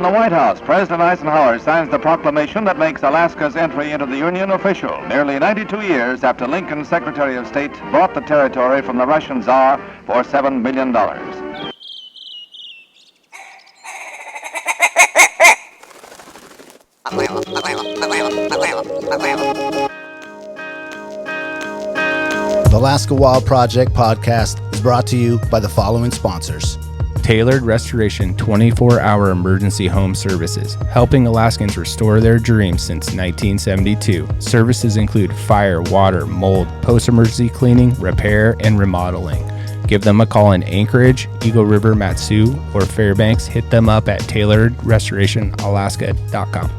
the White House, President Eisenhower signs the proclamation that makes Alaska's entry into the Union official, nearly 92 years after Lincoln's Secretary of State bought the territory from the Russian Tsar for $7 million. The Alaska Wild Project podcast is brought to you by the following sponsors. Tailored Restoration 24-hour emergency home services, helping Alaskans restore their dreams since 1972. Services include fire, water, mold, post-emergency cleaning, repair, and remodeling. Give them a call in Anchorage, Eagle River, Matsu, or Fairbanks. Hit them up at tailoredrestorationalaska.com.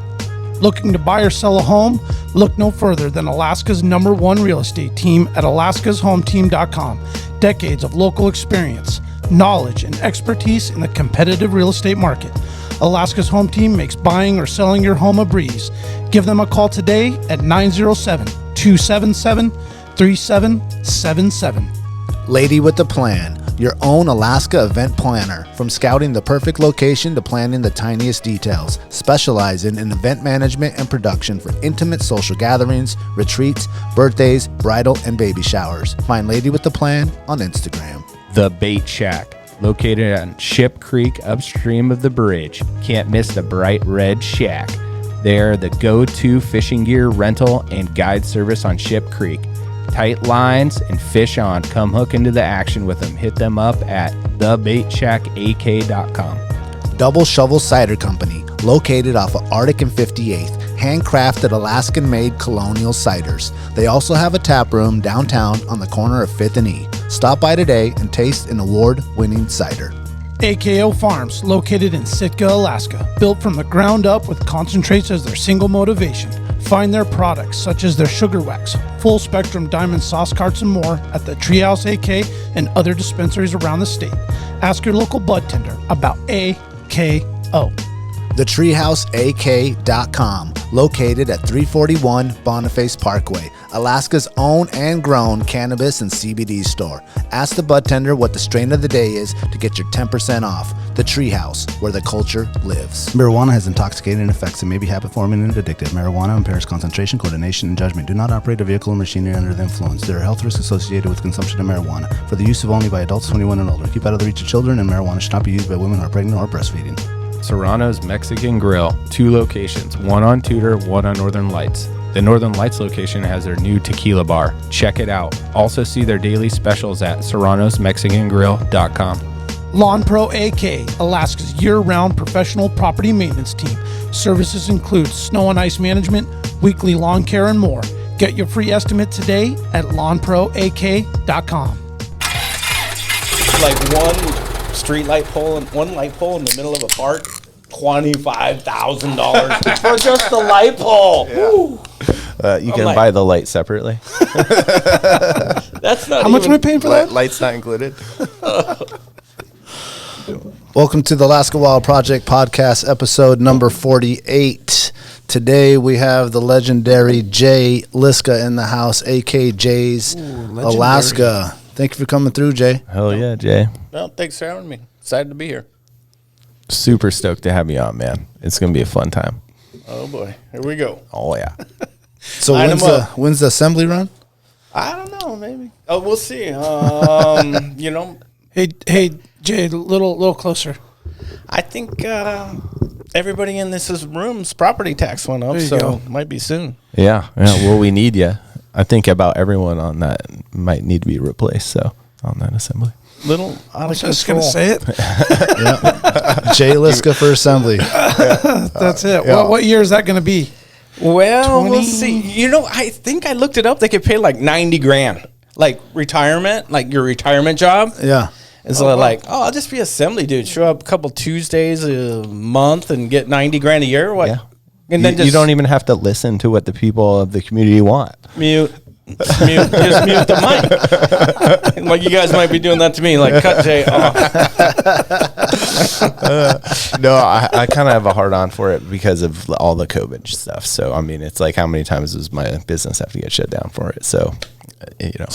Looking to buy or sell a home? Look no further than Alaska's #1 real estate team at alaskashometeam.com. Decades of local experience, knowledge, and expertise in the competitive real estate market. Alaska's Home Team makes buying or selling your home a breeze. Give them a call today at 907-277-3777. Lady with a Plan, your own Alaska event planner. From scouting the perfect location to planning the tiniest details, specializing in event management and production for intimate social gatherings, retreats, birthdays, bridal, and baby showers. Find Lady with a Plan on Instagram. The Bait Shack, located on Ship Creek upstream of the bridge. Can't miss the bright red shack. They're the go-to fishing gear rental and guide service on Ship Creek. Tight lines and fish on. Come hook into the action with them. Hit them up at thebaitshackak.com. Double Shovel Cider Company, located off of Arctic and 58th. Handcrafted Alaskan-made colonial ciders. They also have a tap room downtown on the corner of 5th and E. Stop by today and taste an award-winning cider. AKO Farms, located in Sitka, Alaska. Built from the ground up with concentrates as their single motivation. Find their products such as their sugar wax, full spectrum diamond sauce carts, and more at the Treehouse AK and other dispensaries around the state. Ask your local bud tender about AKO. TheTreehouseAK.com, located at 341 Boniface Parkway, Alaska's own and grown cannabis and CBD store. Ask the bud tender what the strain of the day is to get your 10% off. The Treehouse, where the culture lives. Marijuana has intoxicating effects and may be habit-forming and addictive. Marijuana impairs concentration, coordination, and judgment. Do not operate a vehicle or machinery under the influence. There are health risks associated with consumption of marijuana. For the use of only by adults 21 and older. Keep out of the reach of children, and marijuana should not be used by women who are pregnant or breastfeeding. Serrano's Mexican Grill, 2 locations, one on Tudor, one on Northern Lights. The Northern Lights location has their new tequila bar. Check it out. Also see their daily specials at serranosmexicangrill.com. Lawn Pro AK, Alaska's year-round professional property maintenance team. Services include snow and ice management, weekly lawn care, and more. Get your free estimate today at lawnproak.com. Like one street light pole and one light pole in the middle of a park, $25,000 for just the light pole. Yeah. You can buy the light separately. That's not. How much am I paying for that? Light's not included. Welcome to the Alaska Wild Project podcast, episode number 48. Today we have the legendary Jay Liska in the house, a.k.a. Jay's Alaska. Thank you for coming through, Jay. Hell yeah, Jay. Well, thanks for having me. Excited to be here. Super stoked to have you on, man. It's going to be a fun time. Oh, boy. Here we go. Oh, yeah. So when's the assembly run? I don't know, maybe. Oh, we'll see. You know. Hey, Jay, a little closer. I think everybody in this room's property tax went up, so it might be soon. Yeah. Well, we need you. I think about everyone on that might need to be replaced, so on that assembly. Little out I of was just control. going to say it. Yeah. Jay Liska for assembly. That's it. Yeah. What year is that going to be? Well, we'll see. You know, I think I looked it up. They could pay like $90,000, like retirement, like your retirement job. Yeah. It's like, I'll just be assembly dude. Show up a couple Tuesdays a month and get $90,000 a year. What? Yeah. And then you don't even have to listen to what the people of the community want. Mute. Just mute the mic. Like you guys might be doing that to me. Like cut Jay off. No, I kind of have a hard on for it because of all the COVID stuff. So I mean, it's like how many times does my business have to get shut down for it? So, you know,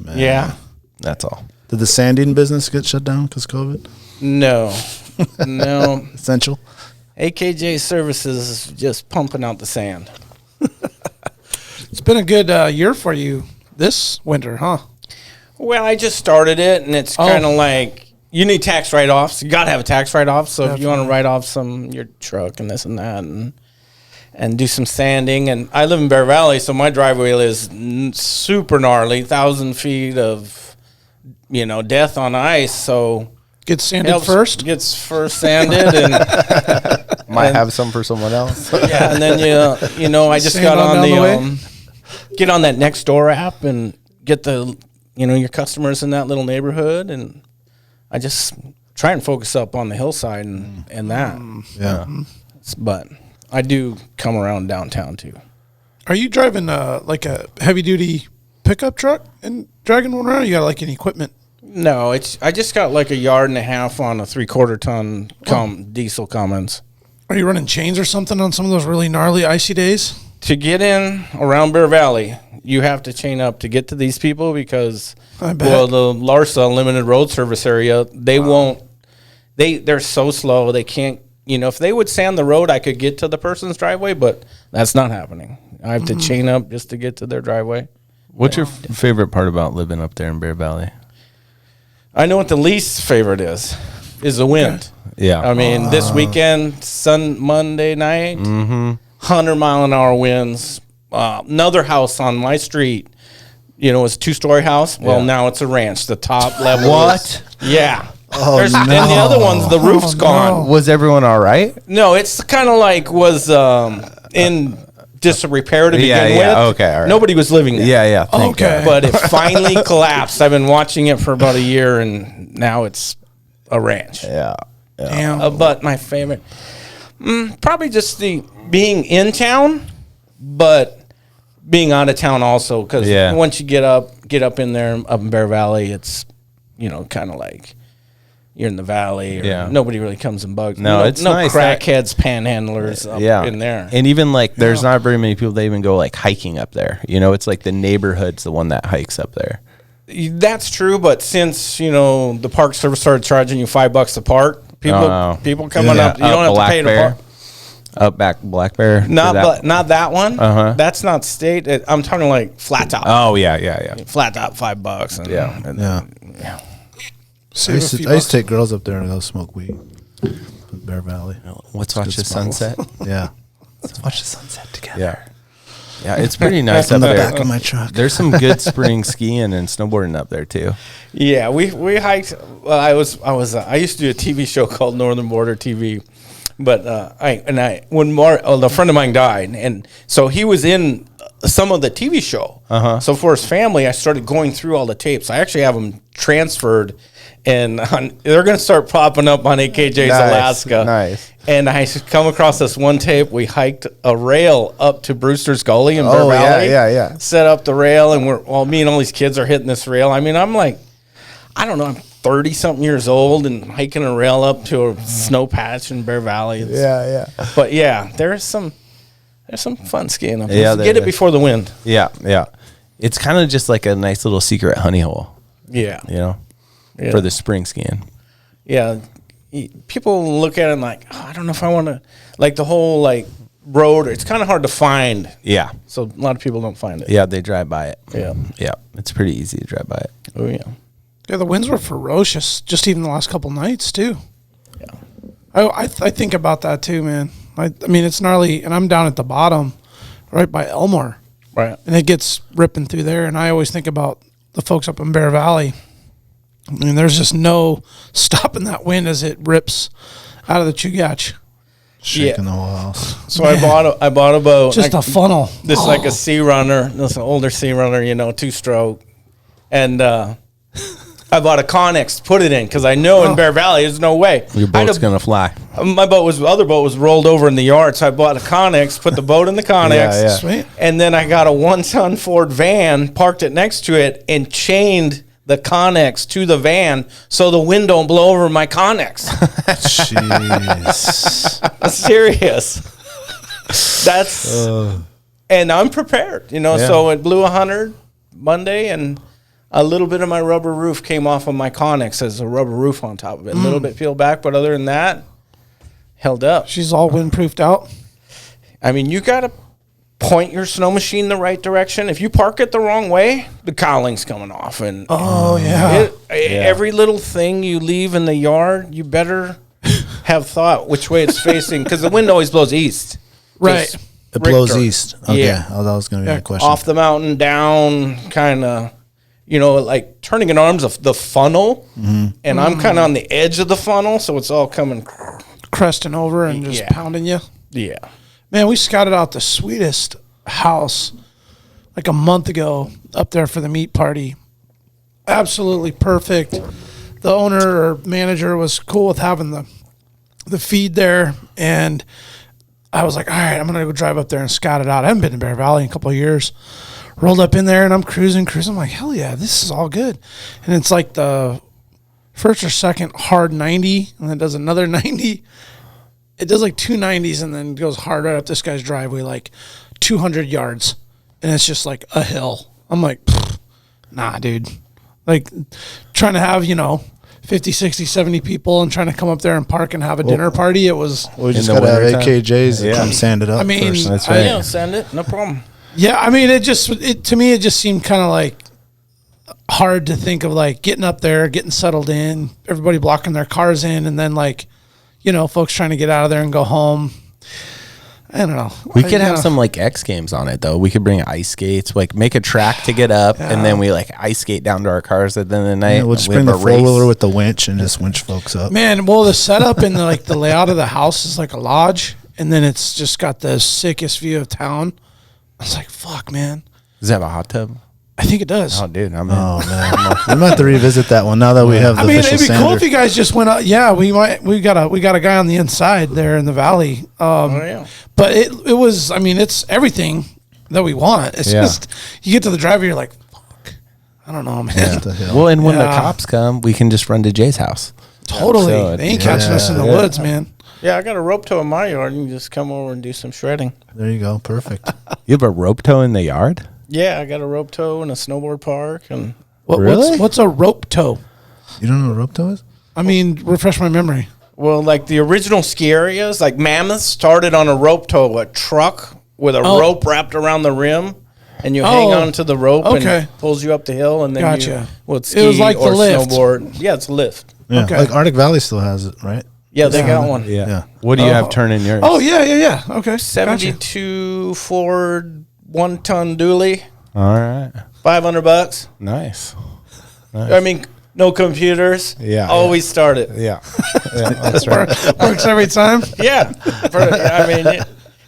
Man. Yeah, that's all. Did the sanding business get shut down because COVID? no. Essential. AKJ Services is just pumping out the sand. It's been a good year for you this winter, huh? Well, I just started it, and it's kind of like you need tax write-offs. You got to have a tax write-off. So if you want to write off your truck and this and that and do some sanding. And I live in Bear Valley, so my driveway is super gnarly, 1,000 feet of, death on ice. So gets sanded first? Gets first sanded. And might have some for someone else. Yeah, and then, I just got on get on that Nextdoor app and get your customers in that little neighborhood, and I just try and focus up on the hillside and that. Yeah. But I do come around downtown too. Are you driving like a heavy duty pickup truck and dragging one around? Or you got like any equipment? No, I just got like 1.5 yards on a 3/4 ton diesel Cummins. Are you running chains or something on some of those really gnarly icy days? To get in around Bear Valley, you have to chain up to get to these people because, the Larsa Limited Road Service area, they won't, they're so slow, they can't, if they would sand the road, I could get to the person's driveway, but that's not happening. I have to chain up just to get to their driveway. What's your favorite part about living up there in Bear Valley? I know what the least favorite is the wind. Yeah. I mean, this weekend, Monday night, 100-mile-an-hour winds. Another house on my street, it's a 2-story house. Well, now it's a ranch. The top level. What? Yeah. Oh, And the other ones, the roof's gone. Was everyone all right? No, it's kind of like was in just a repair to begin with. Okay, all right. Nobody was living there. Yeah. Thank God. But it finally collapsed. I've been watching it for about a year, and now it's a ranch. Yeah. Damn. But my favorite, probably just the being in town, but being out of town also. Because once you get up in there, up in Bear Valley, it's kind of like you're in the valley. Or nobody really comes and bugs. No, it's no nice. crackheads, panhandlers up in there. And even like there's not very many people that even go like hiking up there. It's like the neighborhood's the one that hikes up there. That's true, but since the Park Service started charging you $5 a park, people coming up, you don't have to pay to park. Up back Black Bear. Not that one. That's not state. I'm talking like flat top. Oh yeah. Flat top $5. And, Yeah. I used to take girls up there and go smoke weed in Bear Valley. Let's watch the sunset. Yeah. Let's watch the sunset together. Yeah, it's pretty nice up in the there. back of my truck. There's some good spring skiing and snowboarding up there too. Yeah, we hiked. Well, I used to do a TV show called Northern Border TV, but when a friend of mine died, and so he was in some of the TV show. So for his family, I started going through all the tapes. I actually have them transferred, and they're going to start popping up on AKJ's Alaska. Nice. And I come across this one tape. We hiked a rail up to Brewster's Gully in Bear Valley. Yeah. Set up the rail, and me and all these kids are hitting this rail. I mean, I'm like, I don't know, I'm 30-something years old and hiking a rail up to a snow patch in Bear Valley. Yeah. But yeah, there's some fun skiing up there. Yeah, Get it before the wind. Yeah. It's kind of just like a nice little secret honey hole. Yeah. For the spring skiing. Yeah. People look at it like, I don't know if I want to, like the whole road. It's kind of hard to find. Yeah. So a lot of people don't find it. Yeah, they drive by it. Yeah. It's pretty easy to drive by it. Oh yeah. Yeah, the winds were ferocious just even the last couple nights too. Yeah. I think about that too, man. I mean, it's gnarly, and I'm down at the bottom, right by Elmore. Right. And it gets ripping through there, and I always think about the folks up in Bear Valley. I mean, there's just no stopping that wind as it rips out of the Chugach. Shaking the whole house. So I bought a boat. Just a funnel. This like a Sea Runner. This an older Sea Runner, 2-stroke. And I bought a Connex to put it in because I know in Bear Valley there's no way. Your boat's going to fly. My other boat was rolled over in the yard, so I bought a Connex, put the boat in the Connex. Yeah. Sweet. And then I got a 1-ton Ford van, parked it next to it, and chained the Connex to the van so the wind don't blow over my Connex. Jeez. I'm serious. That's and I'm prepared, So it blew 100 Monday, and a little bit of my rubber roof came off of my Connex as a rubber roof on top of it. A little bit peeled back, but other than that, held up. She's all windproofed out. I mean, you got to point your snow machine the right direction. If you park it the wrong way, the cowling's coming off. And every little thing you leave in the yard, you better have thought which way it's facing, because the wind always blows east. Right. It blows east. Okay. Yeah. Oh, that was going to be my question. Off the mountain, down, kind of, like turning an arm's of the funnel, and I'm kind of on the edge of the funnel, so it's all coming. Cresting over and just pounding you. Yeah. Man, we scouted out the sweetest house like a month ago up there for the meat party. Absolutely perfect. The owner or manager was cool with having the feed there, and I was like, all right, I'm going to go drive up there and scout it out. I haven't been to Bear Valley in a couple of years. Rolled up in there, and I'm cruising. I'm like, hell yeah, this is all good. And it's like the first or second hard 90, and then does another 90. It does like 290s and then goes hard right up this guy's driveway, like 200 yards. And it's just like a hill. I'm like, nah, dude. Like trying to have, 50, 60, 70 people and trying to come up there and park and have a dinner party. It was. We just got to have AKJs and come sand it up. I mean, first. That's right. Yeah, send it. No problem. Yeah, I mean, to me, it just seemed kind of like hard to think of like getting up there, getting settled in, everybody blocking their cars in, and then like, folks trying to get out of there and go home. I don't know. We could have some like X Games on it though. We could bring ice skates, like make a track to get up, and then we like ice skate down to our cars at the end of the night. Yeah, we'll just bring the four-wheeler with the winch and just winch folks up. Man, well, the setup and the layout of the house is like a lodge, and then it's just got the sickest view of town. I was like, fuck, man. Does it have a hot tub? I think it does. Oh, dude, I'm in. Oh man, we might have to revisit that one now that we have the official it'd be sander. cool if you guys just went out. Yeah, we might. We got a guy on the inside there in the valley. But it was. I mean, it's everything that we want. It's just you get to the driver, you're like, fuck. I don't know, man. Yeah. Well, and when the cops come, we can just run to Jay's house. Totally, So they ain't catching us in the woods, man. Yeah, I got a rope tow in my yard. You can just come over and do some shredding. There you go, perfect. You have a rope tow in the yard? Yeah, I got a rope tow in a snowboard park. And What's a rope tow? You don't know what a rope tow is? I mean, refresh my memory. well, like the original ski areas, like Mammoth started on a rope tow, a truck with a rope wrapped around the rim. And you hang on to the rope and it pulls you up the hill, and then you ski it was like or the lift. snowboard. Yeah, it's a lift. Yeah, like Arctic Valley still has it, right? Yeah, they got one. Yeah. What do you have turning yours? Oh, yeah. Okay. 72 Ford 1-ton dually. All right. $500. Nice. I mean, no computers. Yeah. Always start it. Yeah. That's right. Works every time. Yeah. I mean,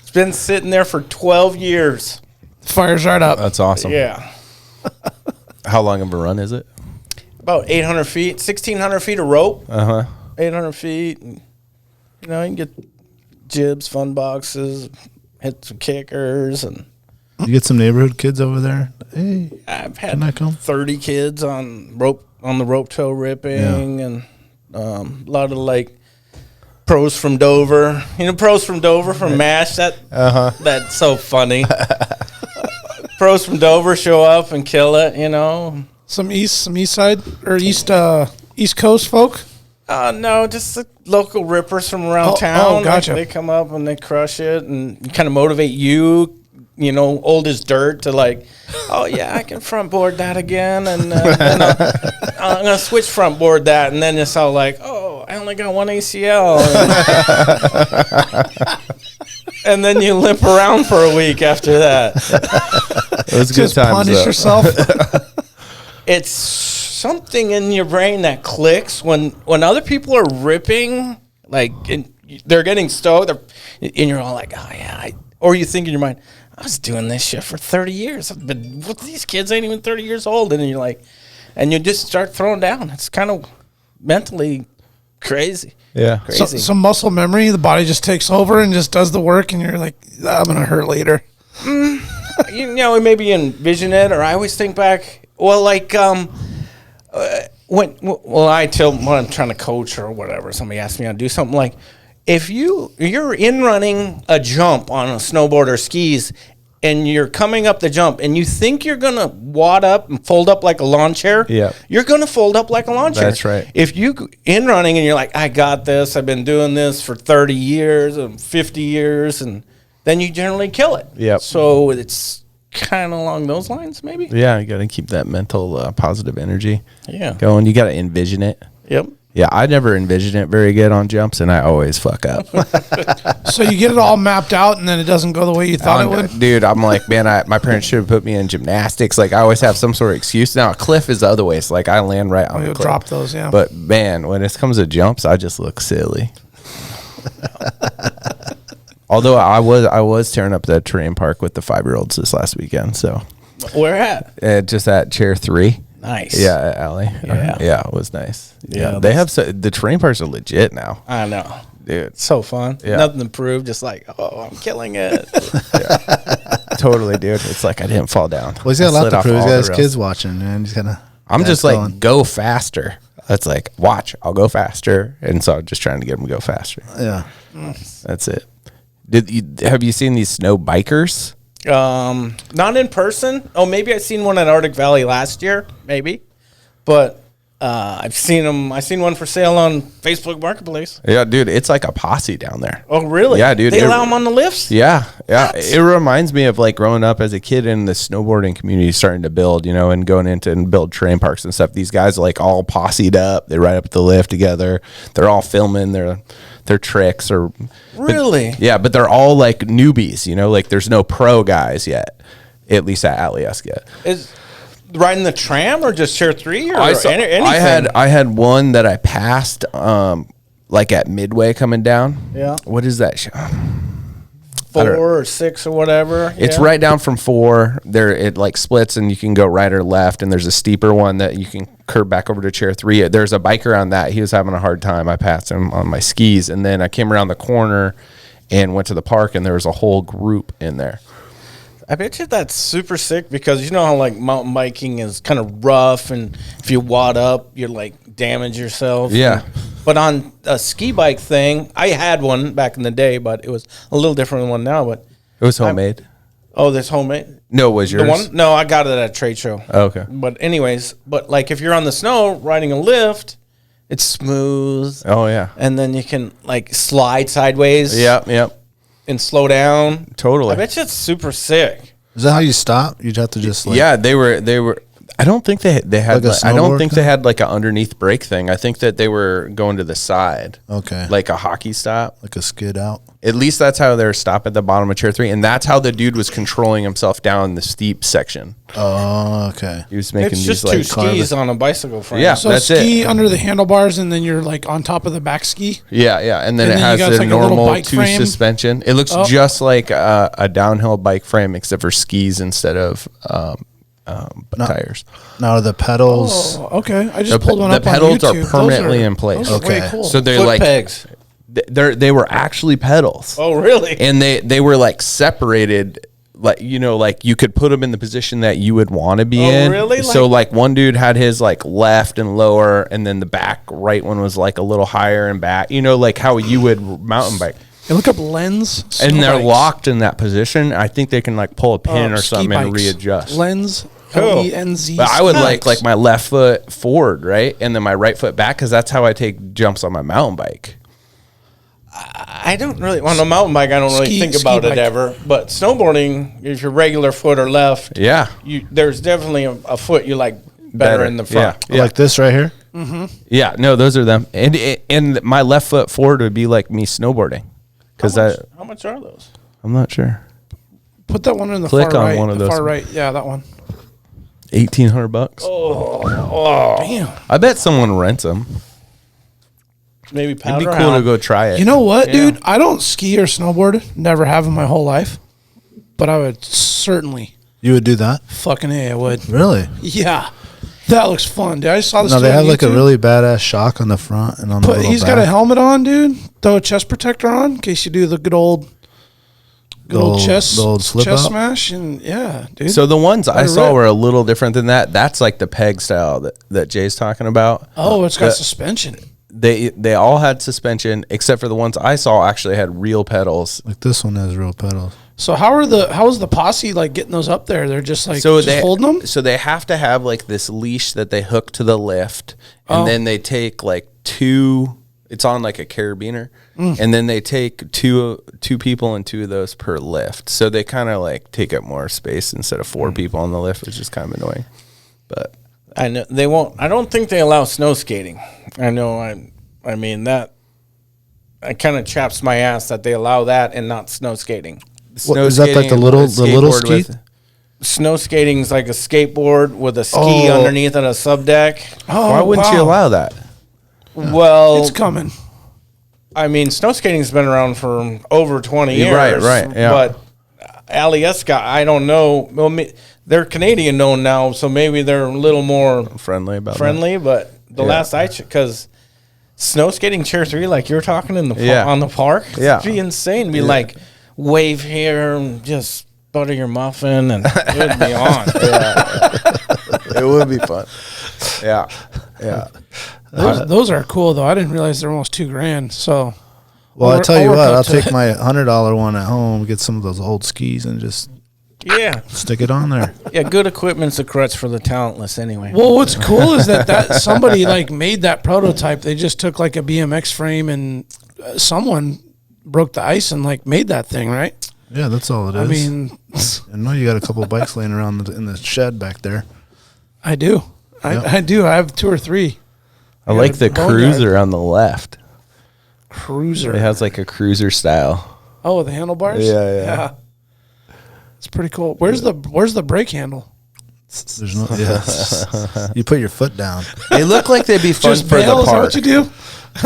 it's been sitting there for 12 years. Fires right up. That's awesome. Yeah. How long of a run is it? About 800 feet, 1,600 feet of rope. 800 feet. And, you can get jibs, fun boxes, hit some kickers, and You get some neighborhood kids over there. Hey, I've had can I come? 30 kids on the rope tow ripping, and a lot of like pros from Dover. Pros from Dover from MASH. That's so funny. Pros from Dover show up and kill it. Some east side or east coast folk. No, just the local rippers from around town. Oh, gotcha. They come up and they crush it and kind of motivate you. Old as dirt to like, oh yeah, I can front board that again, and I'm gonna switch front board that, and then it's all like, oh, I only got one ACL, and then you limp around for a week after that. It was Just good times. punish yourself. It's something in your brain that clicks when other people are ripping, like they're getting stoked, and you're all like, oh yeah, or you think in your mind, I was doing this shit for 30 years. These kids ain't even 30 years old. And then you're like, and you just start throwing down. It's kind of mentally crazy. Yeah. Crazy. Some muscle memory. The body just takes over and just does the work. And you're like, I'm going to hurt later. Maybe envision it. Or I always think back, well, like, when I'm trying to coach or whatever, somebody asks me how to do something, like, if you're in running a jump on a snowboard or skis and you're coming up the jump and you think you're going to wad up and fold up like a lawn chair, you're going to fold up like a lawn chair. That's right. If you in running and you're like, I got this, I've been doing this for 30 years and 50 years, and then you generally kill it. Yep. So it's kind of along those lines, maybe. Yeah, you got to keep that mental positive energy going. You got to envision it. Yep. Yeah, I never envision it very good on jumps, and I always fuck up. So you get it all mapped out, and then it doesn't go the way you thought it would? Dude, I'm like, man, my parents should have put me in gymnastics. Like, I always have some sort of excuse. Now, a cliff is the other way. So, like, I land right on the You'll cliff. drop those, yeah. But, man, when it comes to jumps, I just look silly. Although I was tearing up the terrain park with the 5-year-olds this last weekend. So where at? Just at Chair 3. Nice. Yeah, at Alley. Yeah, it was nice. Yeah, they have the terrain parks are legit now. I know, dude. So fun. Yeah. Nothing to prove. Just like, oh, I'm killing it. Totally, dude. It's like I didn't fall down. Well, he's got a lot to prove. He's got his kids watching, man. He's gonna. I'm just like, go faster. That's like, watch, I'll go faster, and so I'm just trying to get him to go faster. Yeah, that's it. Have you seen these snow bikers? Not in person. Oh, maybe I seen one at Arctic Valley last year, maybe. But I've seen them. I seen one for sale on Facebook Marketplace. Yeah, dude, it's like a posse down there. Oh, really? Yeah, dude. They allow them on the lifts? Yeah. It reminds me of like growing up as a kid in the snowboarding community, starting to build, and going into and build terrain parks and stuff. These guys like all posseed up. They ride up the lift together. They're all filming their tricks or really. But they're all like newbies. Like there's no pro guys yet, at least at Aliaska. Is riding the tram or just Chair 3 or anything? I had one that I passed like at Midway coming down. Yeah. What is that? 4 or 6 or whatever. It's right down from 4. There it like splits and you can go right or left, and there's a steeper one that you can curve back over to Chair 3. There's a biker on that. He was having a hard time. I passed him on my skis, and then I came around the corner and went to the park, and there was a whole group in there. I bet you that's super sick, because you know how like mountain biking is kind of rough, and if you wad up, you like damage yourself. Yeah. But on a ski bike thing, I had one back in the day, but it was a little different than one now. But it was homemade. This homemade? No, it was yours? The one? No, I got it at a trade show. Oh, okay. But anyways, like if you're on the snow riding a lift, it's smooth. Oh yeah. And then you can like slide sideways. Yep. And slow down. Totally. I bet you it's super sick. Is that how you stop? You'd have to just like. Yeah, they were. I don't think they had. Like I don't think they had like an underneath brake thing. I think that they were going to the side. Okay. Like a hockey stop. Like a skid out. At least that's how they were stopped at the bottom of Chair 3, and that's how the dude was controlling himself down the steep section. Oh, okay. He was making it's these just like two skis on a bicycle frame. Yeah, so that's ski it. under the handlebars, and then you're like on top of the back ski. Yeah, and then it has got the like a little normal bike 2 frame. suspension. It looks just like a downhill bike frame, except for skis instead of tires. Now are the pedals. Oh, okay. I just pulled one up The on pedals YouTube. are permanently in place. Those are way Okay. cool. So they're Foot like pegs. They were actually pedals. Oh, really? And they were like separated, like like you could put them in the position that you would want to be in. Really? So like one dude had his like left and lower, and then the back right one was like a little higher and back. Like how you would mountain bike. And look up Lens. And snow they're bikes. locked in that position. I think they can like pull a pin or Ski something and bikes. readjust. Lens. Cool. LENZ. But I would specs. like my left foot forward, right, and then my right foot back, because that's how I take jumps on my mountain bike. I don't really, on a mountain bike, I don't really think ski about bike. it ever. But snowboarding, if your regular foot or left, Yeah. there's definitely a foot you like better in the front. Yeah. Like this right here. Yeah, no, those are them. And my left foot forward would be like me snowboarding, because How much are those? I'm not sure. Put that one in the Click far on right. one of the those. far right. Yeah, that one. $1,800. Damn. I bet someone rents them. Maybe It'd powder be cool to hound. go try it. You know what, dude? I don't ski or snowboard. Never have in my whole life. But I would certainly. You would do that? Fucking A, I would. Really? Yeah. That looks fun, dude. I just saw this. No, they on have like a YouTube. really badass shock on the front and on the But little he's back. got a helmet on, dude. Throw a chest protector on in case you do the good old chest, the old slip chest out? smash, and yeah, dude. So the ones I Let it saw rip. were a little different than that. That's like the peg style that Jay's talking about. it's got the- suspension. they all had suspension except for the ones I saw actually had real pedals. Like this one has real pedals. So how is the posse like getting those up there? They're just like holding them? So they have to have like this leash that they hook to the lift, and then they take like two. It's on like a carabiner, and then they take two people and 2 of those per lift. So they kind of like take up more space instead of 4 people on the lift, which is kind of annoying. But I know they won't. I don't think they allow snow skating. I know. I mean that. It kind of chaps my ass that they allow that and not snow skating. Is that like the little ski? Snow skating's like a skateboard with a ski underneath on a sub deck. Why wouldn't you allow that? Well, It's coming. I mean, snow skating's been around for over 20 years. Right, yeah. But Igg Scott, I don't know. Well, they're Canadian known now, so maybe they're a little more friendly about that. But the last I checked, because snow skating Chair 3, like you're talking on the park, it'd be insane. Be like, wave here and just butter your muffin, and it would be on. It would be fun. Yeah. Those are cool though. I didn't realize they're almost $2,000. So, well, I tell you what, I'll take my $100 one at home, get some of those old skis, and just stick it on there. Yeah, good equipment's a crutch for the talentless, anyway. Well, what's cool is that somebody like made that prototype. They just took like a BMX frame and someone broke the ice and like made that thing, right? Yeah, that's all it is. I mean, I know you got a couple of bikes laying around in the shed back there. I do. I do. I have 2 or 3. I like the cruiser on the left. Cruiser. It has like a cruiser style. Oh, the handlebars? Yeah. It's pretty cool. Where's the brake handle? There's no. Yeah. You put your foot down. They look like they'd be fun Just for bail, the is that park. what you do?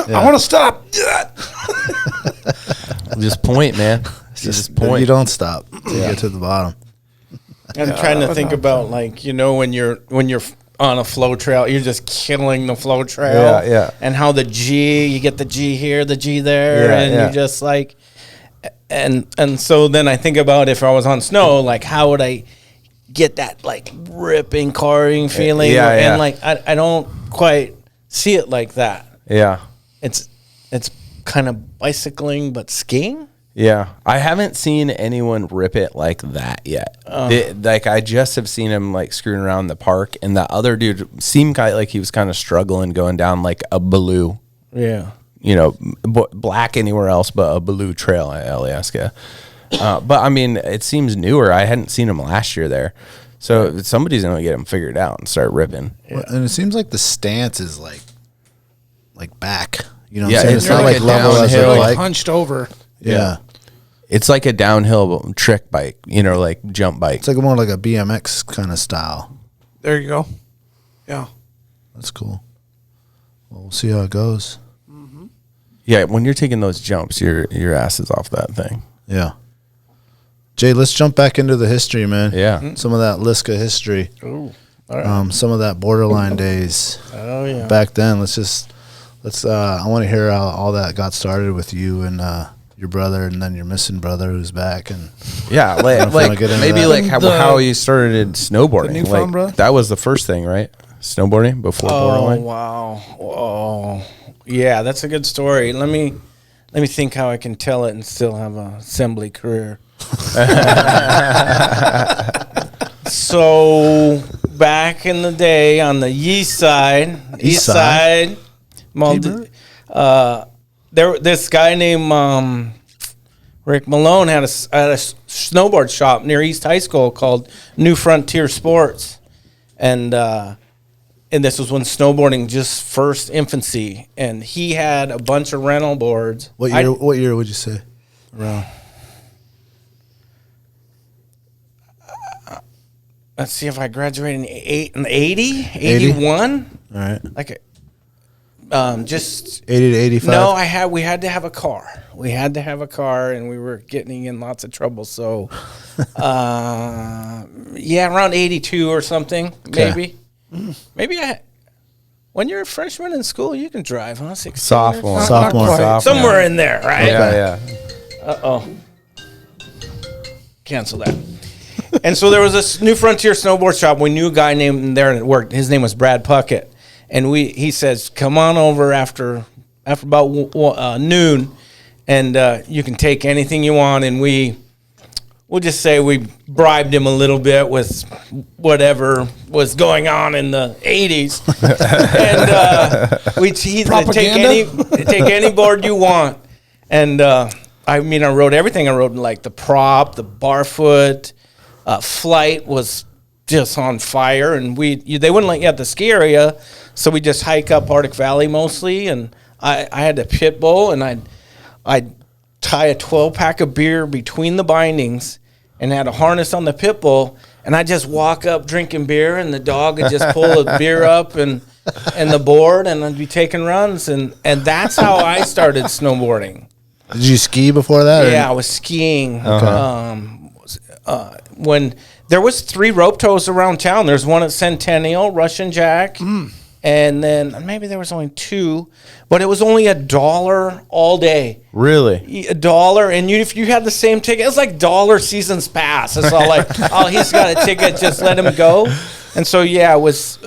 Yeah. I want to stop. Just point, man. Just point. You don't stop. You get to the bottom. I'm trying to think about, like, when you're on a flow trail, you're just killing the flow trail. Yeah. And how you get the G here, the G there, and you're just like, and so then I think about if I was on snow, like how would I get that like ripping carting feeling? And like I don't quite see it like that. Yeah. It's kind of bicycling but skiing. Yeah, I haven't seen anyone rip it like that yet. Like I just have seen him like screwing around the park, and the other dude seemed like he was kind of struggling going down like a blue. Yeah, black anywhere else but a blue trail at Alaska. But I mean, it seems newer. I hadn't seen him last year there, so somebody's gonna get him figured out and start ripping. Well, and it seems like the stance is like back. You know, what Yeah, I'm saying? it's It's not like like a level as downhill, it Like like. hunched over. Yeah. It's like a downhill trick bike, like jump bike. It's like more like a BMX kind of style. There you go. Yeah. That's cool. Well, we'll see how it goes. Yeah, when you're taking those jumps, your ass is off that thing. Yeah. Jay, let's jump back into the history, man. Yeah. Some of that Liska history. Ooh, all right. Some of that Boarderline days. Oh yeah. Back then, I want to hear how all that got started with you and your brother, and then your missing brother who's back. And Yeah, like maybe that. like how you started snowboarding. The newfound brother? That was the first thing, right? Snowboarding before Boarderline. Wow. Oh, yeah, that's a good story. Let me think how I can tell it and still have a assembly career. So back in the day on the east side, this guy named Rick Malone had a snowboard shop near East High School called New Frontier Sports, and this was when snowboarding just first infancy, and he had a bunch of rental boards. What year would you say? Around. Let's see if I graduated in 80, 81. All right. Like, just 80 to 85. No, we had to have a car. We had to have a car, and we were getting in lots of trouble. So, around 82 or something, maybe. Maybe when you're a freshman in school, you can drive, huh? 16 Sophomore. somewhere in there, right? Yeah. Uh-oh. Cancel that. And so there was this New Frontier snowboard shop. We knew a guy named there and it worked. His name was Brad Puckett. And he says, come on over after after about noon, and you can take anything you want. And we'll just say we bribed him a little bit with whatever was going on in the 80s. And he said, take any board you want. And I rode everything. I rode like the prop, the barfoot, flight was just on fire. And they wouldn't let you at the ski area, so we just hike up Arctic Valley mostly. And I had a pit bull, and I'd tie a 12-pack of beer between the bindings and had a harness on the pit bull, and I'd just walk up drinking beer, and the dog would just pull a beer up and the board, and I'd be taking runs, and that's how I started snowboarding. Did you ski before that? Yeah, I was skiing. When there was 3 rope tows around town. There's one at Centennial, Russian Jack, and then maybe there was only 2, but it was only $1 all day. Really? $1, and if you had the same ticket, it's like $1 seasons pass. It's all like, oh, he's got a ticket, just let him go. And so it was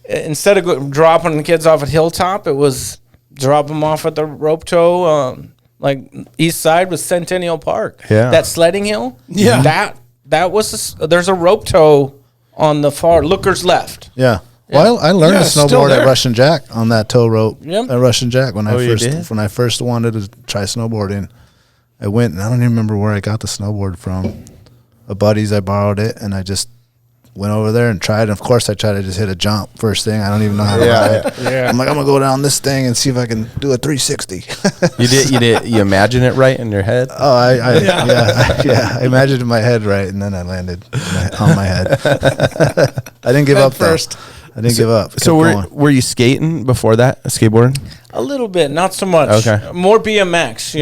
instead of dropping the kids off at Hilltop, it was drop them off at the rope tow. Like east side was Centennial Park. Yeah. That sledding hill. Yeah. That was there's a rope tow on the far looker's left. Yeah. Well, I learned to snowboard at Russian Jack on that tow rope at Russian Jack when I first wanted to try snowboarding. I went, and I don't even remember where I got the snowboard from. A buddy's, I borrowed it, and I just went over there and tried. And of course, I tried to just hit a jump first thing. I don't even know how to do it. Yeah. I'm like, I'm gonna go down this thing and see if I can do a 360. You imagine it right in your head? Oh, I imagined in my head right, and then I landed on my head. I didn't give up first. I didn't give up. So were you skating before that, skateboarding? A little bit, not so much. Okay. More BMX,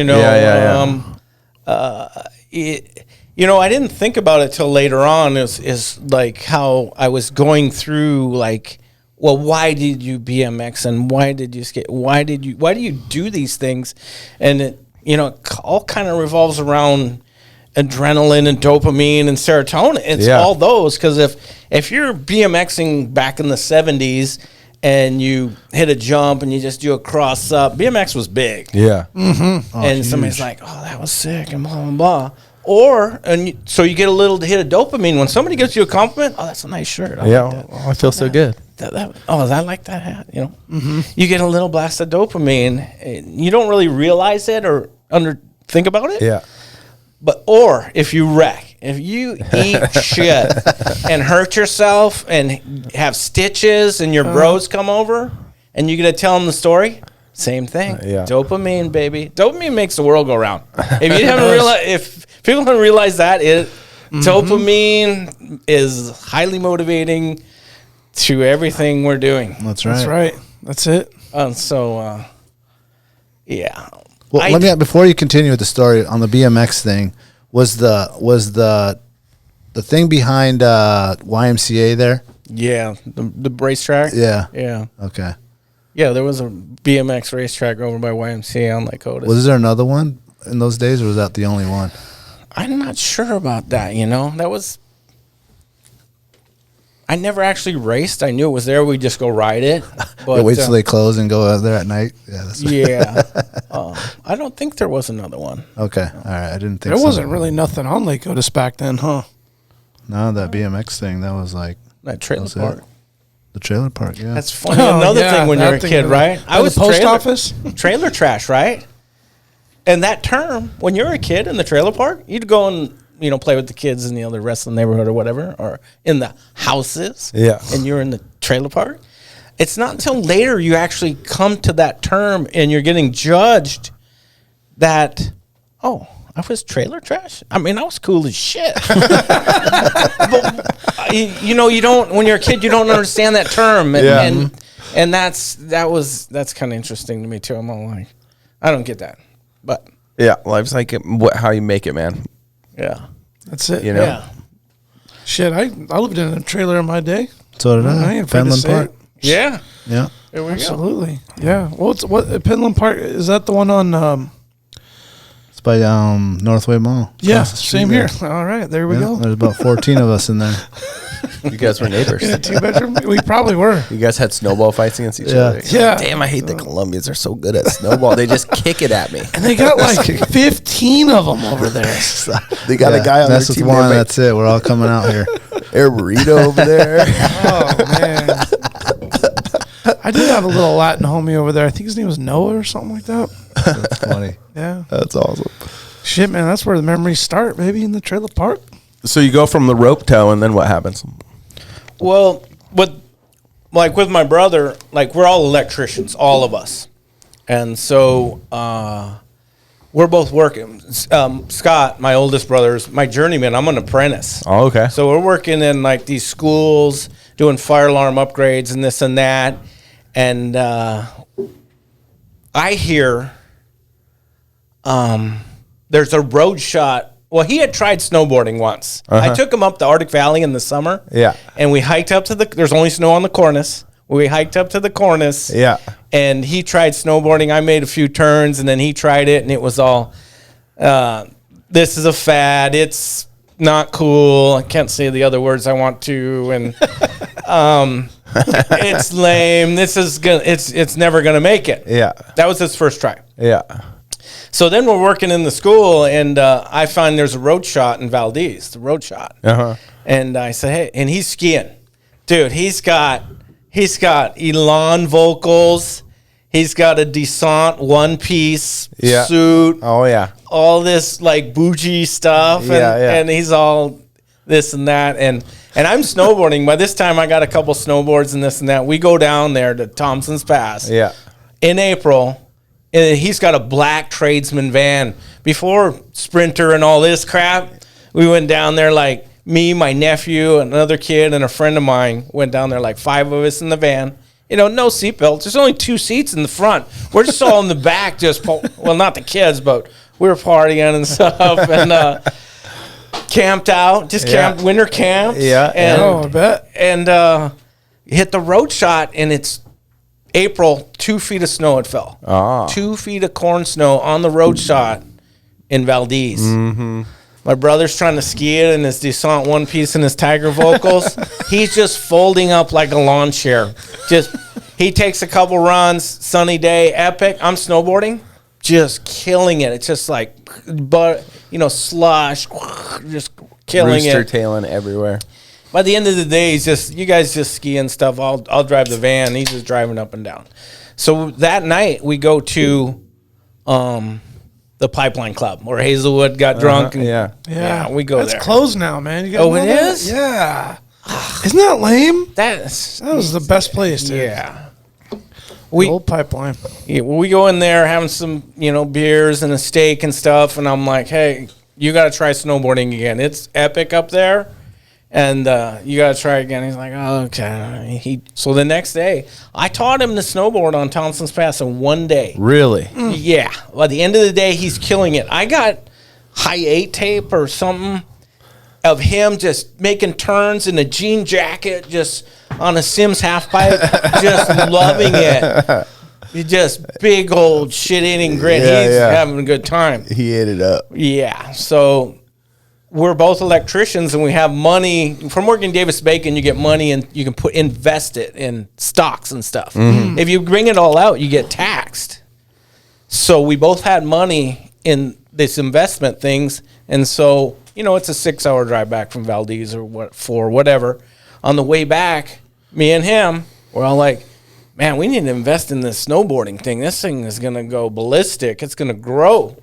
I didn't think about it till later on. Is like how I was going through, like, well, why did you BMX and why did you skate? Why do you do these things? And it all kind of revolves around adrenaline and dopamine and serotonin. It's all those, because if you're BMXing back in the 70s and you hit a jump and you just do a cross up, BMX was big. Yeah. Mm-hmm. And somebody's like, oh, that was sick and blah, blah, blah. So you get a little hit of dopamine when somebody gives you a compliment. Oh, that's a nice shirt. I feel so good. I like that hat. You get a little blast of dopamine. You don't really realize it or think about it. Yeah. Or if you wreck, if you eat shit and hurt yourself and have stitches and your bros come over and you get to tell them the story, same thing. Dopamine, baby. Dopamine makes the world go round. If you haven't realized, if people don't realize that, dopamine is highly motivating to everything we're doing. That's right. That's right. That's it. Yeah. Well, let me before you continue with the story on the BMX thing, was the thing behind YMCA there? Yeah, the racetrack. Yeah. Yeah. Okay. Yeah, there was a BMX racetrack over by YMCA on Lake Otis. Was there another one in those days, or was that the only one? I'm not sure about that. That was. I never actually raced. I knew it was there. We just go ride it. But wait till they close and go out there at night. Yeah. I don't think there was another one. Okay. All right. I didn't think there wasn't really nothing on Lake Otis back then, huh? No, that BMX thing, that was like that trailer park. The trailer park, yeah. That's funny. Another thing when you're a kid, right? I was post office. Trailer trash, right? And that term, when you're a kid in the trailer park, you'd go and play with the kids in the other rest of the neighborhood or whatever, or in the houses. Yeah. And you're in the trailer park. It's not until later you actually come to that term and you're getting judged that, oh, I was trailer trash? I mean, I was cool as shit. But, you don't, when you're a kid, you don't understand that term. And, and that's kind of interesting to me too. I'm all like, I don't get that. But yeah, life's like how you make it, man. Yeah. That's it. Yeah. Shit, I lived in a trailer in my day. So did I. Penland Park. Yeah. Yeah. There we Absolutely. Go. Yeah. Well, what Penland Park, is that the one on It's by Northway Mall. Yeah, same here. All right, there we go. There's about 14 of us in there. You guys were neighbors. In a 2-bedroom? We probably were. You guys had snowball fights against each other. Yeah. Damn, I hate the Colombians. They're so good at snowball. They just kick it at me. And they got like 15 of them over there. They got a guy on their Mess with team. one, that's it. We're all coming out here. Air burrito over there. Oh, man. I did have a little Latin homie over there. I think his name was Noah or something like that. That's funny. Yeah. That's awesome. Shit, man. That's where the memories start, baby, in the trailer park. So you go from the rope tow, and then what happens? Well, with my brother, like we're all electricians, all of us, and so we're both working. Scott, my oldest brother, is my journeyman. I'm an apprentice. Oh, okay. So we're working in like these schools, doing fire alarm upgrades and this and that, and I hear there's a road shot. Well, he had tried snowboarding once. I took him up the Arctic Valley in the summer. Yeah. And we hiked up to there's only snow on the cornice. We hiked up to the cornice. Yeah. And he tried snowboarding. I made a few turns, and then he tried it, and it was all, this is a fad. It's not cool. I can't say the other words I want to. And it's lame. This is it's never going to make it. Yeah. That was his first try. Yeah. So then we're working in the school, and I find there's a road shot in Valdez, the road shot. And I said, hey, and he's skiing. Dude, he's got Elan vocals. He's got a descent one-piece suit. Oh, yeah. All this, like, bougie stuff. And, and he's all this and that. And I'm snowboarding. By this time, I got a couple snowboards and this and that. We go down there to Thompson's Pass. Yeah. In April. And he's got a black tradesman van. Before Sprinter and all this crap, we went down there like me, my nephew, another kid, and a friend of mine went down there, like 5 of us in the van. You know, no seatbelts. There's only 2 seats in the front. We're just all in the back, well, not the kids, but we were partying and stuff, and camped out, camped, winter camped. Yeah. And, I bet. And hit the road shot, and it's April, 2 feet of snow it fell. 2 feet of corn snow on the road shot in Valdez. My brother's trying to ski it in his descent one piece and his Tiger vocals. He's just folding up like a lawn chair. He takes a couple runs, sunny day, epic. I'm snowboarding, just killing it. It's just like, slush, just killing Rooster it. tailing everywhere. By the end of the day, he's just, you guys just ski and stuff. I'll drive the van. He's just driving up and down. So that night we go to the Pipeline Club where Hazelwood got drunk. And, Yeah, we go That's there. closed now, man. You guys Oh, know it that? is? Yeah. Isn't that lame? That was the best place, dude. Yeah. The old Pipeline. Yeah, well, we go in there having some, beers and a steak and stuff, and I'm like, hey, you got to try snowboarding again. It's epic up there, and you got to try again. He's like, oh, okay. So the next day, I taught him to snowboard on Thompson's Pass in one day. Really? Yeah. By the end of the day, he's killing it. I got high 8 tape or something of him just making turns in a jean jacket, just on a Sims half pipe, just loving it. Just big old shit-eating grin. He's having a good time. He ate it up. Yeah. So we're both electricians, and we have money from working Davis-Bacon. You get money, and you can invest it in stocks and stuff. If you bring it all out, you get taxed. So we both had money in this investment things, and so it's a 6-hour drive back from Valdez or whatever. On the way back, me and him, we're all like, man, we need to invest in this snowboarding thing. This thing is going to go ballistic. It's going to grow.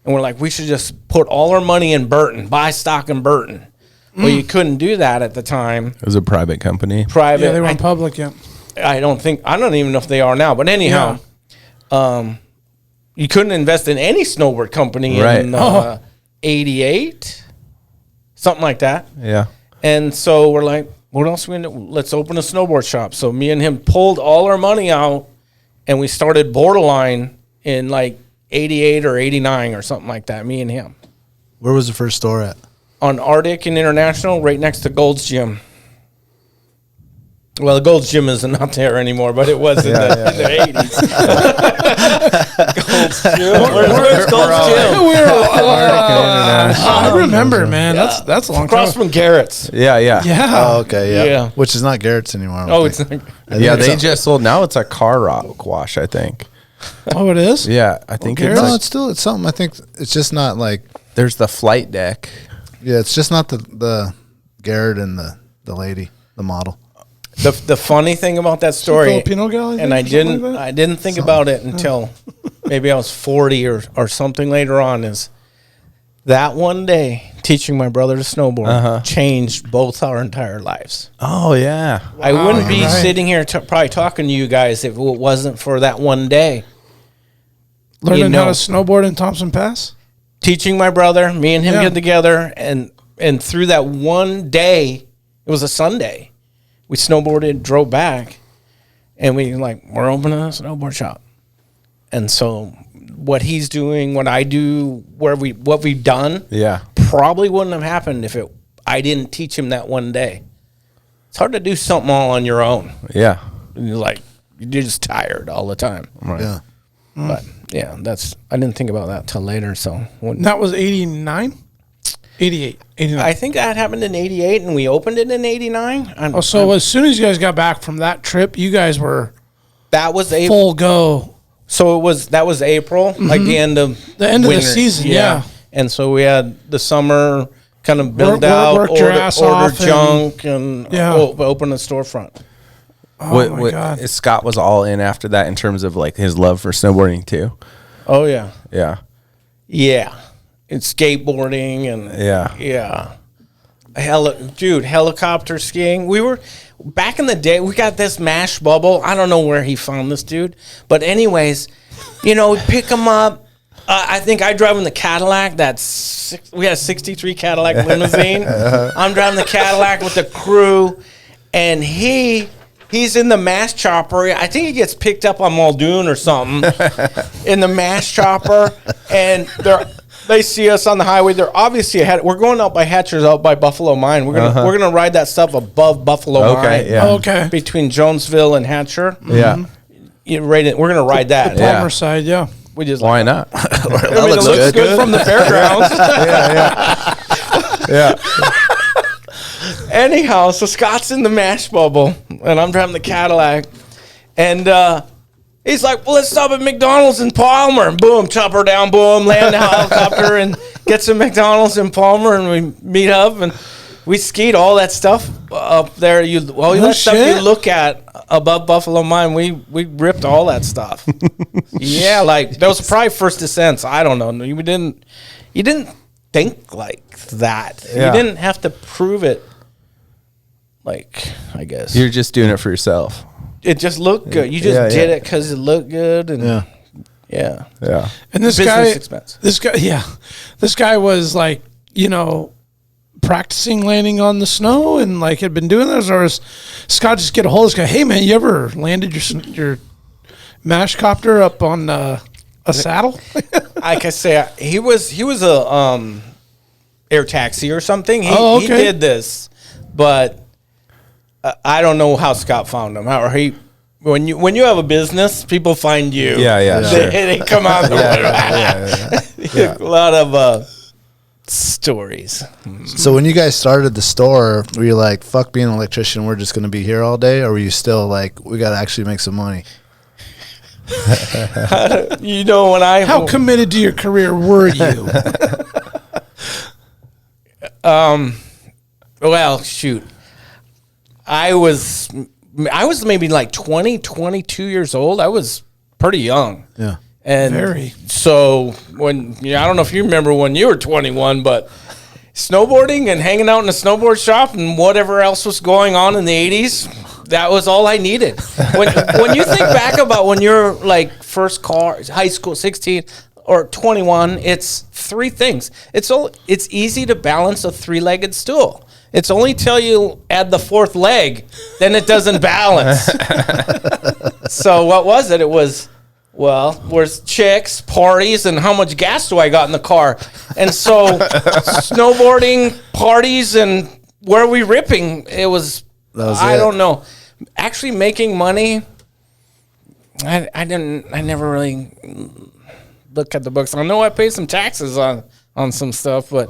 And we're like, we should just put all our money in Burton, buy stock in Burton. Well, you couldn't do that at the time. It was a private company. Private. Yeah, they went public, yeah. I don't even know if they are now. But anyhow, you couldn't invest in any snowboard company in 88, something like that. Yeah. And so we're like, what else we do? Let's open a snowboard shop. So me and him pulled all our money out, and we started Boarderline in like 88 or 89 or something like that, me and him. Where was the first store at? On Arctic and International, right next to Gold's Gym. Well, the Gold's Gym is not there anymore, but it was in the 80s. Gold's Gym. Where's Gold's Gym? I remember, man. That's a long Across time. from Garrett's. Yeah. Yeah. Oh, okay, yeah. Yeah. Which is not Garrett's anymore. I don't Oh, it's think. not. Yeah, they just sold. Now it's a car rock wash, I think. Oh, it is? Yeah, I think No, it's like, it's something. I think it's just not like. there's the flight deck. Yeah, it's just not the Garrett and the lady, the model. The funny thing about that story, Filipino gal, and I didn't think about it until maybe I was 40 or something later on, is that one day teaching my brother to snowboard changed both our entire lives. Oh yeah. I wouldn't be right. sitting here probably talking to you guys if it wasn't for that one day. Learning how to snowboard in Thompson Pass? Teaching my brother, me and him Yeah. get together, and through that one day, it was a Sunday, we snowboarded, drove back, and we're opening a snowboard shop. And so what he's doing, what I do, what we've done, Yeah. probably wouldn't have happened if I didn't teach him that one day. It's hard to do something all on your own. Yeah. You're just tired all the time. Right. Yeah. But yeah, I didn't think about that till later. So And that was 89? 88. 89. I think that happened in 88 and we opened it in 89. So as soon as you guys got back from that trip, you guys were That was April. full go. So that was April, like the end of The season, yeah. And so we had the summer kind of build Work out, your ass order off junk, and open a storefront. Oh, my God. Scott was all in after that in terms of like his love for snowboarding too. Oh yeah, Yeah. yeah. It's skateboarding and Yeah. helicopter skiing. We were back in the day. We got this mash bubble. I don't know where he found this dude, but anyways, we pick him up. I think I drive in the Cadillac. We had a '63 Cadillac limousine. I'm driving the Cadillac with the crew, and he's in the mash chopper. I think he gets picked up on Muldoon or something in the mash chopper, and they see us on the highway. They're obviously ahead. We're going out by Hatcher's, out by Buffalo Mine. We're gonna ride that stuff above Buffalo Mine. Yeah. Okay. Between Jonesville and Hatcher. Yeah. We're gonna ride that. Yeah. Palmer side, yeah. We just Why not? it looks good from the fairgrounds. Yeah. Anyhow, so Scott's in the mash bubble, and I'm driving the Cadillac, and he's like, "Well, let's stop at McDonald's in Palmer." And boom, chopper down, boom, land the helicopter, and get some McDonald's in Palmer, and we meet up, and we skied all that stuff up there. Stuff you look at above Buffalo Mine, we ripped all that stuff. Yeah, that was probably first descents. I don't know. You didn't think like that. Yeah. You didn't have to prove it. I guess You're just doing it for yourself. it just looked good. You just did it because it looked good, and yeah. And this Business guy, this guy was practicing landing on the snow and had been doing this, or was Scott just get a hold of this guy? Hey man, you ever landed your mash copter up on a saddle? Like I say, he was a air taxi or something. He did this, but I don't know how Scott found him. When you have a business, people find you. Yeah. Sure. They come out. A lot of stories. So when you guys started the store, were you like, fuck being an electrician, we're just going to be here all day? Or were you still like, we got to actually make some money? How committed to your career were you? Well, shoot. I was maybe 20, 22 years old. I was pretty young. Yeah. And so I don't know if you remember when you were 21, but snowboarding and hanging out in a snowboard shop and whatever else was going on in the 80s, that was all I needed. When you think back about when you're first car, high school, 16 or 21, it's three things. It's easy to balance a three-legged stool. It's only till you add the fourth leg, then it doesn't balance. So what was it? It was, where's chicks, parties, and how much gas do I got in the car? And so snowboarding, parties, and where are we ripping? It was, I don't know. actually making money, I never really look at the books. I know I pay some taxes on some stuff, but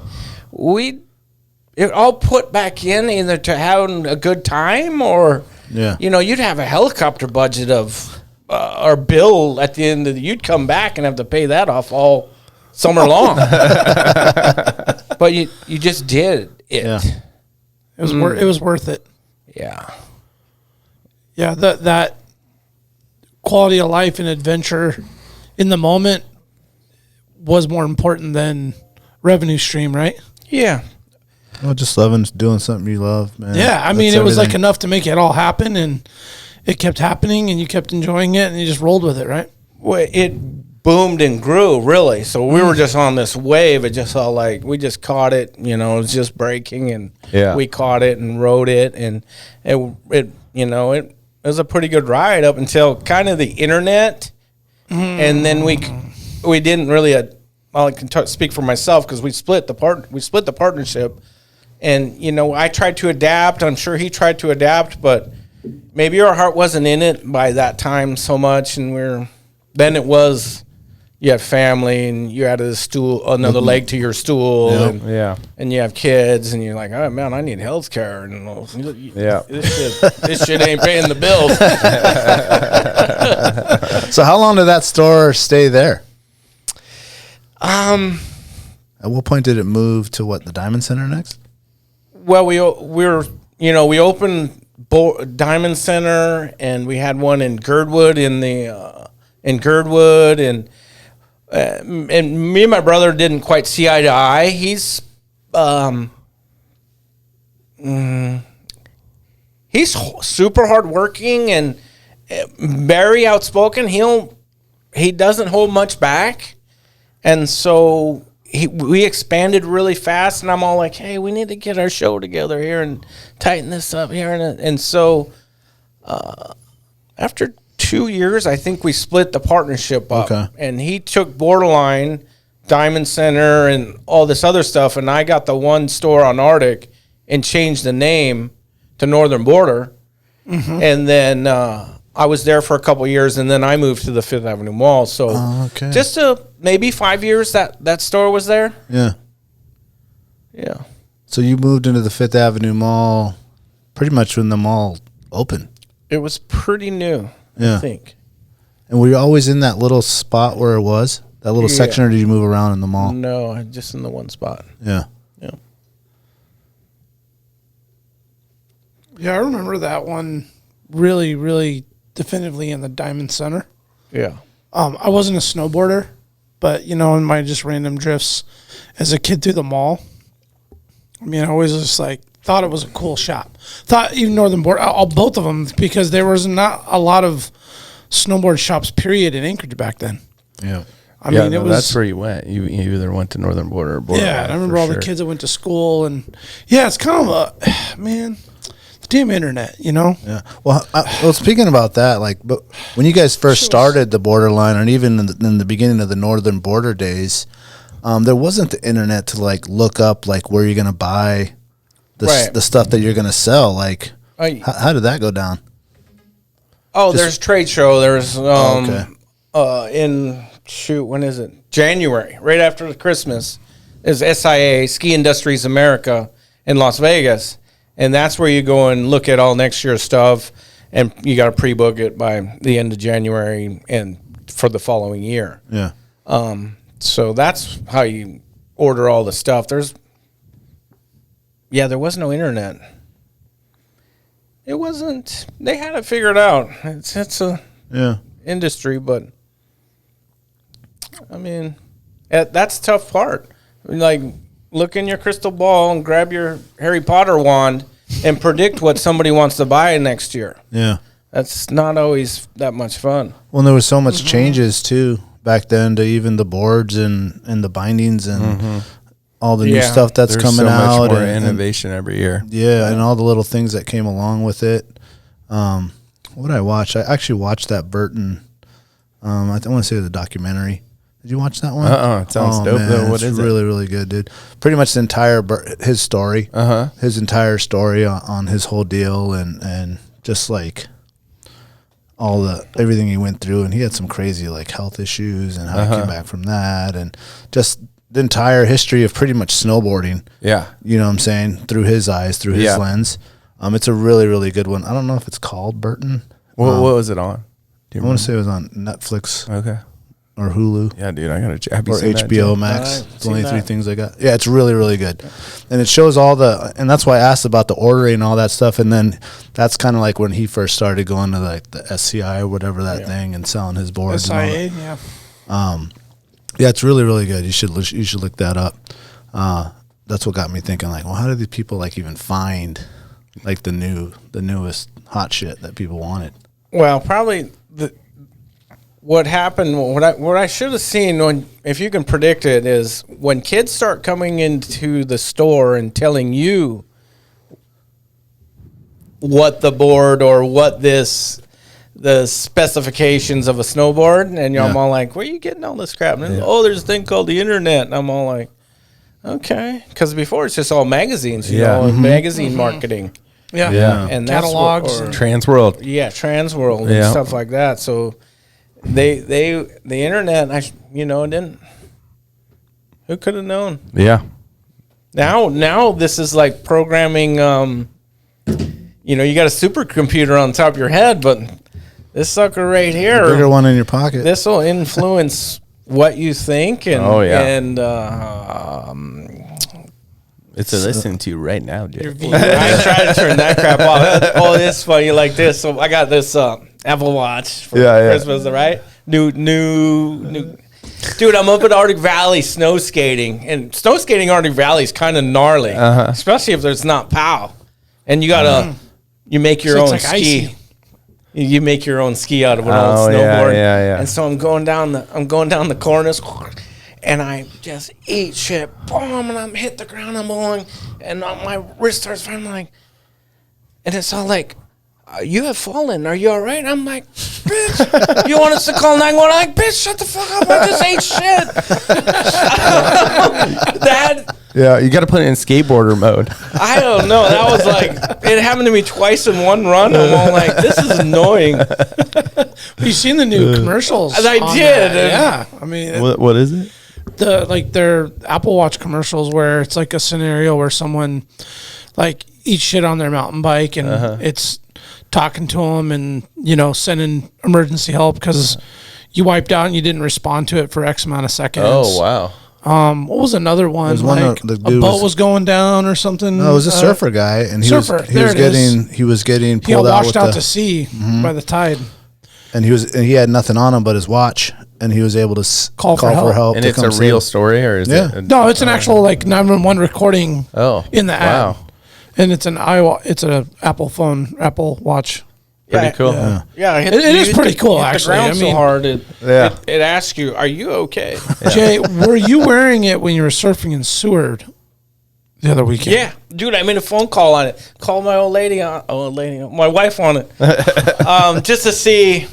it all put back in either to having a good time or, you'd have a helicopter budget of, or bill at the end of you'd come back and have to pay that off all summer long. But you just did it. Yeah. It was worth it. Yeah. Yeah, that quality of life and adventure in the moment was more important than revenue stream, right? Yeah. Well, just loving doing something you love, man. Yeah, I mean, it was like enough to make it all happen, and it kept happening, and you kept enjoying it, and you just rolled with it, right? Well, it boomed and grew, really. So we were just on this wave. It just all like, we just caught it, it was just breaking, and we caught it and rode it, and it was a pretty good ride up until kind of the internet, and then we didn't really. I can speak for myself because we split the partnership, and I tried to adapt. I'm sure he tried to adapt, but maybe our heart wasn't in it by that time so much, and then it was. You have family, and you added another leg to your stool, and you have kids, and you're like, oh man, I need health care, and this shit ain't paying the bills. So how long did that store stay there? At what point did it move to the Diamond Center next? Well, we opened Diamond Center, and we had one in Girdwood and me and my brother didn't quite see eye to eye. He's super hardworking and very outspoken. He doesn't hold much back, and so we expanded really fast. And I'm all like, hey, we need to get our show together here and tighten this up here. And so after 2 years, I think we split the partnership up. Okay. And he took Boarderline, Diamond Center, and all this other stuff, and I got the one store on Arctic and changed the name to Northern Border. Mm-hmm. And then I was there for a couple of years, and then I moved to the Fifth Avenue Mall. So just maybe 5 years that store was there. Yeah. Yeah. So you moved into the Fifth Avenue Mall pretty much when the mall opened. It was pretty new. I think. And were you always in that little spot where it was? That little section, or did you move around in the mall? No, just in the one spot. Yeah. Yeah. Yeah, I remember that one really, really definitively in the Diamond Center. Yeah. I wasn't a snowboarder, but, in my just random drifts as a kid through the mall, I mean, I always just thought it was a cool shop. Thought even Northern Border, both of them, because there was not a lot of snowboard shops, period, in Anchorage back then. Yeah. I mean, it was. That's where you went. You either went to Northern Border or Boarderline. Yeah, and I remember all the kids that went to school, and it's kind of the damn internet, Yeah. Well, speaking about that, but when you guys first started the Boarderline, and even in the beginning of the Northern Border days, there wasn't the internet to look up where you're gonna buy the stuff that you're gonna sell. How did that go down? Oh, there's trade show. There's when is it? January, right after Christmas, is SIA, Ski Industries America in Las Vegas, and that's where you go and look at all next year's stuff, and you got to pre-book it by the end of January and for the following year. Yeah. So that's how you order all the stuff. There was no internet. It wasn't. They had it figured out. It's a industry, but I mean, that's the tough part. Look in your crystal ball and grab your Harry Potter wand and predict what somebody wants to buy next year. Yeah, that's not always that much fun. Well, there was so much changes too back then to even the boards and the bindings and all the new stuff that's coming out. Much more innovation every year. Yeah, and all the little things that came along with it. What did I watch? I actually watched that Burton. I want to say the documentary. Did you watch that one? It sounds dope. Man, what is it? Really, really good, dude. Pretty much the entire his story. His entire story on his whole deal and just like everything he went through, and he had some crazy like health issues and how he came back from that, and just the entire history of pretty much snowboarding. Yeah. You know what I'm saying? Through his eyes, through his lens. It's a really, really good one. I don't know if it's called Burton. What was it on? I want to say it was on Netflix. Okay. Or Hulu. Yeah, dude, I got to or HBO Max. Right, it's only 3 things I got. Yeah, it's really, really good. And it shows and that's why I asked about the ordering and all that stuff. And then that's kind of like when he first started going to like the SCI or whatever that thing and selling his boards. SIA, Yeah, it's really, really good. You should look that up. That's what got me thinking like, well, how do these people like even find like the newest hot shit that people wanted? Well, probably what happened, what I should have seen, if you can predict it, is when kids start coming into the store and telling you what the board or what the specifications of a snowboard, and I'm all like, where are you getting all this crap? And there's a thing called the internet. And I'm all like, okay. Because before it's just all magazines, you know, and magazine marketing. Yeah. And catalogs. Transworld. Yeah, Transworld and stuff like that. So the internet, didn't. Who could have known? Yeah. Now this is like programming. You got a supercomputer on top of your head, but this sucker right here, The bigger one in your pocket. this will influence what you think, and It's a listen to right now, Jay. I try to turn that crap off. Oh, this funny like this. So I got this Apple Watch for Christmas, right? New. Dude, I'm up at Arctic Valley snow skating, and snow skating Arctic Valley is kind of gnarly, especially if there's not POW, and you gotta you make your own ski. Icy. You make your own ski out of an old snowboard. Yeah. And so I'm going down the corners, and I just eat shit, boom, and I'm hit the ground, I'm going, and my wrist starts fighting, and it's all like, you have fallen, are you all right? I'm like, bitch, you want us to call 911? I'm like, bitch, shut the fuck up, I just ate shit. Yeah, you got to put it in skateboarder mode. I don't know. That was like, it happened to me twice in one run. I'm all like, this is annoying. You seen the new commercials? I did. Yeah. I mean, What is it? Their Apple Watch commercials where it's like a scenario where someone like eats shit on their mountain bike and it's talking to them and, sending emergency help because you wiped out and you didn't respond to it for X amount of seconds. Oh, wow. What was another one? Like a boat was going down or something. No, it was a surfer guy, and he was getting pulled out washed out to sea by the tide, and he had nothing on him but his watch, and he was able to call for help. And it's a real story, or is it? No, it's an actual 911 recording. In the ad. Wow. And it's an Apple Watch. Pretty cool. Yeah, it is pretty cool, actually. The ground so hard, it asks you, are you okay? Jay, were you wearing it when you were surfing in Seward the other weekend? Yeah, dude, I made a phone call on it. Called my my wife on it, just to see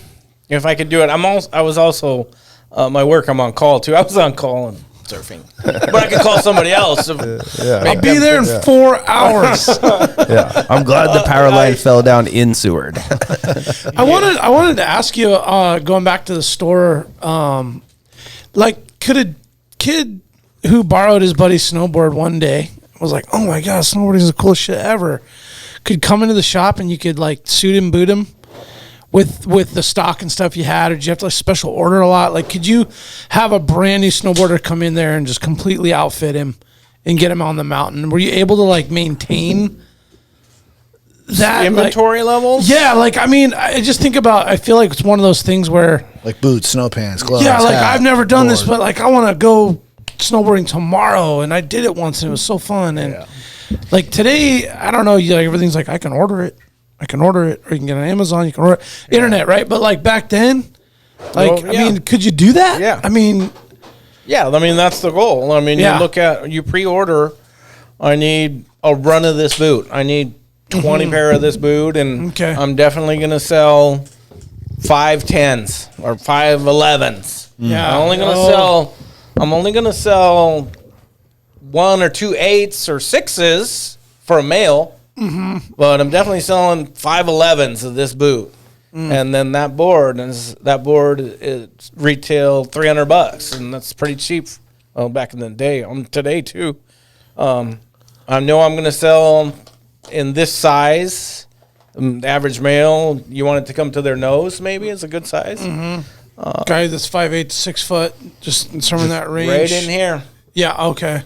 if I could do it. I was also my work. I'm on call too. I was on call and surfing, but I could call somebody else. I'll be there in 4 hours. I'm glad the power line fell down in Seward. I wanted to ask you, going back to the store, could a kid who borrowed his buddy's snowboard one day was like, oh my god, snowboarding is the coolest shit ever, could come into the shop and you could suit him, boot him with the stock and stuff you had, or did you have to special order a lot? Could you have a brand new snowboarder come in there and just completely outfit him and get him on the mountain? Were you able to maintain that inventory levels? Yeah, I just think about, I feel like it's one of those things where boots, snow pants, gloves. Yeah, hat, I've never done board. this, but I want to go snowboarding tomorrow, and I did it once and it was so fun. And today, I don't know, everything's I can order it. Or you can get it on Amazon. You can order it. Internet, right? But back then, could you do that? Yeah. That's the goal. You pre-order. I need a run of this boot. I need 20 pair of this boot, and I'm definitely going to sell 5 10s or 5 11s. Yeah. I'm only going to sell 1 or 2 8s or 6s for a male. but I'm definitely selling 511s of this boot. And then that board is retail $300, and that's pretty cheap. Well, back in the day, today too. I know I'm going to sell in this size. The average male, you want it to come to their nose, maybe is a good size. Guy that's 5'8" to 6 foot, just somewhere in that range. Right in here. Yeah. Okay.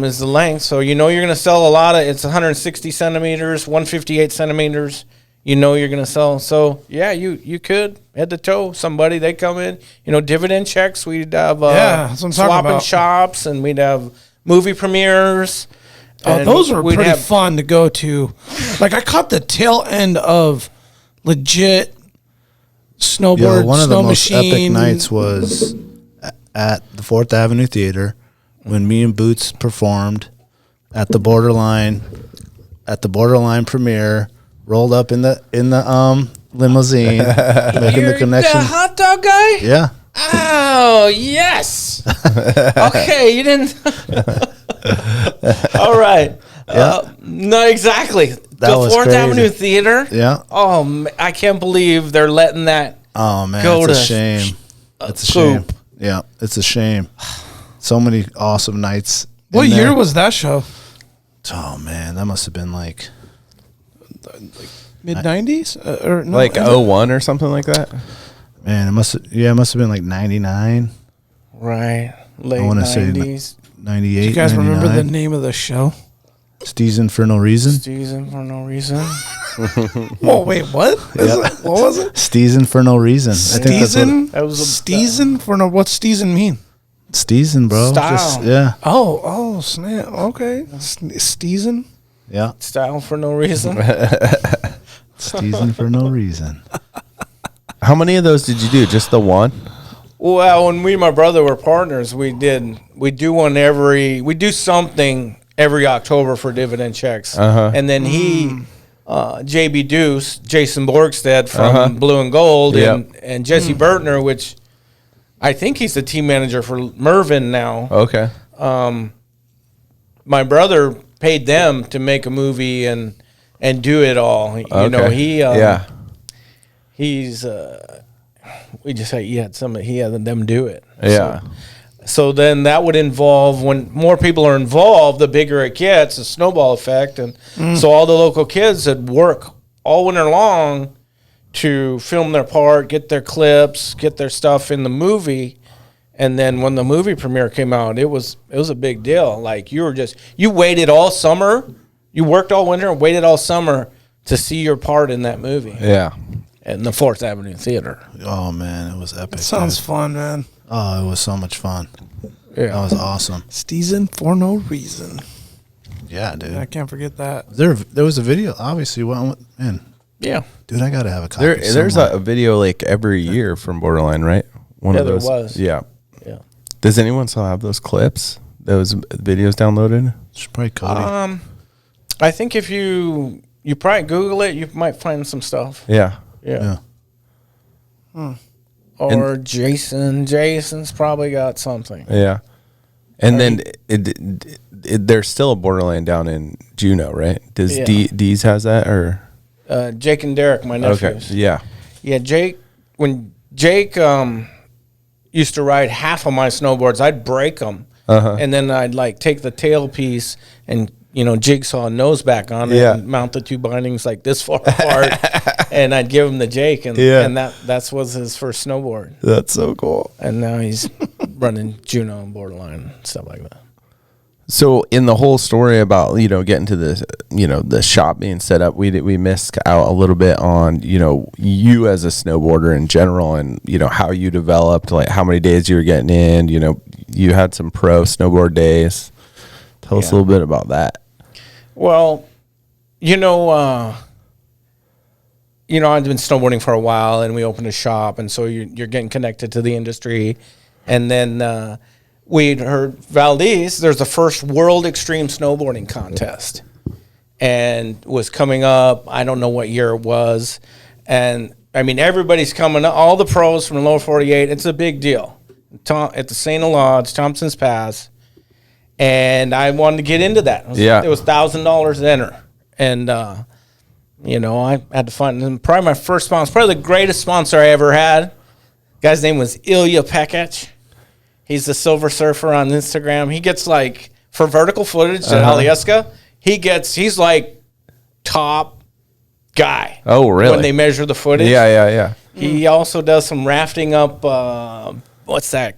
Is the length. So you're going to sell a lot of. It's 160 centimeters, 158 centimeters. You're going to sell. So yeah, you could head to toe somebody. They come in. Dividend checks. We'd have that's what I'm talking swapping about. shops, and we'd have movie premieres. Those were pretty fun to go to. Like, I caught the tail end of legit snowboard, one of snow the most machine. epic nights was at the 4th Avenue Theater when me and Boots performed at the Boarderline premiere. Rolled up in the limousine, making the connection. The hot dog guy? Yeah. Oh, yes. Okay, you didn't. All right. Yeah. No, exactly. That was 4th crazy. Avenue Theater. Yeah. Oh, I can't believe they're letting that. Oh man, go it's a to shame. It's a poop. shame. Yeah, it's a shame. So many awesome nights. What in year there. was that show? Oh man, that must have been like Mid 90s? Or no, Like 01 or something like that. Man, it must have been like 99. Right. Late I want to say 90s. 98. you guys remember the 99. name of the show? Steezen for no reason. Season for no reason. Oh, wait, what? What was it? Steezen for no reason. I think that's what Steezen? That was a- Steezen? For no, what's Steezen mean? Steezen, bro. Style. Yeah. Oh, snap. Okay. Steezen? Yeah. Style for no reason. Steezen for no reason. How many of those did you do? Just the one? Well, when me and my brother were partners, we do something every October for dividend checks. Uh-huh. And then JB Deuce, Jason Borgstead from Blue and Gold, Yep. and Jesse Bertner, which I think he's the team manager for Mervyn now. Okay. My brother paid them to make a movie and do it all. You know, yeah. he's he had them do it. Yeah. So then that would involve, when more people are involved, the bigger it gets, a snowball effect. And so all the local kids that work all winter long to film their part, get their clips, get their stuff in the movie. And then when the movie premiere came out, it was a big deal. Like, you waited all summer, you worked all winter and waited all summer to see your part in that movie. Yeah. In the 4th Avenue Theater. Oh man, it was epic. Sounds dude. fun, man. Oh, it was so much fun. Yeah. That was awesome. Steezen for no reason. Yeah, dude. I can't forget that. There was a video. Obviously, man, Yeah. dude, I gotta have a copy. There's somewhere. a video like every year from Borderline, right? One Yeah, of there those. was. Yeah. Yeah. Does anyone still have those clips? Those videos downloaded? Should probably Cody. I think if you probably Google it, you might find some stuff. Yeah. Yeah. Yeah. Or Jason's probably got something. Yeah. And then there's still a Borderline down in Juneau, right? Does Yeah. Dee's has that or? Jake and Derek, my nephews. Okay. Yeah. Yeah, when Jake used to ride half of my snowboards, I'd break them. And then I'd like take the tail piece and, jigsaw a nose back on it and mount the two bindings like this far apart. And I'd give him the Jake. And that was his first snowboard. That's so cool. And now he's running Juneau and Borderline and stuff like that. So in the whole story about, getting to the, the shop being set up, we missed out a little bit on, you as a snowboarder in general and, how you developed, like how many days you were getting in, you had some pro snowboard days. Tell us a little bit about that. Well, I've been snowboarding for a while, and we opened a shop, and so you're getting connected to the industry. And then we'd heard Valdez, there's the first World Extreme Snowboarding Contest, and was coming up. I don't know what year it was. And, everybody's coming up, all the pros from the lower 48. It's a big deal. At the St. Lodge, Thompson's Pass. And I wanted to get into that. It was $1,000 to enter. And, you know, I had to find him. Probably my first sponsor, probably the greatest sponsor I ever had. Guy's name was Ilya. He's the Silver Surfer on Instagram. He gets like, for vertical footage at Aliaska, he's like top guy. Oh, really? When they measure the footage. Yeah. He also does some rafting up, what's that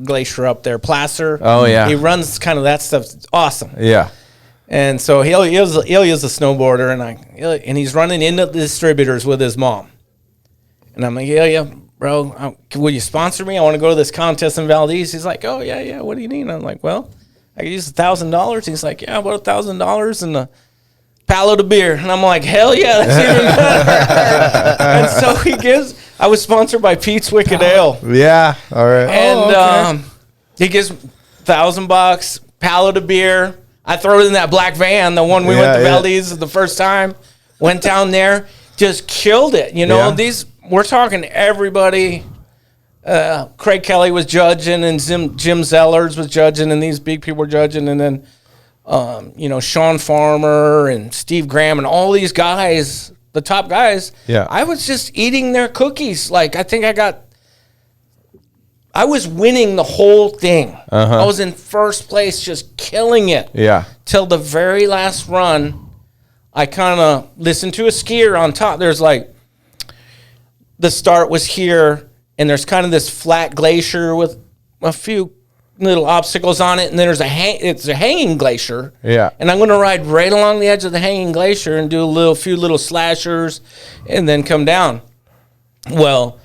glacier up there, Placer. Oh, yeah. He runs kind of that stuff. It's awesome. Yeah. And so Ilya's a snowboarder, and he's running into the distributors with his mom. And I'm like, Ilya, bro, will you sponsor me? I want to go to this contest in Valdez. He's like, oh, yeah, what do you need? And I'm like, well, I could use $1,000. He's like, yeah, about $1,000 and a pallet of beer. And I'm like, hell yeah, that's even better. And so I was sponsored by Pete's Wicked Ale. Yeah, all right. And he gives $1,000, pallet of beer. I throw it in that black van, the one we went to Valdez the first time. Went down there, just killed it. You know, we're talking everybody. Craig Kelly was judging, and Jim Zellers was judging, and these big people were judging, and then you know, Sean Farmer and Steve Graham and all these guys, the top guys. Yeah, I was just eating their cookies. Like, I think I was winning the whole thing. I was in first place, just killing it. Yeah. Till the very last run, I kind of listened to a skier on top. There's like, the start was here, and there's kind of this flat glacier with a few little obstacles on it, and then it's a hanging glacier. Yeah. And I'm going to ride right along the edge of the hanging glacier and do a few little slashers, and then come down. Well,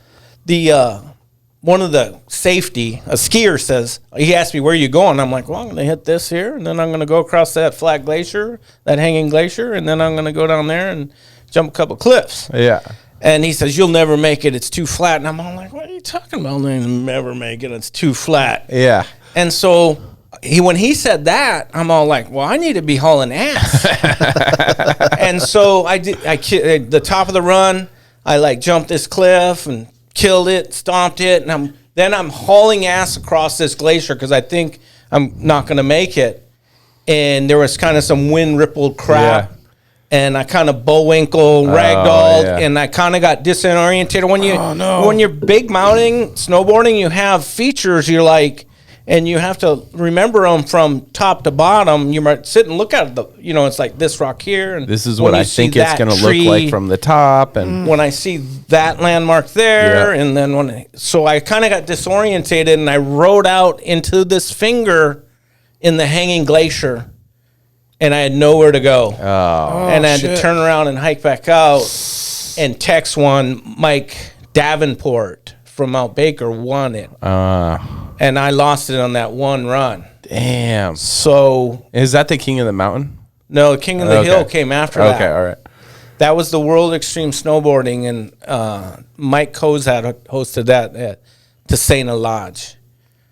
one of the a skier says, he asked me, where are you going? I'm like, well, I'm going to hit this here, and then I'm going to go across that flat glacier, that hanging glacier, and then I'm going to go down there and jump a couple cliffs. Yeah. And he says, you'll never make it. It's too flat. And I'm all like, what are you talking about? I'll never make it. It's too flat. Yeah. And so when he said that, I'm all like, well, I need to be hauling ass. And so the top of the run, I like jumped this cliff and killed it, stomped it, and I'm hauling ass across this glacier because I think I'm not going to make it. And there was kind of some wind rippled crap. Yeah. And I kind of bullwinkle, ragdolled, and I kind of got disoriented. When you're big mounting, snowboarding, you have features you're like, and you have to remember them from top to bottom. You might sit and look at it's like this rock here. And this is what I think it's going to look like from the top. And when I see that landmark there, and then so I kind of got disorientated, and I rode out into this finger in the hanging glacier. And I had nowhere to go. And I had to turn around and hike back out and text Mike Davenport from Mount Baker won it. And I lost it on that one run. Damn. So. Is that the King of the Mountain? No, King of the Hill came after that. Okay, all right. That was the World Extreme Snowboarding, and Mike Kozad hosted that at Tasena Lodge.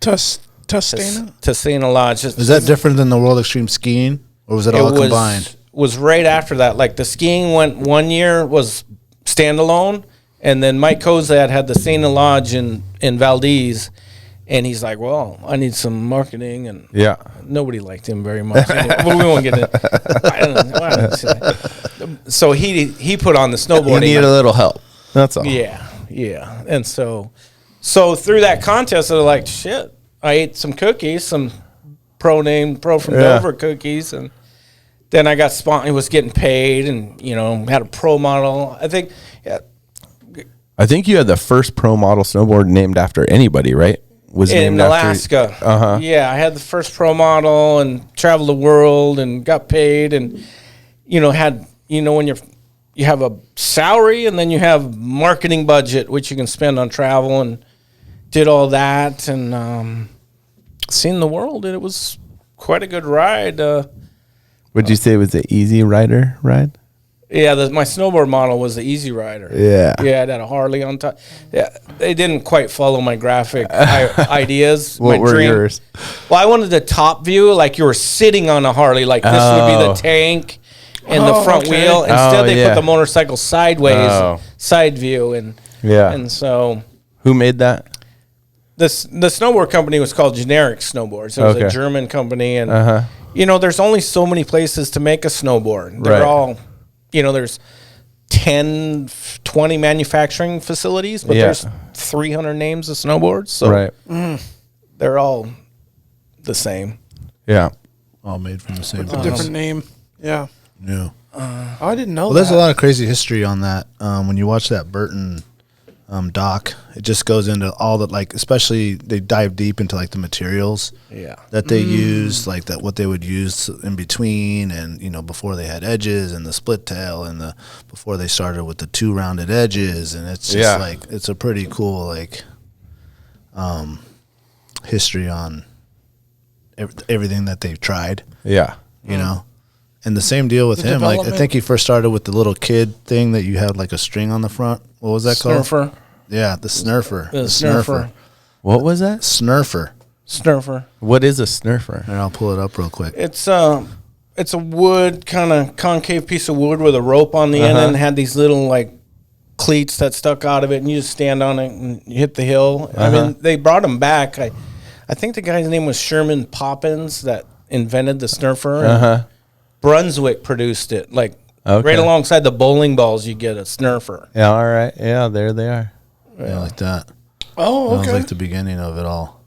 Tasena Lodge. Is that different than the World Extreme Skiing? Or was it all combined? Was right after that. Like the skiing went 1 year was standalone, and then Mike Kozad had the Sena Lodge in Valdez, and he's like, well, I need some marketing, and nobody liked him very much. But we won't get it. So he put on the snowboarding. He needed a little help. That's all. Yeah. And so through that contest, I was like, shit, I ate some cookies, some Pro from Dover cookies, and then I got sponsored. Was getting paid, and had a pro model. I think you had the first pro model snowboard named after anybody, right? Was in Alaska. Yeah, I had the first pro model and traveled the world and got paid, and when you have a salary and then you have marketing budget which you can spend on travel, and did all that and. Seen the world, and it was quite a good ride. Would you say it was an easy rider ride? Yeah, my snowboard model was the Easy Rider. Yeah. Yeah, it had a Harley on top. Yeah, they didn't quite follow my graphic ideas. What were yours? Well, I wanted the top view, like you were sitting on a Harley, like this would be the tank and the front wheel. Instead, they put the motorcycle sideways, side view, and so. Who made that? The snowboard company was called Generic Snowboards. It was a German company, and there's only so many places to make a snowboard. They're Right. all, there's 10, 20 manufacturing facilities, but Yeah. there's 300 names of snowboards. So Right. they're all the same. Yeah. All made from the same A place. different name. Yeah. Yeah. Oh, I didn't know Well, that. there's a lot of crazy history on that. When you watch that Burton doc, it just goes into all the, like, especially they dive deep into like the materials Yeah. that they use, like that what they would use in between, and before they had edges and the split tail, and before they started with the 2 rounded edges, and it's just like it's a pretty cool like history on everything that they've tried. Yeah. And the same deal with The him. Like, I development. think he first started with the little kid thing that you had like a string on the front. What was that called? Snurfer. Yeah, the snurfer. The snurfer. What was that? Snurfer. Snurfer. What is a snurfer? And I'll pull it up real quick. It's a wood, kind of concave piece of wood with a rope on the end, and it had these little like cleats that stuck out of it, and you just stand on it and you hit the hill. I mean, they brought them back. I think the guy's name was Sherman Poppins that invented the snurfer. Brunswick produced it, like right alongside the bowling balls. You get a snurfer. Yeah. All right. Yeah. There they are. Yeah, like that. Oh, That okay. was like the beginning of it all.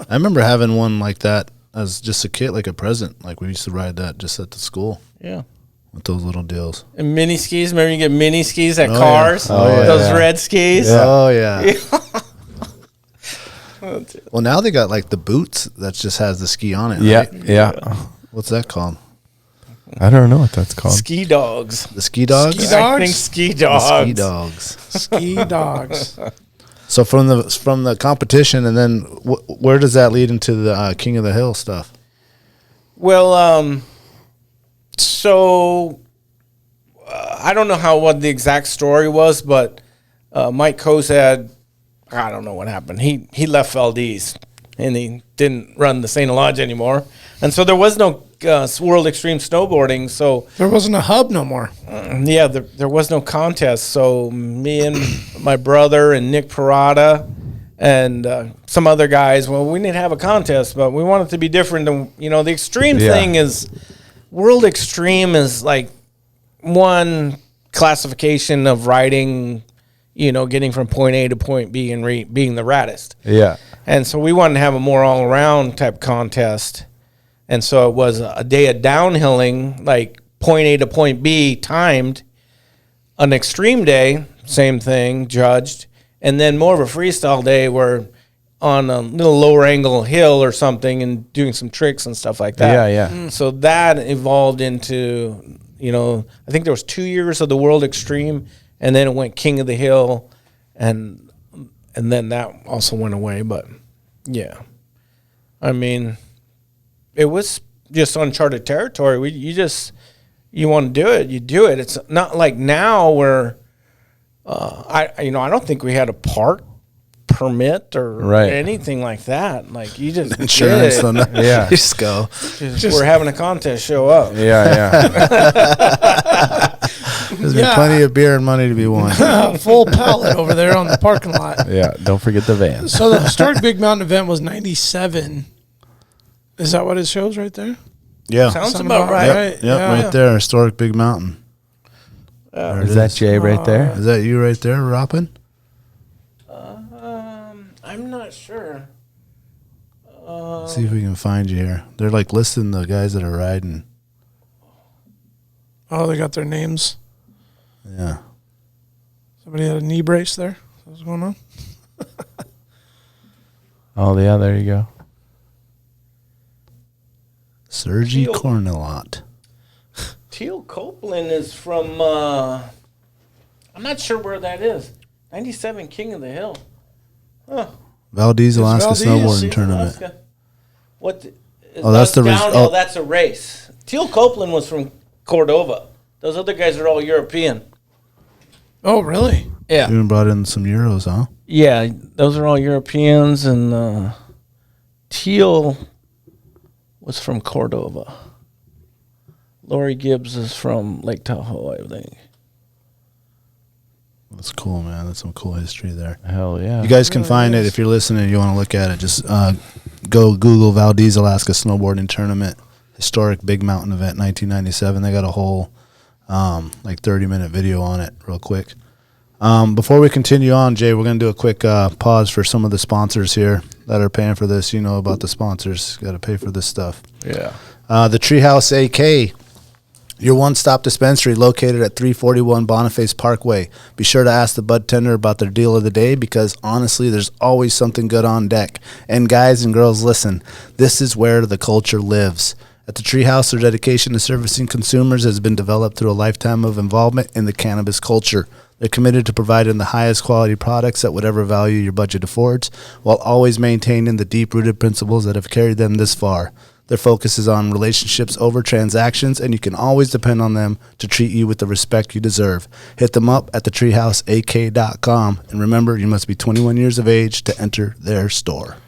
I remember having one like that as just a kid, like a present. Like, we used to ride that just at the school Yeah. with those little deals. And mini skis. Remember you get mini skis at Oh, yeah. cars? Oh, yeah. Those red skis. Oh, yeah. Well, now they got like the boots that just has the ski on it. Yeah. Right? Yeah. What's that called? I don't know what that's called. Ski dogs. The ski dogs? Ski I dogs? think ski The dogs. ski dogs. Ski dogs. So from the competition, and then where does that lead into the King of the Hill stuff? Well, so I don't know what the exact story was, but Mike Kozad, I don't know what happened. He left Valdez and he didn't run the St. Lodge anymore, and so there was no World Extreme Snowboarding. So There wasn't a hub no more. yeah, there was no contest. So me and my brother and Nick Parada and some other guys, well, we need to have a contest, but we want it to be different than, the extreme thing is, World Extreme is like one classification of riding, getting from point A to point B and being the raddest. Yeah. And so we wanted to have a more all-around type contest. And so it was a day of downhilling, like point A to point B timed. An extreme day, same thing, judged. And then more of a freestyle day where on a little lower angle hill or something and doing some tricks and stuff like that. Yeah. So that evolved into, I think there was 2 years of the World Extreme, and then it went King of the Hill, and then that also went away. But yeah, I mean, it was just uncharted territory. You want to do it, you do it. It's not like now where I don't think we had a park permit or anything like that. Like, you just Insurance, did so no, Yeah. you just go. We're having a contest, show up. Yeah. There's been plenty of beer and money to be won. Full pallet over there on the parking lot. Yeah. Don't forget the van. So the historic Big Mountain event was 97. Is that what it shows right there? Yeah. Sounds Sound about right. right. Yep, right there, historic Big Mountain. There it Is that Jay right there? Is that you right there, Robin? I'm not sure. Let's see if we can find you here. They're like listing the guys that are riding. Oh, they got their names. Yeah. Somebody had a knee brace there. What's going on? Oh, yeah. There you go. Sergi Teal. Cornelot. Teal Copeland is from, I'm not sure where that is. 97 King of the Hill. Huh. Valdez, Alaska Valdez, snowboarding tournament. Alaska. What? Oh, that's the res- downhill. oh. That's a race. Teal Copeland was from Cordova. Those other guys are all European. Oh, really? Yeah. You even brought in some euros, huh? Yeah, those are all Europeans, and Teal was from Cordova. Lori Gibbs is from Lake Tahoe, I think. That's cool, man. That's some cool history there. Hell yeah. You guys can find it if you're listening and you want to look at it. Just go Google Valdez, Alaska snowboarding tournament. historic big mountain event, 1997. They got a whole 30-minute video on it real quick. Before we continue on, Jay, we're going to do a quick pause for some of the sponsors here that are paying for this. You know about the sponsors. Got to pay for this stuff. Yeah. The Treehouse AK, your one-stop dispensary located at 341 Boniface Parkway. Be sure to ask the bud tender about their deal of the day because, honestly, there's always something good on deck. And guys and girls, listen, this is where the culture lives. At the Treehouse, their dedication to servicing consumers has been developed through a lifetime of involvement in the cannabis culture. They're committed to providing the highest quality products at whatever value your budget affords, while always maintaining the deep-rooted principles that have carried them this far. Their focus is on relationships over transactions, and you can always depend on them to treat you with the respect you deserve. Hit them up at thetreehouseak.com, and remember, you must be 21 years of age to enter their store.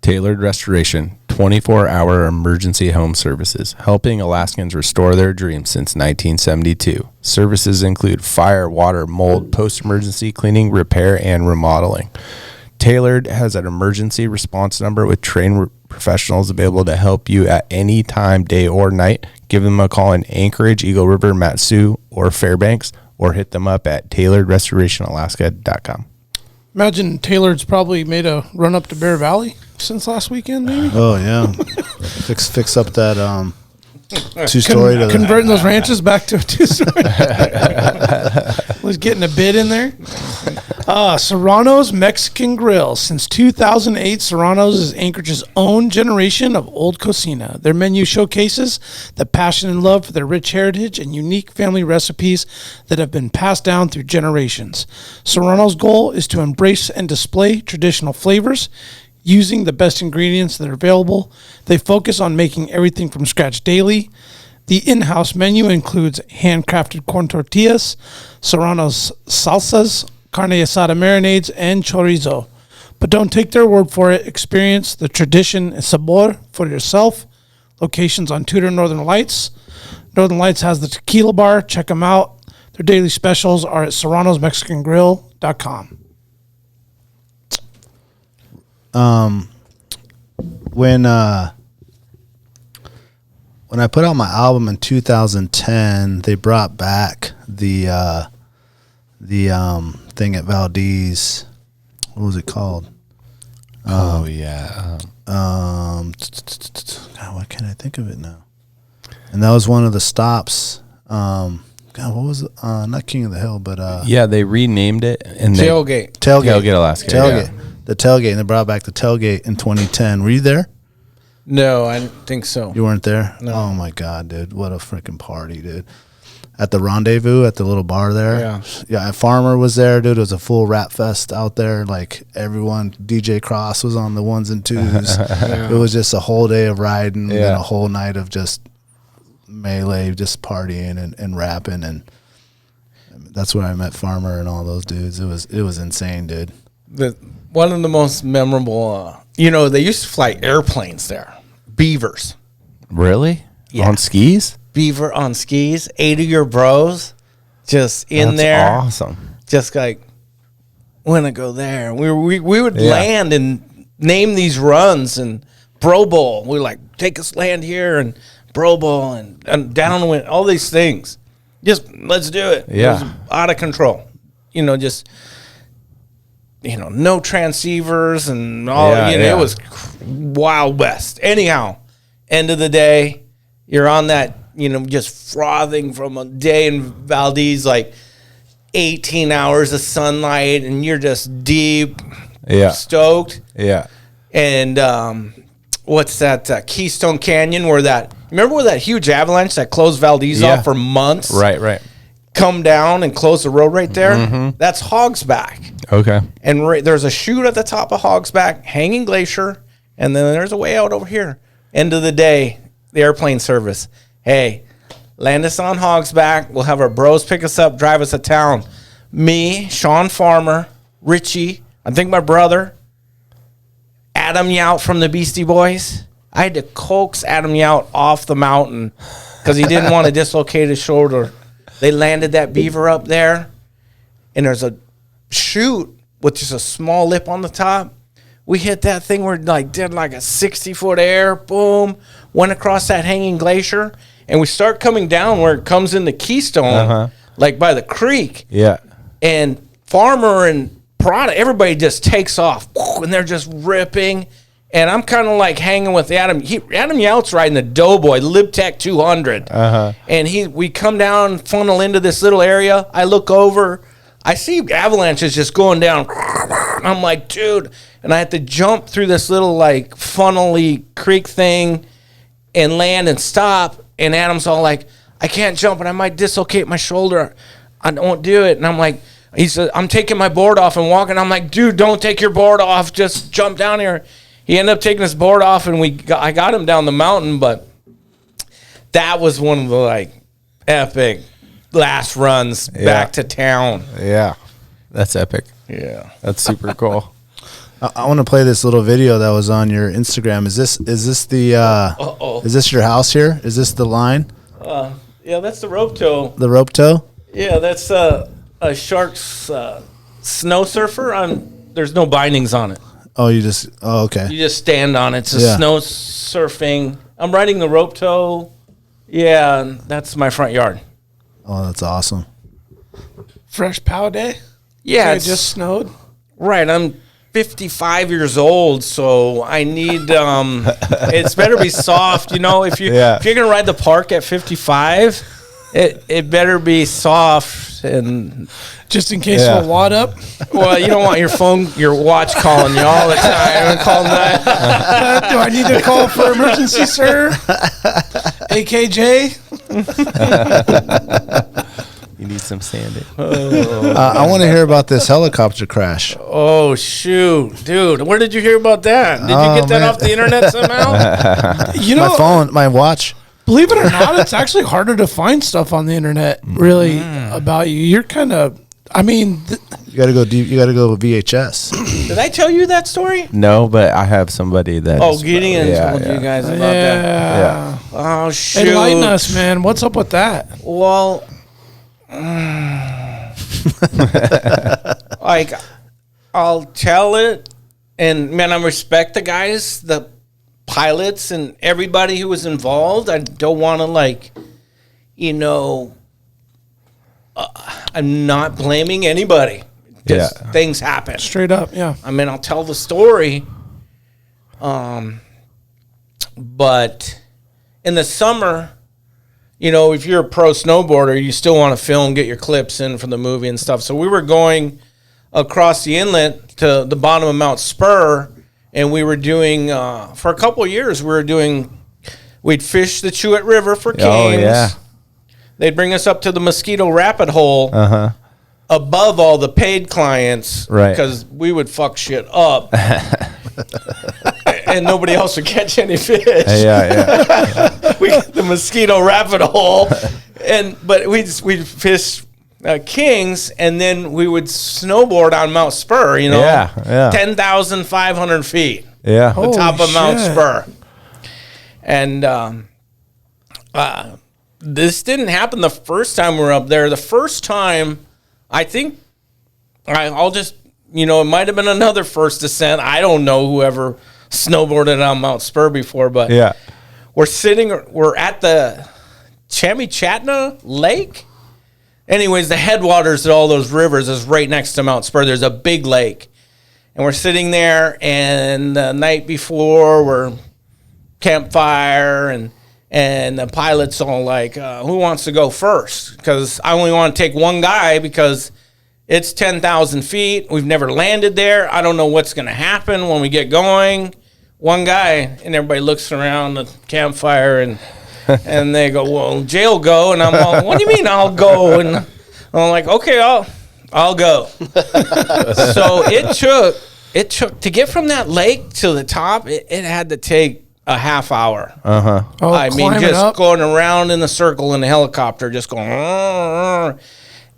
Tailored Restoration, 24-hour emergency home services, helping Alaskans restore their dreams since 1972. Services include fire, water, mold, post-emergency cleaning, repair, and remodeling. Tailored has an emergency response number with trained professionals available to help you at any time, day or night. Give them a call in Anchorage, Eagle River, Mat-Su, or Fairbanks, or hit them up at tailoredrestorationalaska.com. Imagine Tailored's probably made a run up to Bear Valley since last weekend, maybe. Oh yeah, fix up that 2-story to converting those ranches back to a 2-story. Was getting a bid in there. Serrano's Mexican Grill. Since 2008, Serrano's is Anchorage's own generation of old cocina. Their menu showcases the passion and love for their rich heritage and unique family recipes that have been passed down through generations. Serrano's goal is to embrace and display traditional flavors using the best ingredients that are available. They focus on making everything from scratch daily. The in-house menu includes handcrafted corn tortillas, Serrano's salsas, carne asada marinades, and chorizo. But don't take their word for it. Experience the tradition and sabor for yourself. Locations on Tudor Northern Lights. Northern Lights has the tequila bar. Check them out. Their daily specials are at serranosmexicangrill.com. When I put out my album in 2010, they brought back the thing at Valdez. What was it called? Oh yeah. God, why can't I think of it now? And that was one of the stops. God, what was it? Not King of the Hill, but Yeah, they renamed it and Tailgate. Tailgate Alaska. Tailgate. Yeah. The tailgate, and they brought back the tailgate in 2010. Were you there? No, I didn't think so. You weren't there? No. Oh my God, dude. What a freaking party, dude. At the Rendezvous, at the little bar there. Yeah. Yeah, Farmer was there, dude. It was a full rap fest out there. Like everyone, DJ Cross was on the ones and twos. Yeah. It was just a whole day of riding and Yeah. a whole night of just melee, just partying and rapping. And that's where I met Farmer and all those dudes. It was insane, dude. One of the most memorable, they used to fly airplanes there. Beavers. Really? Yeah. On skis? Beaver on skis. 8 of your bros just in That's there. awesome. Just like, when I go there. We would land and name these runs and Bro Bowl. We like, take us land here and Bro Bowl and downwind, all these things. Just, let's do it. Yeah. It was out of control. No transceivers and all. Yeah, yeah. It was Wild West. Anyhow, end of the day, you're on that, just frothing from a day in Valdez, like 18 hours of sunlight, and you're just deep, stoked. Yeah. And what's that Keystone Canyon remember where that huge avalanche that closed Valdez off for months? Right. Come down and close the road right there? Mm-hmm. That's Hogsback. Okay. And there's a chute at the top of Hogsback, hanging glacier, and then there's a way out over here. End of the day, the airplane service. Hey, land us on Hogsback. We'll have our bros pick us up, drive us to town. Me, Sean Farmer, Richie, I think my brother, Adam Yout from the Beastie Boys. I had to coax Adam Yout off the mountain because he didn't want to dislocate his shoulder. They landed that beaver up there, and there's a chute with just a small lip on the top. We hit that thing. We're did like a 60-foot air. Boom. went across that hanging glacier, and we start coming down where it comes in the Keystone, like by the creek. Yeah. And Farmer and Prada, everybody just takes off, and they're just ripping. And I'm kind of like hanging with Adam. Adam Yout's riding the Doughboy, LibTech 200. And we come down, funnel into this little area. I look over. I see avalanches just going down. I'm like, dude. And I have to jump through this little, like, funnely creek thing and land and stop. And Adam's all like, I can't jump, and I might dislocate my shoulder. I won't do it. And I'm like, he said, I'm taking my board off and walking. I'm like, dude, don't take your board off. Just jump down here. He ended up taking his board off, and I got him down the mountain, but that was one of the, like, epic last runs back to town. Yeah. That's epic. Yeah. That's super cool. I want to play this little video that was on your Instagram. Is this is this your house here? Is this the line? Yeah, that's the rope tow. The rope tow? Yeah, that's a Shark's snow surfer. There's no bindings on it. Oh, okay. You just stand on it. It's a snow surfing. I'm riding the rope tow. Yeah, and that's my front yard. Oh, that's awesome. Fresh pow day? Yeah, It just snowed? Right, I'm 55 years old, so I need it's better be soft, you know. If you're gonna ride the park at 55, it better be soft, and just in case of a wad up. Well, you don't want your watch calling you all the time. Calling that. Do I need to call for emergency, sir? AKJ? You need some sanding. I want to hear about this helicopter crash. Oh, shoot. Dude, where did you hear about that? Did you get that off the internet somehow? You know, my phone, my watch. Believe it or not, it's actually harder to find stuff on the internet, really, about you. You're kind of, you got to go deep. You got to go VHS. Did I tell you that story? No, but I have somebody that. Oh, Gideon told you guys about that. Yeah. Oh, shoot. Enlighten us, man. What's up with that? Well, like, I'll tell it, and man, I respect the guys, the pilots, and everybody who was involved. I don't want to, like, I'm not blaming anybody. Just things happen. Straight up, yeah. I mean, I'll tell the story. But in the summer, if you're a pro snowboarder, you still want to film, get your clips in for the movie and stuff. So we were going across the inlet to the bottom of Mt Spur, and we were doing, for a couple of years, we'd fish the Chouette River for kings. Oh, yeah. They'd bring us up to the Mosquito Rapid Hole above all the paid clients, right? Because we would fuck shit up. And nobody else would catch any fish. The Mosquito Rapid Hole, but we'd fish kings, and then we would snowboard on Mt Spur. 10,500 feet. Yeah, the top of Mt Spur, and this didn't happen the first time we were up there. The first time, I think, I'll just, it might have been another first descent. I don't know whoever snowboarded on Mt Spur before, but we're at the Chamichatna Lake. Anyways, the headwaters of all those rivers is right next to Mt Spur. There's a big lake. And we're sitting there, and the night before, we're campfire, and the pilot's all like, who wants to go first? Because I only want to take one guy because it's 10,000 feet. We've never landed there. I don't know what's going to happen when we get going. One guy, and everybody looks around the campfire, and they go, well, Jay will go. And I'm all, what do you mean I'll go? And I'm like, okay, I'll go. So it took to get from that lake to the top, it had to take a half hour. I mean, just going around in the circle in the helicopter, just going.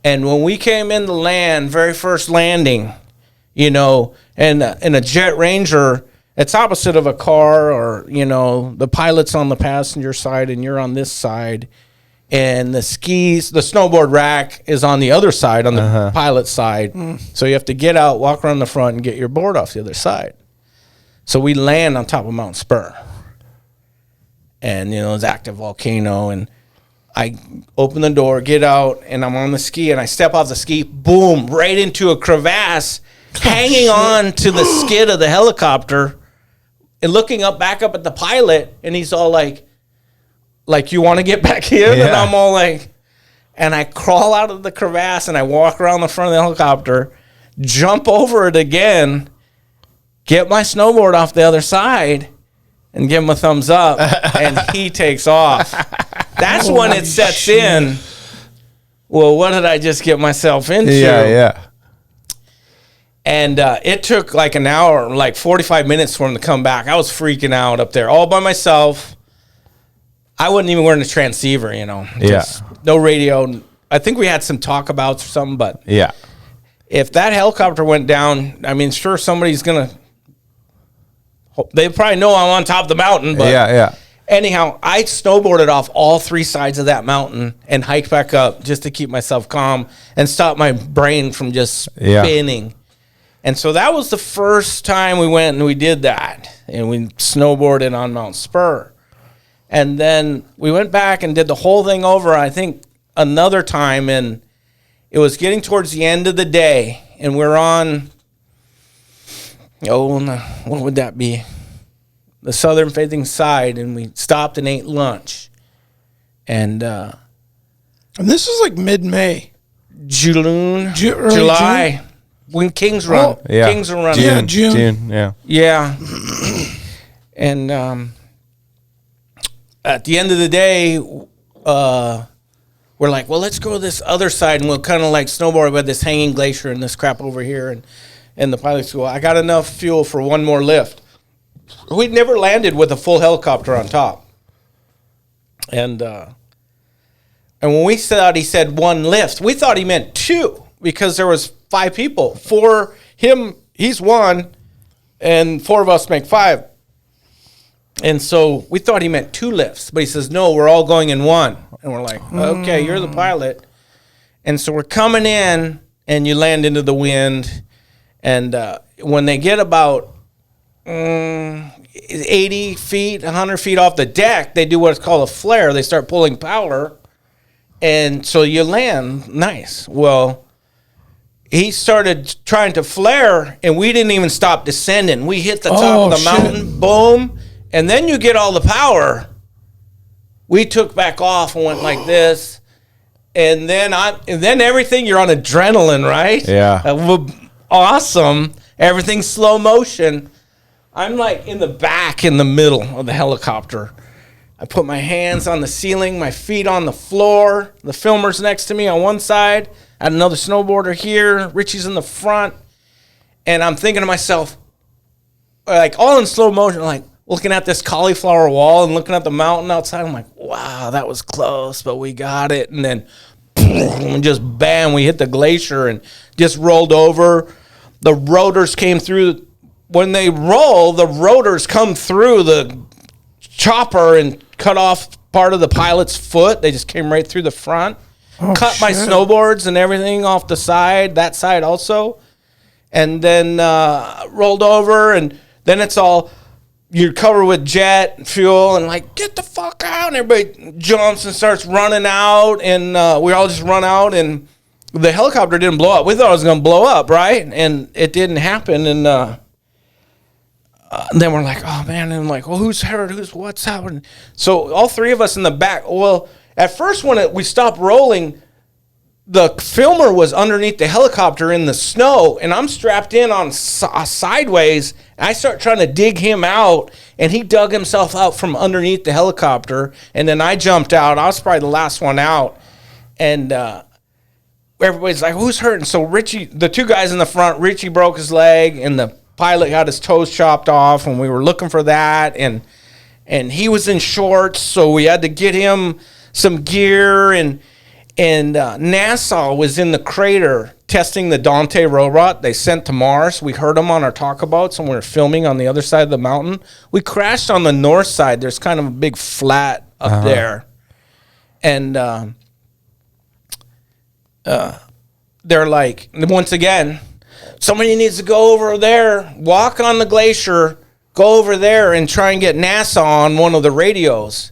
And when we came in to land, very first landing, and in a Jet Ranger, it's opposite of a car, or the pilot's on the passenger side and you're on this side, and the snowboard rack is on the other side, on the pilot side. So you have to get out, walk around the front, and get your board off the other side. So we land on top of Mt Spur. and it's active volcano. And I open the door, get out, and I'm on the ski, and I step off the ski, boom, right into a crevasse, hanging on to the skid of the helicopter, and looking back up at the pilot, and he's all like, you want to get back in? Yeah. And I'm all like, and I crawl out of the crevasse, and I walk around the front of the helicopter, jump over it again, get my snowboard off the other side, and give him a thumbs up, and he takes off. That's when it sets in. Well, what did I just get myself into? Yeah. And it took like an hour, like 45 minutes for him to come back. I was freaking out up there all by myself. I wasn't even wearing a transceiver, Just no radio. I think we had some talkabouts or something, but Yeah. if that helicopter went down, I mean, sure, somebody's going to, they probably know I'm on top of the mountain, but Yeah. anyhow, I snowboarded off all 3 sides of that mountain and hiked back up just to keep myself calm and stop my brain from just spinning. And so that was the first time we went and we did that. And we snowboarded on Mt Spur. And then we went back and did the whole thing over, I think, another time. And it was getting towards the end of the day. And we're on, what would that be? The southern facing side, and we stopped and ate lunch. And this is like mid-May. July. June? When Kings run. Oh, Yeah. Kings are running. Yeah, June. Yeah. Yeah. And at the end of the day, we're like, well, let's go to this other side, and we'll kind of like snowboard with this hanging glacier and this crap over here. And the pilot's go, I got enough fuel for one more lift. We'd never landed with a full helicopter on top. And when we said he said one lift, we thought he meant 2 because there was 5 people. 4 him, he's 1, and 4 of us make 5. And so we thought he meant 2 lifts, but he says, no, we're all going in 1. And we're like, okay, you're the pilot. And so we're coming in, and you land into the wind. And when they get about 80 feet, 100 feet off the deck, they do what's called a flare. They start pulling power, and so you land nice. Well, he started trying to flare, and we didn't even stop descending. We hit the top of the mountain, boom, and then you get all the power. We took back off and went like this, and then everything, you're on adrenaline, right? Yeah. Awesome. Everything's slow motion. I'm like in the back, in the middle of the helicopter. I put my hands on the ceiling, my feet on the floor. The filmer's next to me on one side. I had another snowboarder here. Richie's in the front. And I'm thinking to myself, like all in slow motion, like looking at this cauliflower wall and looking at the mountain outside. I'm like, wow, that was close, but we got it. And then boom, just bam, we hit the glacier and just rolled over. The rotors came through. When they roll, the rotors come through the chopper and cut off part of the pilot's foot. They just came right through the front. Cut my snowboards and everything off the side, that side also. And then rolled over, and then it's all, you're covered with jet fuel, and like, get the fuck out. And everybody jumps and starts running out, and we all just run out, and the helicopter didn't blow up. We thought it was going to blow up, right? And it didn't happen, and then we're like, oh, man. And I'm like, well, who's hurt? What's happening? So all 3 of us in the back. Well, at first when we stopped rolling, the filmer was underneath the helicopter in the snow, and I'm strapped in on sideways. And I start trying to dig him out, and he dug himself out from underneath the helicopter. And then I jumped out. I was probably the last one out. And everybody's like, who's hurt? And so Richie, the 2 guys in the front, Richie broke his leg, and the pilot got his toes chopped off, and we were looking for that, and he was in shorts, so we had to get him some gear, and NASA was in the crater testing the Dante robot they sent to Mars. We heard them on our talkabouts, and we were filming on the other side of the mountain. We crashed on the north side. There's kind of a big flat up there, and they're like, once again, somebody needs to go over there, walk on the glacier, go over there and try and get NASA on one of the radios.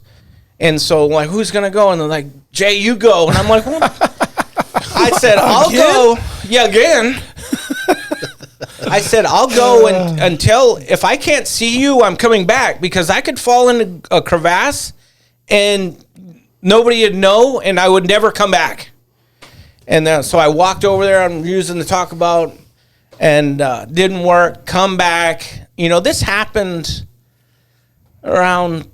And so, like, who's going to go? And they're like, Jay, you go. And I'm like, well, I said, I'll go. Yeah, again. I said, I'll go until, if I can't see you, I'm coming back, because I could fall into a crevasse and nobody would know, and I would never come back. And so I walked over there. I'm using the talk about, and didn't work. Come back. You know, this happened around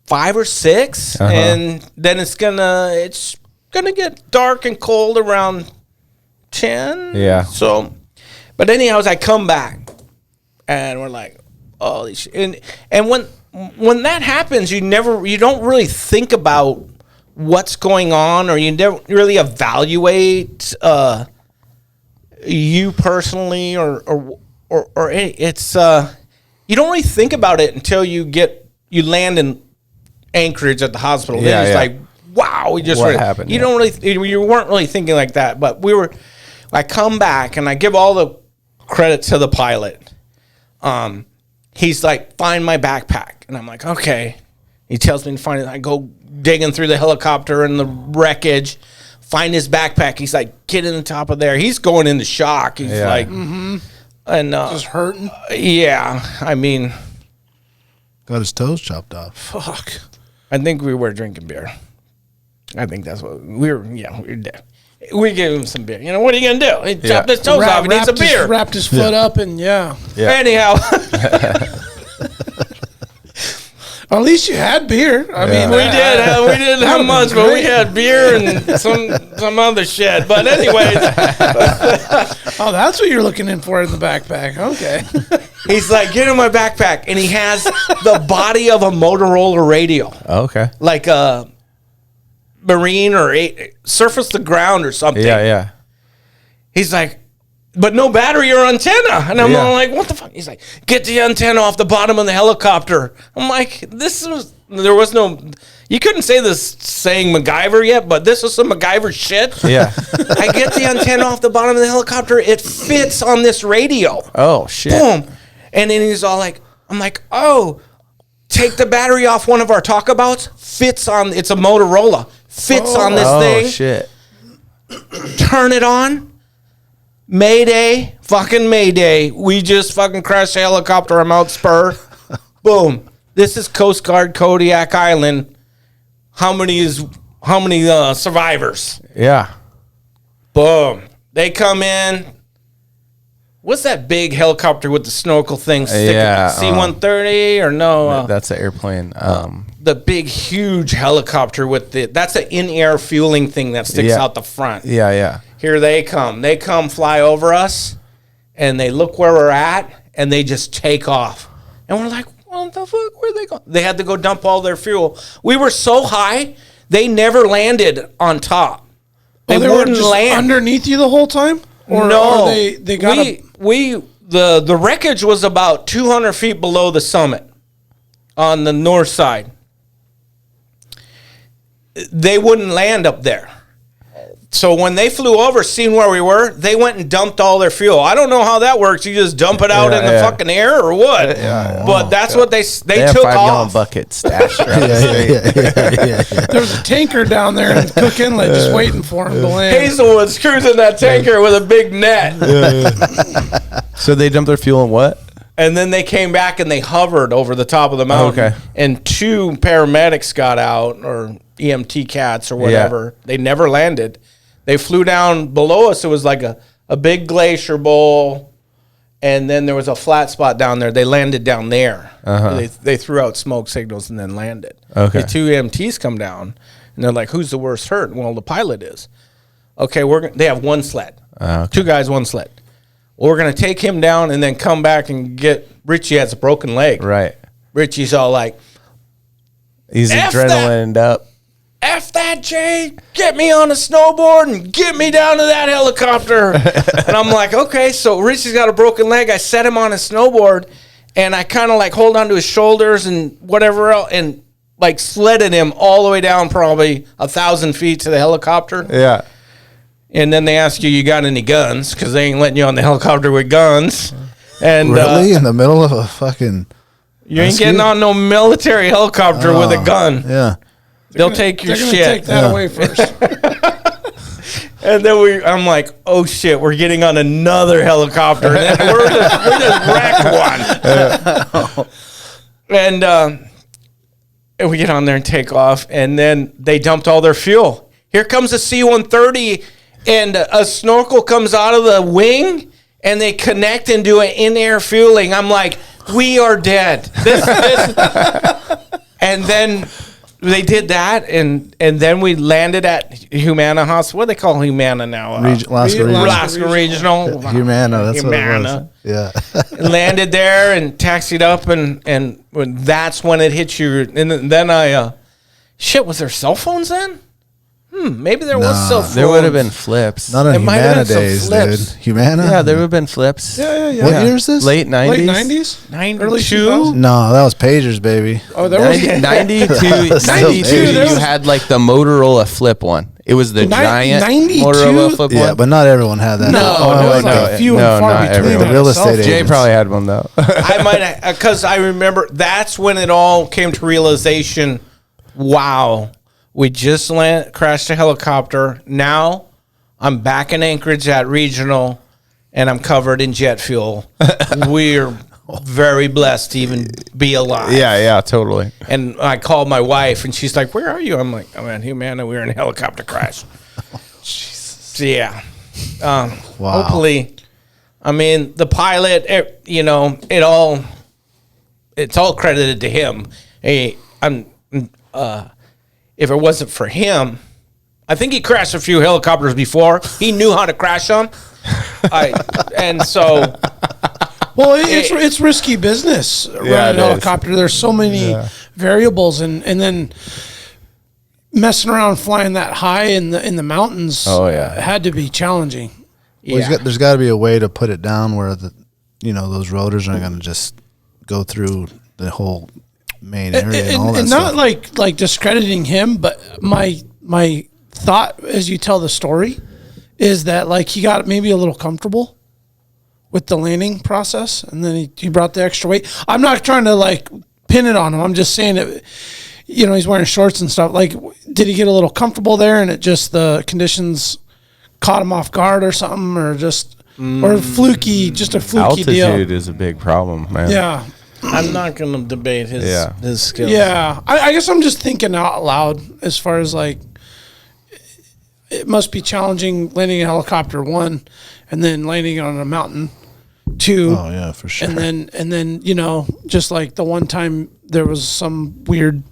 5 or 6, and then it's gonna get dark and cold around 10. Yeah. So, but anyhow, as I come back, and we're like, holy shit. And when that happens, you don't really think about what's going on, or you don't really evaluate you personally, or it's you don't really think about it until you land in Anchorage at the hospital. Then it's like, wow, what happened? You weren't really thinking like that, but I come back and I give all the credit to the pilot. He's like, find my backpack, and I'm like, okay. He tells me to find it. I go digging through the helicopter and the wreckage, find his backpack. He's like, get in the top of there. He's going into shock. He's like, and just hurting. Yeah, I mean, Got his toes chopped off. Fuck. I think we were drinking beer. I think that's what we were. Yeah, we were dead. We gave him some beer. You know, what are you going to do? He chopped his toes off. He needs a beer. Wrapped his foot up, and Anyhow. At least you had beer. I mean, we did. We didn't have much, but we had beer and some other shit. But anyways. Oh, that's what you're looking in for in the backpack. Okay. He's like, get in my backpack. And he has the body of a Motorola radio. Okay. Like a marine or surface to ground or something. Yeah. He's like, but no battery or antenna. And I'm like, what the fuck? He's like, get the antenna off the bottom of the helicopter. I'm like, there was no, you couldn't say this saying MacGyver yet, but this was some MacGyver shit. Yeah. I get the antenna off the bottom of the helicopter. It fits on this radio. Oh, shit. Boom. And then he's all like, I'm like, oh, take the battery off one of our talkabouts. Fits on, it's a Motorola. Fits on this thing. Oh, shit. Turn it on. Mayday, fucking Mayday. We just fucking crashed a helicopter on Mt Spur. Boom. This is Coast Guard Kodiak Island. How many survivors? Yeah. Boom. They come in. What's that big helicopter with the snorkel thing sticking? C-130 or no? That's an airplane. The big, huge helicopter with that's an in-air fueling thing that sticks out the front. Yeah. Here they come. They come fly over us, and they look where we're at, and they just take off. And we're like, what the fuck? Where are they going? They had to go dump all their fuel. We were so high, they never landed on top. They wouldn't land underneath you the whole time? Or, no. Or they got the wreckage was about 200 feet below the summit on the north side. They wouldn't land up there. So when they flew over, seeing where we were, they went and dumped all their fuel. I don't know how that works. You just dump it out in the fucking air or what? But that's what they took off. 5-gallon bucket stashed around the There was a tanker down there in Cook Inlet just waiting for him to land. Hazelwood's cruising that tanker with a big net. So they dumped their fuel in what? And then they came back and they hovered over the top of the mountain. Okay. And 2 paramedics got out, or EMT cats or whatever. They never landed. They flew down below us. It was like a big glacier bowl, and then there was a flat spot down there. They landed down there. They threw out smoke signals and then landed. Okay. The 2 EMTs come down, and they're like, who's the worst hurt? Well, the pilot is. Okay, they have 1 sled. 2 guys, 1 sled. Well, we're going to take him down and then come back and get Richie has a broken leg. Right. Richie's all like, he's adrenaline up. F that, Jay. Get me on a snowboard and get me down to that helicopter. And I'm like, okay. So Richie's got a broken leg. I set him on a snowboard, and I kind of like hold onto his shoulders and whatever else, and like sledded him all the way down probably 1,000 feet to the helicopter. Yeah. And then they ask you got any guns, because they ain't letting you on the helicopter with guns. And really? In the middle of a fucking... You ain't getting on no military helicopter with a gun. Yeah. They'll take your They're shit. gonna take that away first. And then I'm like, oh shit, we're getting on another helicopter. And then we're just wrecked one. And we get on there and take off. And then they dumped all their fuel. Here comes a C-130, and a snorkel comes out of the wing, and they connect and do an in-air fueling. I'm like, we are dead. And then they did that, and then we landed at Humana Hospital. What do they call Humana now? Alaska Regional. Humana, that's Humana. what it was. Yeah. Landed there and taxied up, and that's when it hit you. And then was there cell phones then? Maybe there was cell phones. There would have been flips. Not on It might have Humana been some days, flips. dude. Humana? Yeah, there would have been flips. Yeah. What year is this? Late 90s? Late 90s? 92? Early 2000s? No, that was pagers, baby. Oh, there was 92, there you was- had like the Motorola flip one. It was the giant 92? Motorola flip Yeah, one. but not everyone had that. No, it was like a few and far not between. everyone. that Real cell estate phone. Jay agents. probably had one though. I might, because I remember that's when it all came to realization. Wow, we just crashed a helicopter. Now I'm back in Anchorage at Regional, and I'm covered in jet fuel. We're very blessed to even be alive. yeah, totally. And I called my wife, and she's like, "Where are you?" I'm like, "I'm at Humana. We were in a helicopter crash." Jesus. Yeah. Wow. Hopefully, I mean, the pilot. It's all credited to him. Hey, if it wasn't for him, I think he crashed a few helicopters before. He knew how to crash them. Well, it's risky business running a helicopter. There's so many variables, and then messing around flying that high in the mountains. Oh, yeah. Had to be challenging. Well, there's got to be a way to put it down where those rotors aren't going to just go through the whole main area and all that and stuff. not like discrediting him, but my thought as you tell the story is that like he got maybe a little comfortable with the landing process, and then he brought the extra weight. I'm not trying to like pin it on him. I'm just saying it. He's wearing shorts and stuff. Like, did he get a little comfortable there, and it just the conditions caught him off guard or something, or just or fluky Altitude deal? is a big problem, man. Yeah. I'm not going to debate his skills. Yeah, I guess I'm just thinking out loud as far as like it must be challenging landing a helicopter, one, and then landing on a mountain, two. Oh yeah, for sure. And then just like the one time there was some weird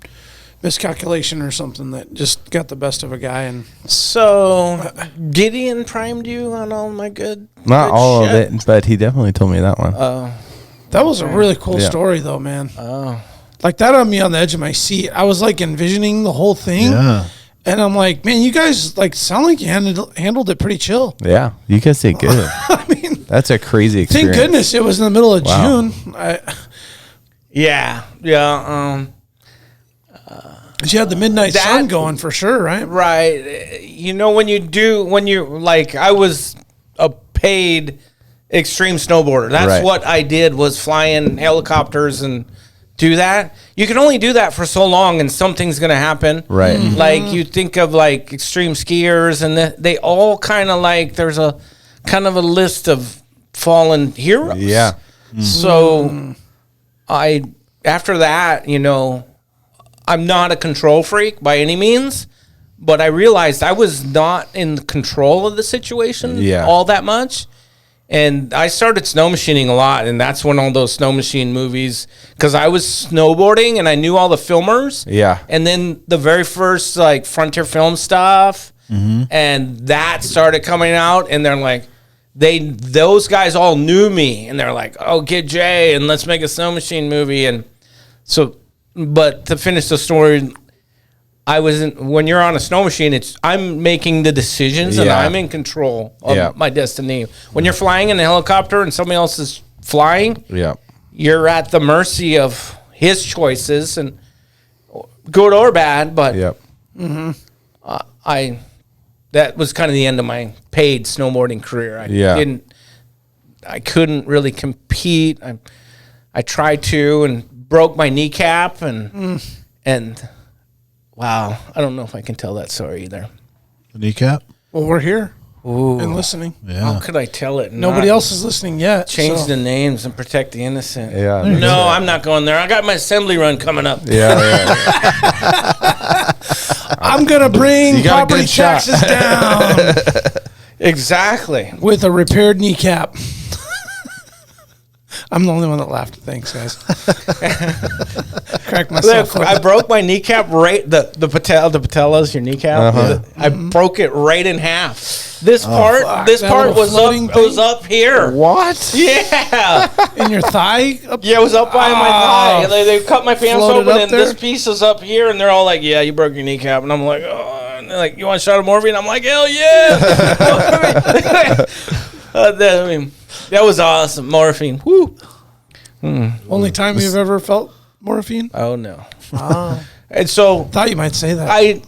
miscalculation or something that just got the best of a guy. And so Gideon primed you on all my Not all of it, but he definitely told me that one. that was a really cool story, though, man. Oh, like that had me on the edge of my seat. I was like envisioning the whole thing. Yeah. And I'm like, man, you guys like sound like you handled it pretty chill. Yeah, you guys did good. I mean, That's a crazy experience. thank goodness it was in the middle of June. Yeah. You had the midnight sun going for sure, right? Right. I was a paid extreme snowboarder. That's Right. what I did, was flying helicopters and do that. You can only do that for so long, and something's going to happen. Right. Mm-hmm. Like you think of like extreme skiers, and they all kind of like, there's a kind of a list of fallen heroes. Yeah. So after that, I'm not a control freak by any means, but I realized I was not in control of the situation all that much. And I started snow machining a lot, and that's when all those snow machine movies, because I was snowboarding and I knew all the filmers. Yeah. And then the very first like Frontier Film stuff, and that started coming out, and they're like, those guys all knew me, and they're like, "Oh, get Jay and let's make a snow machine movie." And so, but to finish the story, when you're on a snow machine, I'm making the decisions and I'm in control of my destiny. When you're flying in a helicopter and somebody else is flying, you're at the mercy of his choices, and good or bad. But that was kind of the end of my paid snowboarding career. I couldn't really compete. I tried to, broke my kneecap and wow, I don't know if I can tell that story either. The kneecap? Well, we're here and listening. Yeah. How could I tell it? Nobody else is listening yet. Change the names and protect the innocent. Yeah. No, I'm not going there. I got my assembly run coming up. Yeah. I'm going to bring property taxes down. Exactly. With a repaired kneecap. I'm the only one that laughed. Thanks, guys. Cracked myself up. I broke my kneecap right. The patella is your kneecap. Uh-huh. I broke it right in half. This part was up here. What? Yeah. In your thigh? Yeah, it was up by my thigh. They cut my pants open, and this piece is up here, and they're all like, "Yeah, you broke your kneecap," and I'm like, "Oh." And they're like, "You want a shot of morphine?" I'm like, "Hell yeah!" That was awesome. Morphine. Woo. Only time you've ever felt morphine? Oh, no. And so... Thought you might say that.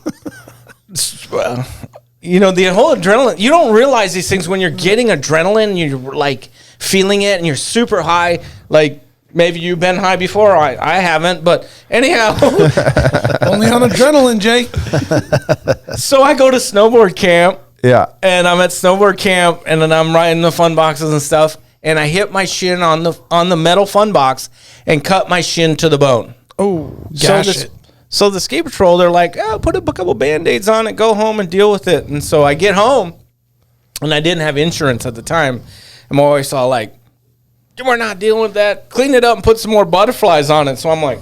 The whole adrenaline... You don't realize these things when you're getting adrenaline, you're, like, feeling it, and you're super high. Like, maybe you've been high before. I haven't, but anyhow... Only on adrenaline, Jay. So I go to snowboard camp. Yeah. And I'm at snowboard camp, and then I'm riding the fun boxes and stuff, and I hit my shin on the metal fun box and cut my shin to the bone. Oh, gosh. So the ski patrol, they're like, put a couple Band-Aids on it, go home and deal with it. And so I get home, and I didn't have insurance at the time. I'm always all like, we're not dealing with that. Clean it up and put some more butterflies on it. So I'm like,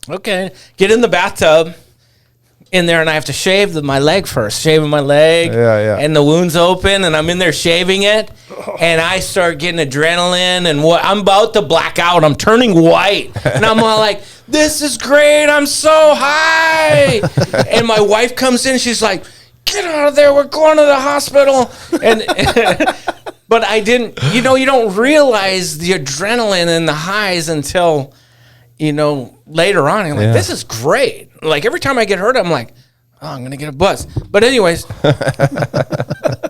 okay. Get in the bathtub. In there, and I have to shave my leg first. Shaving my leg, and the wound's open, and I'm in there shaving it, and I start getting adrenaline, and I'm about to black out. I'm turning white, and I'm all like, "This is great! I'm so high!" And my wife comes in, she's like, "Get out of there! We're going to the hospital!" And but I didn't. You don't realize the adrenaline and the highs until later on. I'm like, this is great. Like, every time I get hurt, I'm like, oh, I'm going to get a buzz. But anyways,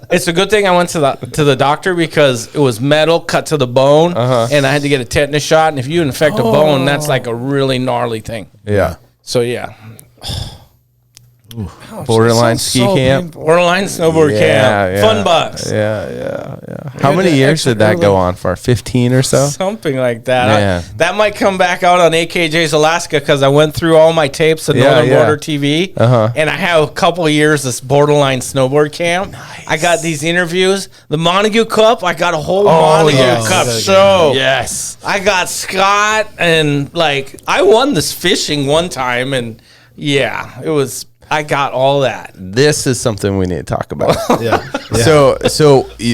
it's a good thing I went to the doctor because it was metal cut to the bone, and I had to get a tetanus shot. And if you infect a bone, that's like a really gnarly thing. Yeah. So, yeah. Borderline ski camp. Borderline snowboard camp. Fun box. Yeah. How many years did that go on for? 15 or so? Something like that. That might come back out on AKJ's Alaska because I went through all my tapes at Northern Border TV. And I have a couple of years this Borderline snowboard camp. Nice. I got these interviews. The Montague Cup, I got a whole Montague Cup show. Yes. I got Scott, and I won this fishing one time, and it was... I got all that. This is something we need to talk about. So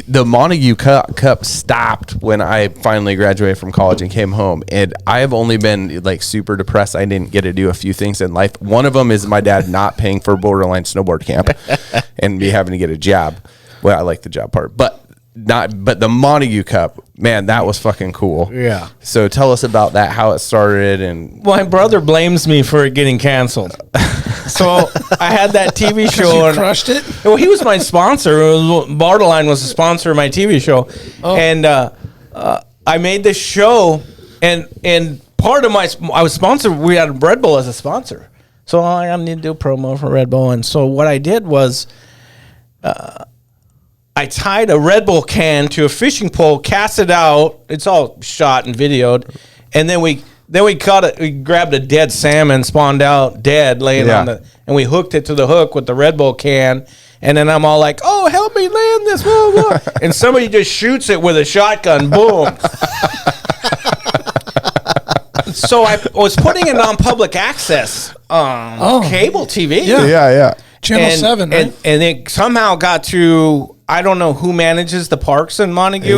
the Montague Cup stopped when I finally graduated from college and came home. And I have only been super depressed. I didn't get to do a few things in life. One of them is my dad not paying for Borderline snowboard camp and me having to get a job. Well, I like the job part, but the Montague Cup, man, that was fucking cool. Yeah. So tell us about that, how it started. And my brother blames me for it getting canceled. So I had that TV show. You crushed it? Well, he was my sponsor. Boarderline was the sponsor of my TV show. Oh. And I made this show, and part of I was sponsored, we had Red Bull as a sponsor. So I need to do promo for Red Bull. And so what I did was I tied a Red Bull can to a fishing pole, cast it out. It's all shot and videoed. And then we caught it. We grabbed a dead salmon, spawned out dead, laying on and we hooked it to the hook with the Red Bull can. And then I'm all like, "Oh, help me land this!" Blah, blah. And somebody just shoots it with a shotgun. Boom. So I was putting it on public access cable TV. Yeah. Channel 7, right? And it somehow got to, I don't know who manages the parks in Montague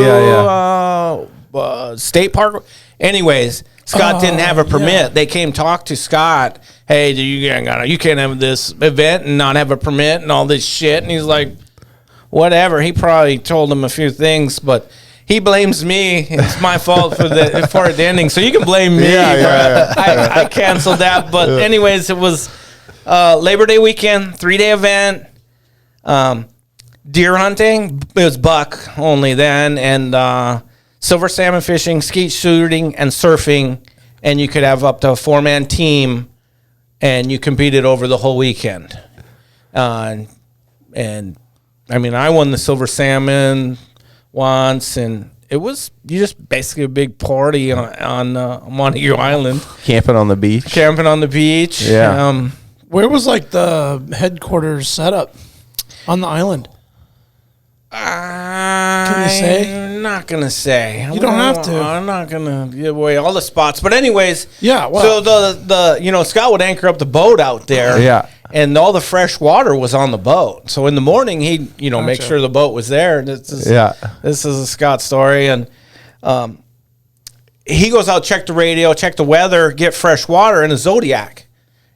State Park. Anyways, Scott didn't have a permit. Yeah. They came talk to Scott. Hey, you can't have this event and not have a permit and all this shit. And he's like, whatever. He probably told him a few things, but he blames me. It's my fault for the ending. So you can blame me. I canceled that. But anyways, it was Labor Day weekend, 3-day event. Deer hunting. It was buck only then, and silver salmon fishing, skeet shooting, and surfing, and you could have up to a 4-man team, and you competed over the whole weekend. And I mean, I won the silver salmon once, and it was just basically a big party on Montague Island. Camping on the beach. Yeah. Where was like the headquarters setup on the island? Can you say? I'm not gonna say. You don't have to. I'm not gonna give away all the spots. But anyways, yeah. Well, so the Scott would anchor up the boat out there. Yeah. And all the fresh water was on the boat. So in the morning, he'd make sure the boat was there. This is a Scott story. And he goes out, check the radio, check the weather, get fresh water in a Zodiac.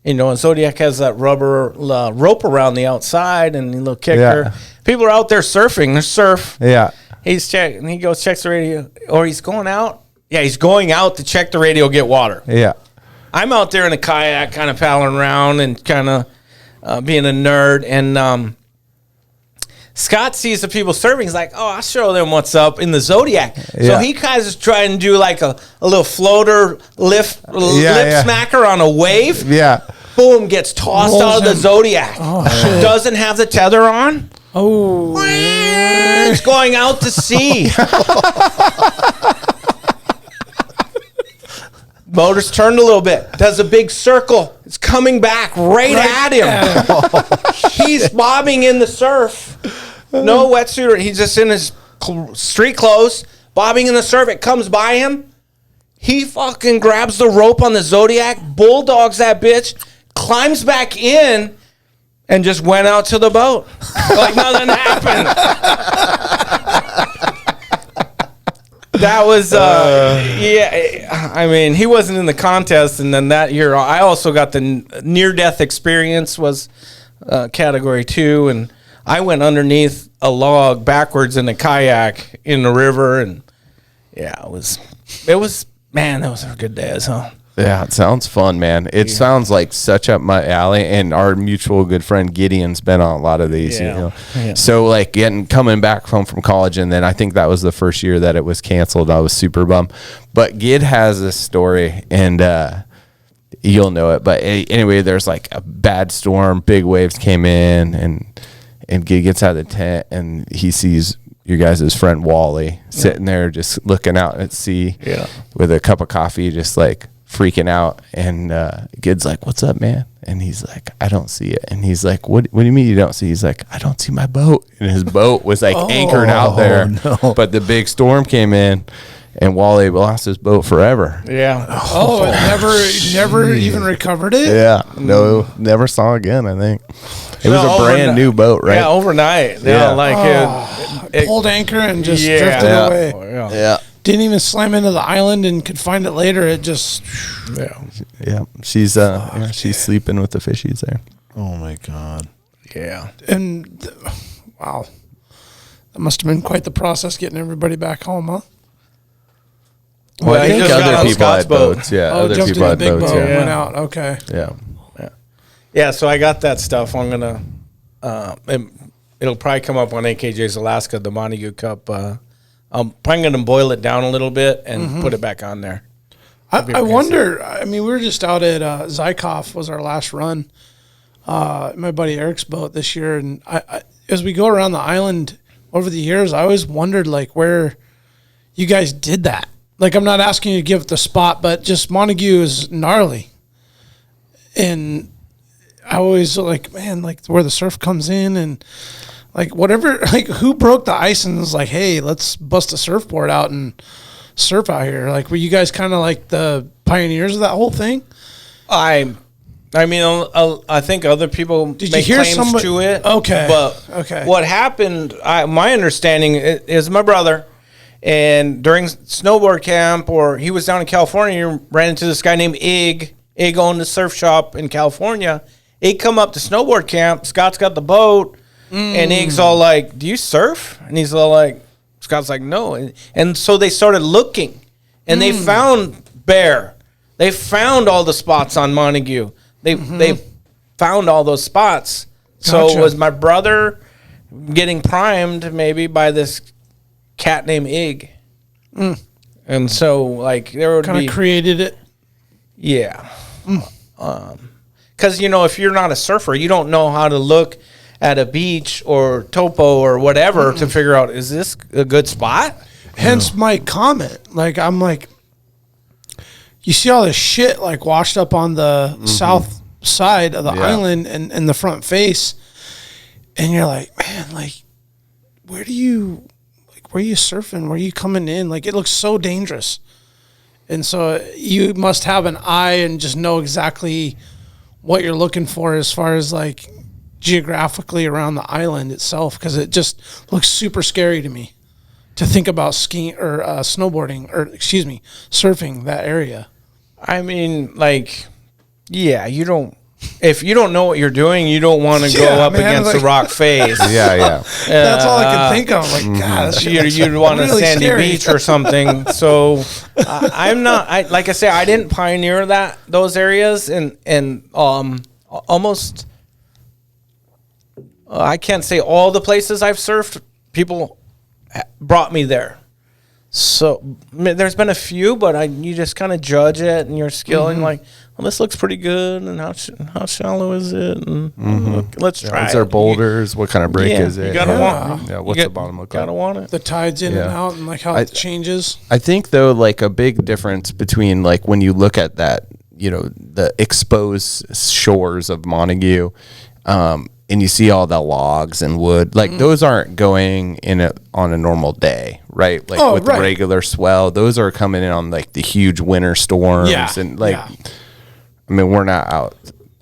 And Zodiac has that rubber rope around the outside and a little kicker. Yeah. People are out there surfing. There's surf. Yeah. He's checking. He goes, checks the radio. Or he's going out. Yeah, he's going out to check the radio, get water. Yeah. I'm out there in a kayak kind of paddling around and kind of being a nerd. And Scott sees the people surfing. He's like, oh, I'll show them what's up in the Zodiac. Yeah. So he kind of is trying to do like a little floater lip smacker on a wave. Yeah. Boom, gets tossed out of the Zodiac. Oh, shit. Doesn't have the tether on. Oh. It's going out to sea. Motor's turned a little bit. Does a big circle. It's coming back right at him. He's bobbing in the surf. No wetsuit. He's just in his street clothes, bobbing in the surf. It comes by him. He fucking grabs the rope on the Zodiac, bulldogs that bitch, climbs back in, and just went out to the boat. Like nothing happened. That was, I mean, he wasn't in the contest. And then that year, I also got the near-death experience was category 2. And I went underneath a log backwards in a kayak in the river. And, yeah, it was, man, that was a good day, huh? Yeah, it sounds fun, man. It sounds like such up my alley, and our mutual good friend Gideon's been on a lot of these. Yeah. Yeah. So like coming back home from college, and then I think that was the first year that it was canceled. I was super bummed. But Gid has this story, and you'll know it. But anyway, there's like a bad storm, big waves came in, and Gid gets out of the tent, and he sees your guys' friend Wally sitting there just looking out at sea with a cup of coffee, just like freaking out. And Gid's like, what's up, man? And he's like, I don't see it. And he's like, what do you mean you don't see? He's like, I don't see my boat. And his boat was like anchored out there. No. But the big storm came in, and Wally lost his boat forever. Yeah. Oh, it never even recovered it? Yeah. No, never saw again, I think. It was a brand new boat, right? Yeah, overnight. Yeah. It pulled anchor and just drifted away. Yeah. Didn't even slam into the island and could find it later. It just Yeah. She's sleeping with the fishies there. Oh my God. Yeah. And wow, that must have been quite the process getting everybody back home, huh? Well, I he think just got other on people Scott's had boat. boats. Yeah, Oh, other jumped in people a had big boats. boat, Yeah. went out. Okay. Yeah. So I got that stuff. I'm gonna. It'll probably come up on AKJ's Alaska, the Montague Cup. I'm probably gonna boil it down a little bit and put it back on there. I wonder. I mean, we were just out at Zykov was our last run. My buddy Eric's boat this year, and I as we go around the island over the years, I always wondered like where you guys did that. Like, I'm not asking you to give it the spot, but just Montague is gnarly, and I always like, man, like where the surf comes in and like whatever, like who broke the ice and was like, hey, let's bust a surfboard out and surf out here. Like, were you guys kind of like the pioneers of that whole thing? I mean, I think other people Did make you hear claims to it. Okay. But what happened, my understanding is my brother, and during snowboard camp, or he was down in California, he ran into this guy named Igg. Igg owned a surf shop in California. Igg come up to snowboard camp. Scott's got the boat, and Igg's all like, do you surf? And he's all like, Scott's like, no. And so they started looking, and they found Bear. They found all the spots on Montague. They found all those spots. So Gotcha. it was my brother getting primed maybe by this cat named Igg. And so, like, there would Kind be... of created it. Yeah. Because, if you're not a surfer, you don't know how to look at a beach or topo or whatever to figure out, is this a good spot? Hence my comment. Like, I'm like, you see all this shit like washed up on the south side of the island and in the front face. And you're like, man, like, where are you surfing? Where are you coming in? Like, it looks so dangerous. And so you must have an eye and just know exactly what you're looking for as far as like geographically around the island itself, because it just looks super scary to me to think about skiing or snowboarding or surfing that area. I mean, like, yeah, if you don't know what you're doing, you don't want to go up against the rock face. Yeah. That's all I can think of. Like, God, you'd want really a sandy scary. beach or something. So I'm not. Like I say, I didn't pioneer those areas, and almost. I can't say all the places I've surfed. People brought me there. So there's been a few, but you just kind of judge it and your skill and like, well, this looks pretty good. And how shallow is it? And look, let's try. Is there boulders? What kind of break is it? You gotta want. Yeah, what's the bottom look like? Gotta want it. The tides in and out and like how it changes. I think though, like a big difference between like when you look at that, the exposed shores of Montague, and you see all the logs and wood, like those aren't going on a normal day, right? Like with the regular swell, those are coming in on like the huge winter storms and like, I mean,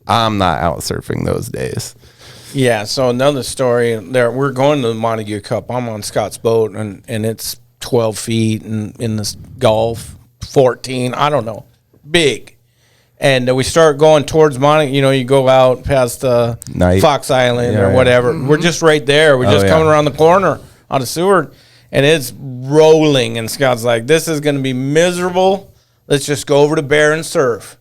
I'm not out surfing those days. Yeah. So another story there, we're going to the Montague Cup. I'm on Scott's boat and it's 12 feet and in this Gulf 14, I don't know, big. And we start going towards Montague. You go out past Fox Island or whatever. We're just right there. We're just coming around the corner out of Seward, and it's rolling. And Scott's like, this is going to be miserable. Let's just go over to Bear and surf.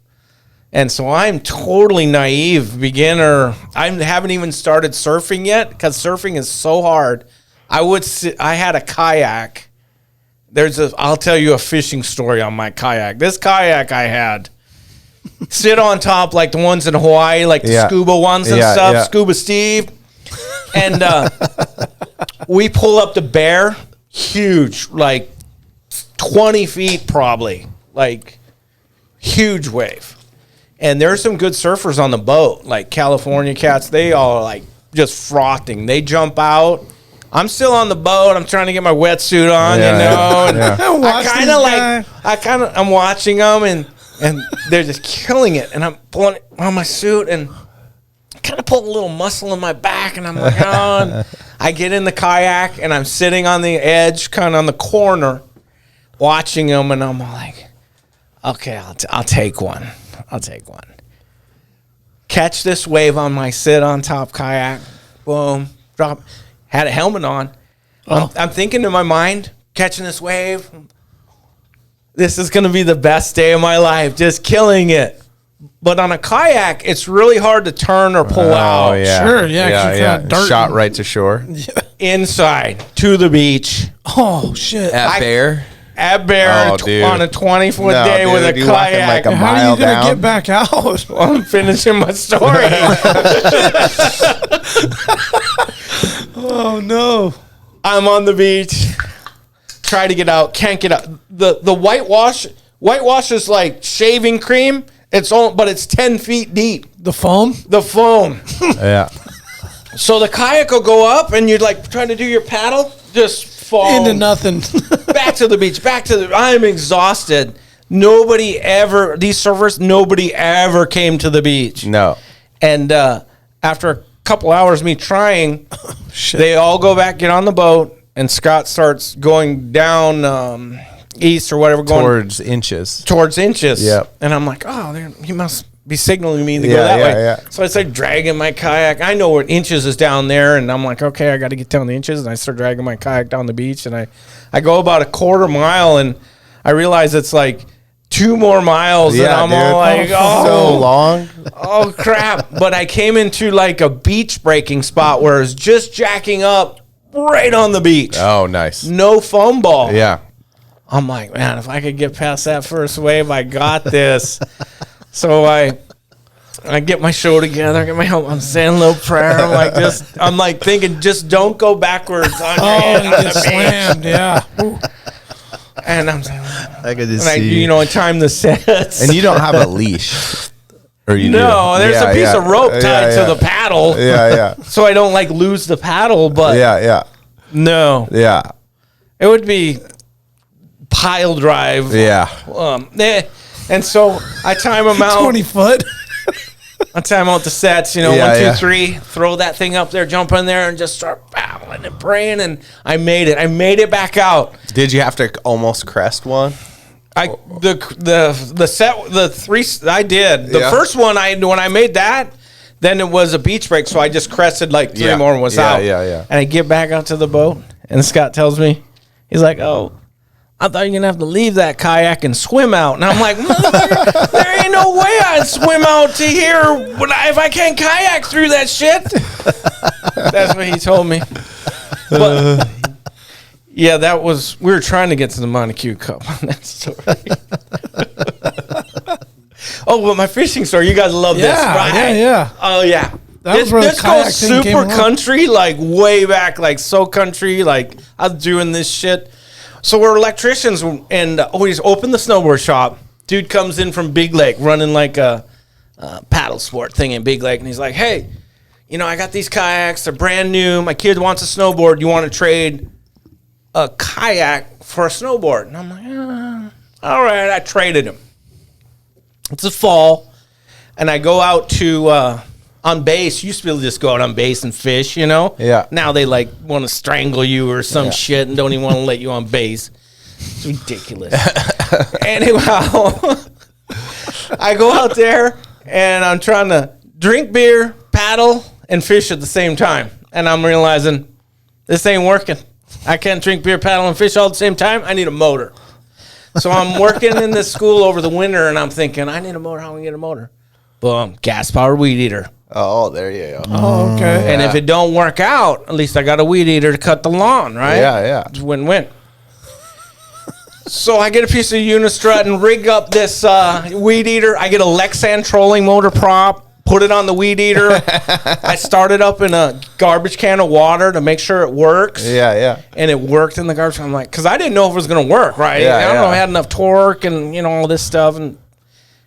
And so I'm totally naive, beginner. I haven't even started surfing yet because surfing is so hard. I had a kayak. I'll tell you a fishing story on my kayak. This kayak I had. Sit on top like the ones in Hawaii, like the scuba ones and stuff, Scuba Steve. And we pull up the Bear, huge, like 20 feet probably, like huge wave. And there's some good surfers on the boat, like California cats. They all are like just frothing. They jump out. I'm still on the boat. I'm trying to get my wetsuit on, And I'm watching them and they're just killing it. And I'm pulling on my suit and kind of pulling a little muscle in my back. And I'm like, oh. And I get in the kayak and I'm sitting on the edge, kind of on the corner, watching them. And I'm like, okay, I'll take one. Catch this wave on my sit on top kayak. Boom. Drop. Had a helmet on. I'm thinking in my mind, catching this wave. This is going to be the best day of my life, just killing it. But on a kayak, it's really hard to turn or pull out. Yeah. Sure, yeah. Dirt Shot right to shore. Inside, to the beach. Oh, shit. At Bear? At Bear on a 20-foot day with a kayak. Like a How are you going to get back out? Well, I'm finishing my story. Oh, no. I'm on the beach. Try to get out, can't get out. The whitewash is like shaving cream. But it's 10 feet deep. The foam. Yeah. So the kayak will go up, and you're like trying to do your paddle, just fall into nothing. Back to the beach. I'm exhausted. Nobody ever came to the beach. No. And after a couple hours of me trying, they all go back, get on the boat. And Scott starts going down east or whatever. Towards Inches. Yep. And I'm like, he must be signaling me to go that way. Yeah. So I start dragging my kayak. I know where Inches is down there. And I'm like, okay, I got to get down the Inches. And I start dragging my kayak down the beach. And I go about a quarter mile. And I realize it's like 2 more miles. And I'm all like, so long. Oh, crap. But I came into like a beach breaking spot where it's just jacking up. Right on the beach. Oh, nice. No foam ball. Yeah. I'm like, man, if I could get past that first wave, I got this. So I get my show together, I get my help, I'm saying a little prayer. I'm like thinking, just don't go backwards on your head. You get slammed, yeah. Ooh. And I'm saying, I could just see. I time the sets. And you don't have a leash. Or you no, do? there's a piece of rope tied to the paddle. Yeah. So I don't like lose the paddle, but no. Yeah. It would be pile drive. Yeah. And so I time them out. 20 foot. I time out the sets, 1, 2, 3, throw that thing up there, jump in there, and just start battling and praying. And I made it. I made it back out. Did you have to almost crest one? The set, the 3 I did. The first one when I made that, then it was a beach break, so I just crested like 3 more and was out. Yeah. And I get back out to the boat, and Scott tells me, he's like, "Oh, I thought you were gonna have to leave that kayak and swim out." And I'm like, "Motherfucker, there ain't no way I'd swim out to here if I can't kayak through that shit." That's what he told me. But yeah, we were trying to get to the Montague Cup on that story. Oh, well, my fishing story. You guys love this, right? Yeah. Oh, yeah. This goes super country, like way back, like so country. Like I was doing this shit. So we're electricians, and we just open the snowboard shop. Dude comes in from Big Lake, running like a paddle sport thing in Big Lake, and he's like, "Hey, I got these kayaks. They're brand new. My kid wants a snowboard. You want to trade a kayak for a snowboard?" And I'm like, all right. I traded him. It's a fall, and I go out to on base. Used to be able to just go out on base and fish, Yeah. Now they like want to strangle you or some shit and don't even want to let you on base. It's ridiculous. Anyhow, I go out there and I'm trying to drink beer, paddle, and fish at the same time. And I'm realizing this ain't working. I can't drink beer, paddle, and fish all at the same time. I need a motor. So I'm working in this school over the winter, and I'm thinking, I need a motor. How am I get a motor? Boom, gas-powered weed eater. Oh, there you go. Oh, okay. And if it don't work out, at least I got a weed eater to cut the lawn, right? Yeah. It's win-win. So I get a piece of Unistrut and rig up this weed eater. I get a Lexan trolling motor prop, put it on the weed eater. I start it up in a garbage can of water to make sure it works. Yeah. And it worked in the garbage can. I'm like, because I didn't know if it was going to work, right? Yeah, I don't know if I had enough torque and, all this stuff.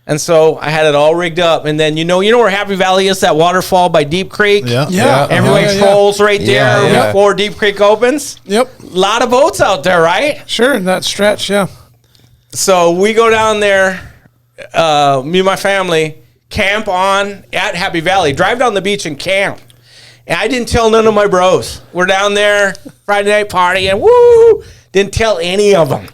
And so I had it all rigged up. And then, you know where Happy Valley is, that waterfall by Deep Creek? Yeah. Everybody trolls right there before Deep Creek opens. Yep. A lot of boats out there, right? Sure, in that stretch, yeah. So we go down there, me and my family, camp on at Happy Valley, drive down the beach and camp. And I didn't tell none of my bros. We're down there, Friday night party, and woo! Didn't tell any of them.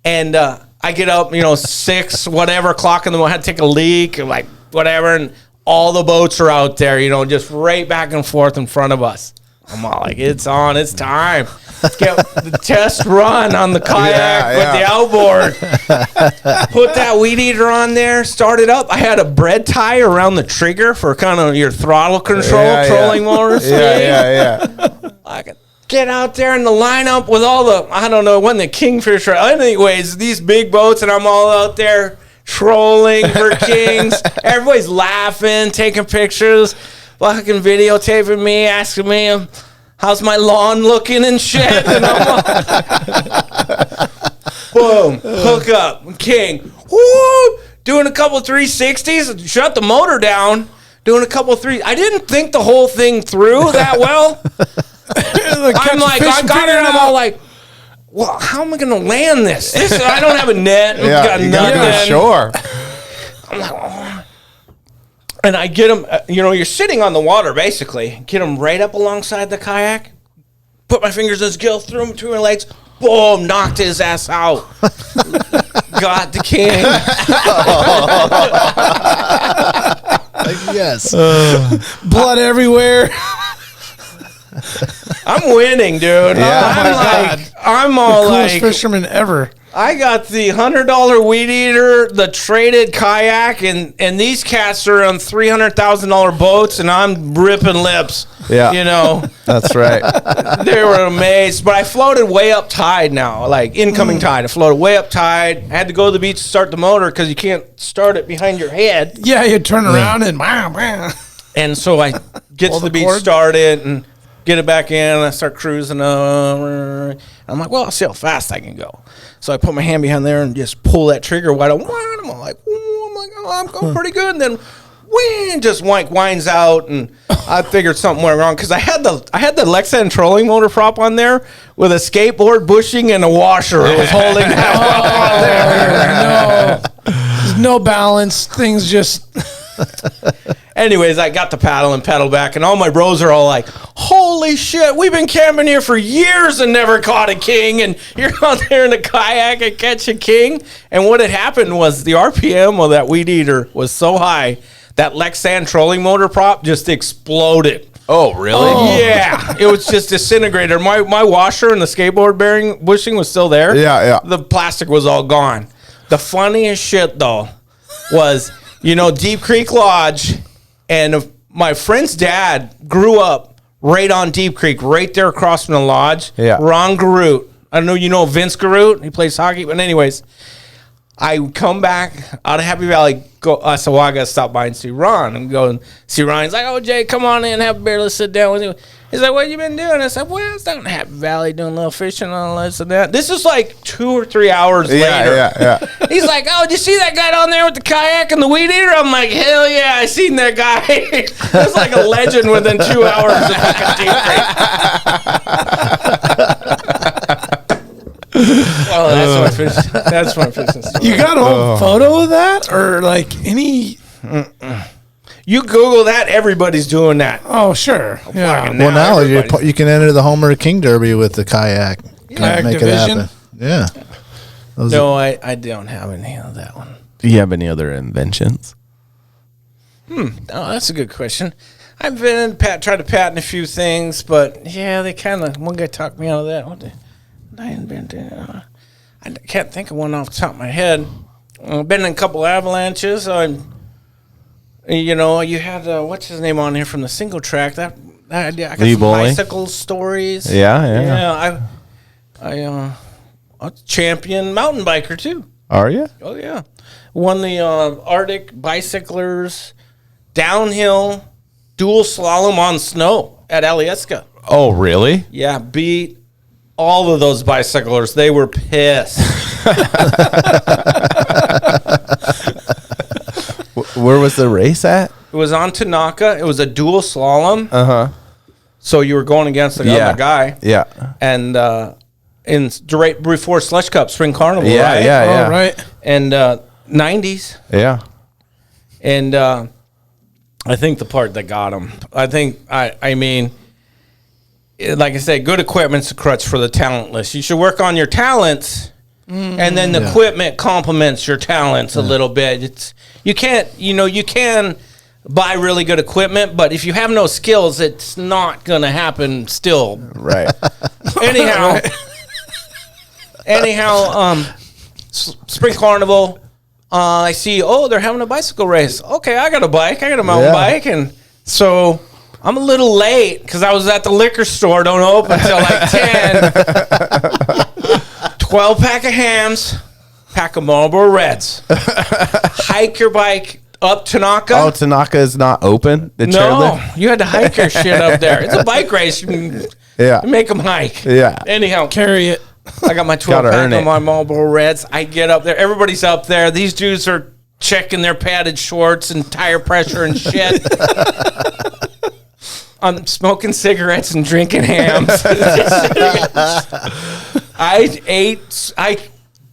And I get up, 6, whatever o'clock in the morning, I had to take a leak, or like whatever, and all the boats are out there, just right back and forth in front of us. I'm all like, it's on, it's time. Get the test run on the kayak with the outboard. Put that weed eater on there, start it up. I had a bread tie around the trigger for kind of your throttle control, trolling motor speed. I could get out there in the lineup with all the, I don't know, it wasn't the Kingfisher. Anyways, these big boats, and I'm all out there trolling for kings. Everybody's laughing, taking pictures, fucking videotaping me, asking me, how's my lawn looking and shit? And I'm like, boom, hook up, king. Woo! Doing a couple 360s, shut the motor down. Doing a couple I didn't think the whole thing through that well. I'm like, I got it, and I'm all like, well, how am I going to land this? I don't have a net. Got nothing. Sure. I'm like, oh. And I get him, you're sitting on the water, basically. Get him right up alongside the kayak. Put my fingers in his gill, threw him between my legs. Boom, knocked his ass out. Got the king. Yes. Blood everywhere. I'm winning, dude. Yeah. I'm all Coolest like, fisherman ever. I got the $100 weed eater, the traded kayak, and these cats are on $300,000 boats, and I'm ripping lips. Yeah. You know, That's right. they were amazed. But I floated way up tide now, like incoming tide. I floated way up tide. I had to go to the beach to start the motor because you can't start it behind your head. Yeah, you turn around and wow. And so I get to the beach, started, and get it back in, and I start cruising. I'm like, well, I'll see how fast I can go. So I put my hand behind there and just pull that trigger wide open. I'm like, oh, I'm going pretty good. And then, just winds out, and I figured something went wrong because I had the Lexan trolling motor prop on there with a skateboard bushing and a washer. It was holding that on there. There's no balance. Things just. Anyways, I got the paddle and pedal back, and all my bros are all like, holy shit, we've been camping here for years and never caught a king, and you're out there in a kayak and catch a king. And what had happened was the RPM of that weed eater was so high that Lexan trolling motor prop just exploded. Oh, really? Oh. Yeah, it was just disintegrated. My washer and the skateboard bearing bushing was still there. Yeah. The plastic was all gone. The funniest shit, though, was, Deep Creek Lodge, and my friend's dad grew up right on Deep Creek, right there across from the lodge. Yeah. Ron Garut. I don't know you know Vince Garut. He plays hockey. But anyways, I come back out of Happy Valley. So I got to stop by and see Ron. I'm going to see Ron. He's like, oh, Jay, come on in. Have a beer. Let's sit down with you. He's like, what you been doing? I said, well, I was down in Happy Valley doing a little fishing and all this and that. This is like 2 or 3 hours later. Yeah. He's like, oh, did you see that guy down there with the kayak and the weed eater? I'm like, hell yeah, I seen that guy. It's like a legend within 2 hours of fucking Deep Creek. Well, that's my fishing story. You got a whole photo of that, or like any? You Google that, everybody's doing that. Oh, sure. Yeah. Well, now you can enter the Homer King Derby with the kayak. Kayak Make division? it happen. Yeah. No, I don't have any of that one. Do you have any other inventions? Oh, that's a good question. I've been tried to patent a few things, but yeah, one guy talked me out of that. What did I invent? I can't think of one off the top of my head. I've been in a couple avalanches. You had what's his name on here from the single track. I got some bicycle stories. Yeah. I champion mountain biker too. Are you? Oh yeah, won the Arctic bicyclers downhill dual slalom on snow at Ilya. Oh, really? Yeah, beat all of those bicyclers. They were pissed. Where was the race at? It was on Tanaka. It was a dual slalom. So you were going against the other guy. Yeah. And right before Slush Cup, Spring Carnival, Yeah, right? yeah. Oh, right. And 90s. Yeah. And I think the part that got him, I mean, like I said, good equipment's a crutch for the talentless. You should work on your talents, and then the equipment complements your talents a little bit. You can buy really good equipment, but if you have no skills, it's not going to happen still. Right. Anyhow, Spring Carnival, I see, they're having a bicycle race. Okay, I got a bike. I got a mountain bike. And so I'm a little late because I was at the liquor store. Don't open until like 10. 12 pack of hams, pack of Marlboro Reds. Hike your bike up Tanaka. Oh, Tanaka is not open? The No, chairlift? you had to hike your shit up there. It's a bike race. You make them hike. Yeah. Anyhow, Carry it. I got my 12 pack of my Marlboro Reds. I get up there. Everybody's up there. These dudes are checking their padded shorts and tire pressure and shit. I'm smoking cigarettes and drinking hams. I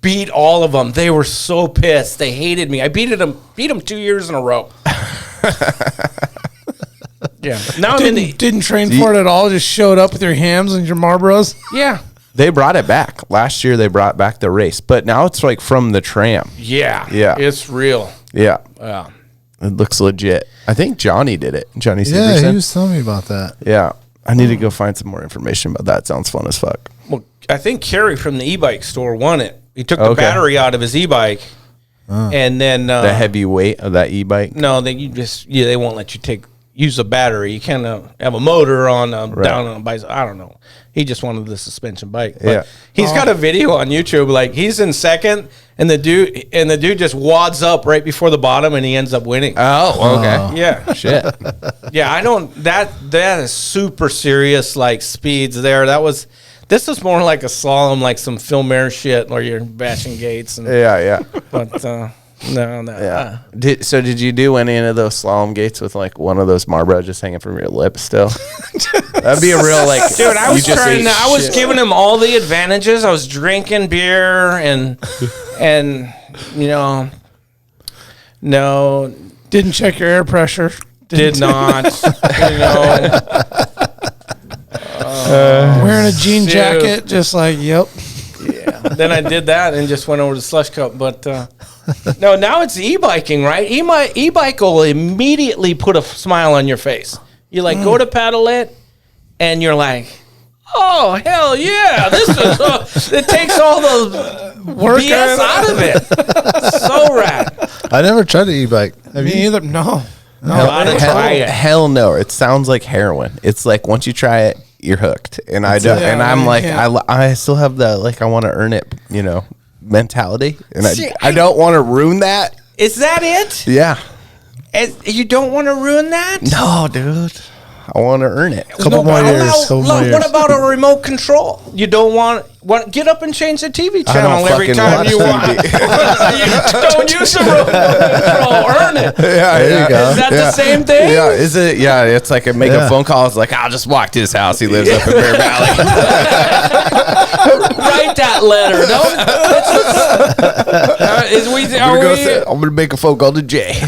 beat all of them. They were so pissed. They hated me. I beat them 2 years in a row. Yeah. Now Didn't train for it at all. Just showed up with your hams and your Marlboros. Yeah. They brought it back. Last year they brought back the race, but now it's like from the tram. Yeah. Yeah. It's real. Yeah. Yeah. It looks legit. I think Johnny did it. Johnny Yeah, Severson. he was telling me about that. Yeah. I need to go find some more information about that. Sounds fun as fuck. Well, I think Carrie from the e-bike store won it. He took the battery out of his e-bike, and then the heavy weight of that e-bike. No, they won't let you use a battery. You can't have a motor on down on a bicycle. I don't know. He just wanted the suspension bike. But he's got a video on YouTube. Like he's in second, and the dude just wads up right before the bottom, and he ends up winning. Oh, okay. Yeah. Shit. Yeah, I don't. That is super serious. Like speeds there. This is more like a slalom, like some Film Air shit, where you're bashing gates. And, Yeah. But no. Yeah. Did you do any of those slalom gates with like one of those Marlboro just hanging from your lip still? That'd be a real like. Dude, I was giving him all the advantages. I was drinking beer and no. Didn't check your air pressure. Did not. Wearing a jean jacket, just like, yep. Yeah. Then I did that and just went over to Slush Cup. But no, now it's e-biking, right? E-bike will immediately put a smile on your face. You like go to pedal it, and you're like, oh, hell yeah. This is it takes all the BS out of it. So rad. I never tried the e-bike. Me either. No. Hell no. It sounds like heroin. It's like once you try it, you're hooked. And I don't. And I'm like, I still have the like I want to earn it, mentality, and I don't want to ruin that. Is that it? Yeah. You don't want to ruin that? No, dude. I want to earn it. Couple more years. What about a remote control? You don't want get up and change the TV channel every time you want. You don't use the remote control. Earn it. Yeah, there you go. Is that the same thing? Yeah, is it? Yeah, it's like I make a phone call. It's like I'll just walk to his house. He lives up in Bear Valley. Write that letter. I'm gonna make a phone call to Jay.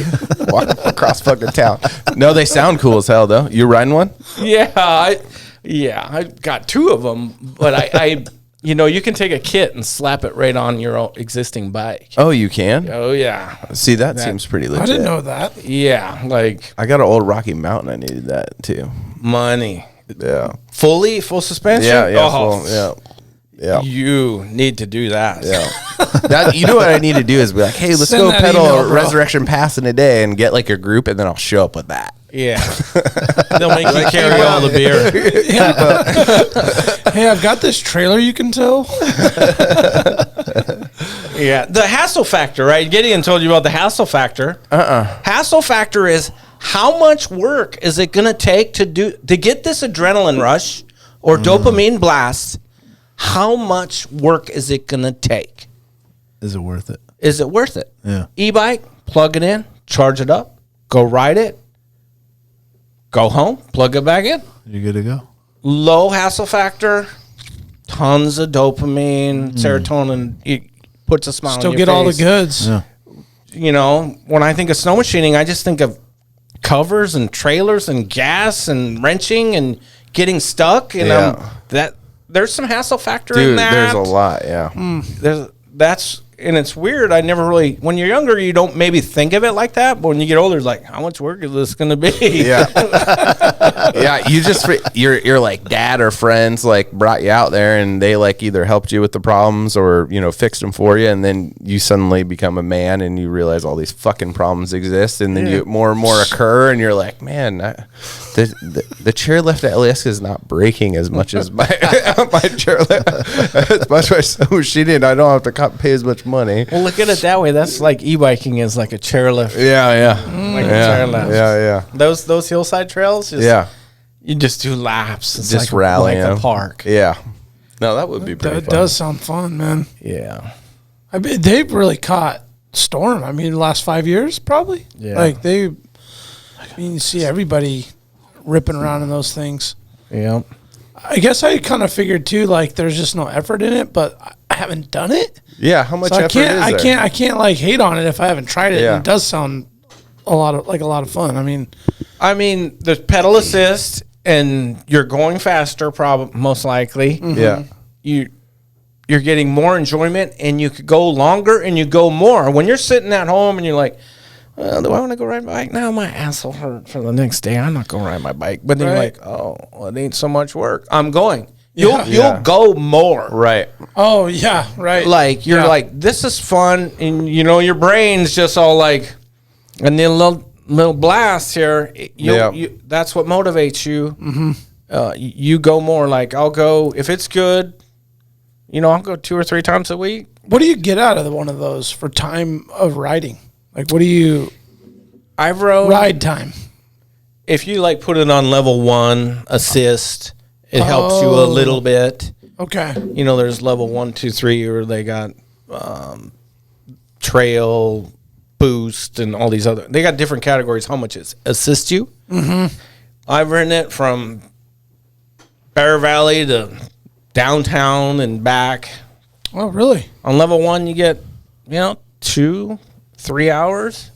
Walk across fucking town. No, they sound cool as hell though. You riding one? Yeah, I got two of them, but I you can take a kit and slap it right on your existing bike. Oh, you can? Oh yeah. See, that seems pretty legit. I didn't know that. Yeah, like I got an old Rocky Mountain. I needed that too. Money. Yeah. Full suspension. Yeah. Yeah. You need to do that. Yeah. You know what I need to do is be like, hey, let's go pedal Resurrection Pass in a day and get like a group, and then I'll show up with that. Yeah. They'll make you carry all the beer. Hey, I've got this trailer you can tow. Yeah. The hassle factor, right? Gideon told you about the hassle factor. Hassle factor is how much work is it going to take to get this adrenaline rush or dopamine blast? How much work is it going to take? Is it worth it? Is it worth it? Yeah. E-bike, plug it in, charge it up, go ride it, go home, plug it back in. You're good to go. Low hassle factor, tons of dopamine, serotonin. It puts a smile on your face. Still get all the goods. Yeah. When I think of snow machining, I just think of covers and trailers and gas and wrenching and getting stuck. And there's some hassle factor in that. There's a lot, yeah. And it's weird. I never really, when you're younger, you don't maybe think of it like that. But when you get older, it's like, how much work is this going to be? Yeah. Yeah. You're like dad or friends like brought you out there and they like either helped you with the problems or, fixed them for you. And then you suddenly become a man and you realize all these fucking problems exist. And then more and more occur. And you're like, man, the chairlift at Ilya is not breaking as much as my chairlift. As much as she did. I don't have to pay as much money. Well, look at it that way. That's like e-biking is like a chairlift. Yeah. Like a chairlift. Yeah. Those hillside trails. You just do laps. It's just like rally like a park. Yeah. No, that would be pretty fun. That does sound fun, man. Yeah. I mean, they've really caught storm. I mean, the last 5 years, probably. Yeah. You see everybody ripping around in those things. Yeah. I guess I kind of figured too, like there's just no effort in it, but I haven't done it. Yeah, how much effort is there? I can't like hate on it if I haven't tried it. Yeah. It does sound a lot of fun. I mean, the pedal assist and you're going faster, probably most likely. Mm-hmm. Yeah. You're getting more enjoyment and you could go longer and you go more. When you're sitting at home and you're like, well, do I want to go ride my bike? Now my ass will hurt for the next day. I'm not going to ride my bike. But then you're like, oh, well, it ain't so much work. I'm going. You'll go more. Right. Oh yeah, right. Like you're like, this is fun, and your brain's just all like, and then little blast here. That's what motivates you. Mm-hmm. You go more. Like I'll go if it's good. I'll go 2 or 3 times a week. What do you get out of one of those for time of riding? Like, what do you? I've rode ride time. If you like put it on level 1 assist, it helps you a little bit. Okay. There's level 1, 2, 3 where they got trail, boost, and all these other. They got different categories. How much it assists you? Mm-hmm. I've ridden it from Bear Valley to downtown and back. Oh, really? On level 1, you get 2-3 hours.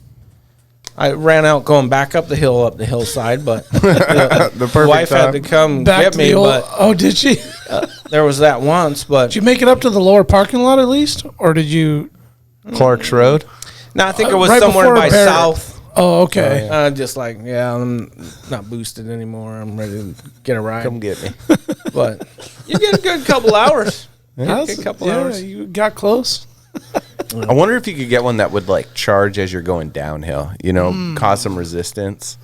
I ran out going back up the hillside, but the wife had to come back get me. Oh, did she? There was that once, but did you make it up to the lower parking lot at least, or did you? Clark's Road. No, I think it was right somewhere by Barrett. South. Oh, okay. Just like, I'm not boosted anymore. I'm ready to get a ride. Come get me. But you get a good couple hours. Hours. You got close. I wonder if you could get one that would like charge as you're going downhill, cause some resistance.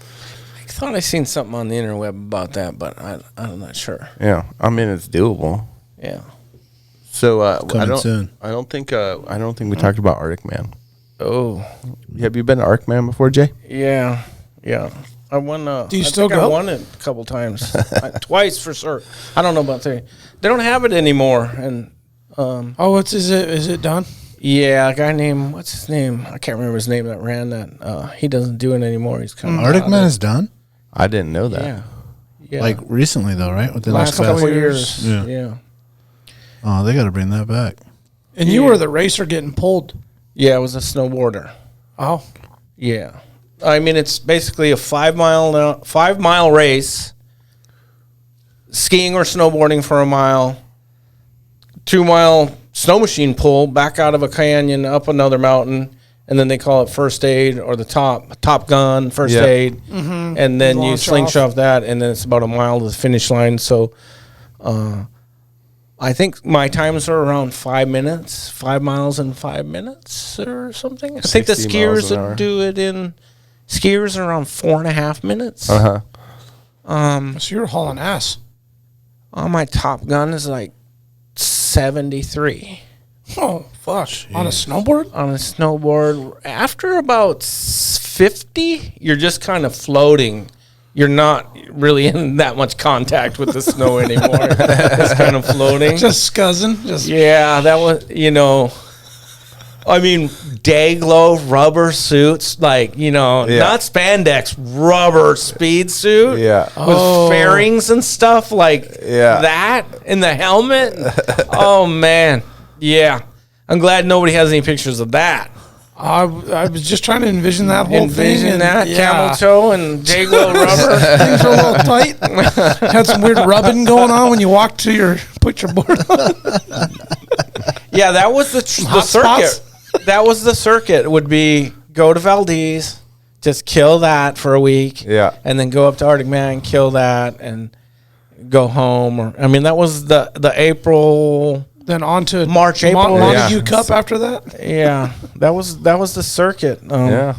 I thought I seen something on the interweb about that, but I'm not sure. Yeah, I mean it's doable. Yeah. So soon. I don't think we talked about Arctic Man. Oh, have you been to Arctic Man before, Jay? yeah. I won. Do you still go? I won it a couple times, twice for sure. I don't know about 3. They don't have it anymore, and is it done? yeah, a guy named what's his name? I can't remember his name that ran that. He doesn't do it anymore. He's kind of Arctic Man is done? I didn't know that. Yeah. Like recently though, right? Within last couple of years. Yeah. Yeah. Oh, they got to bring that back. And you were the racer getting pulled. Yeah, I was a snowboarder. Oh. Yeah. I mean, it's basically a 5-mile race, skiing or snowboarding for a mile, 2-mile snow machine pull back out of a canyon up another mountain, and then they call it first aid or the top gun first aid, Mm-hmm. and then you Launch slingshot that, and then it's about a mile to the finish line. So, I think my times are around 5 minutes, 5 miles in 5 minutes or something. I think the 60 miles skiers an hour. would do it in skiers are around 4.5 minutes. Uh huh. So you're hauling ass. On my Top Gun is like 73 Oh, fuck. On a snowboard? on a snowboard. After about 50, you're just kind of floating. You're not really in that much contact with the snow anymore. It's kind of floating. Just scuzzing? Just Yeah, that was, I mean, day glow rubber suits, like, not spandex, rubber speed suit. Yeah. With fairings and stuff like that in the helmet. Oh, man. Yeah. I'm glad nobody has any pictures of that. I was just trying to envision that whole thing. Envision that, and, camel toe and day glow rubber. Things are a little tight. Had some weird rubbing going on when you walked to put your board on. Yeah, that was the hot circuit. spots? That was the circuit. Would be go to Valdez, just kill that for a week, and then go up to Arctic Man, kill that, and go home. Or that was the April. Then on to March, April. Montague Cup after that. Yeah, that was the circuit. Yeah.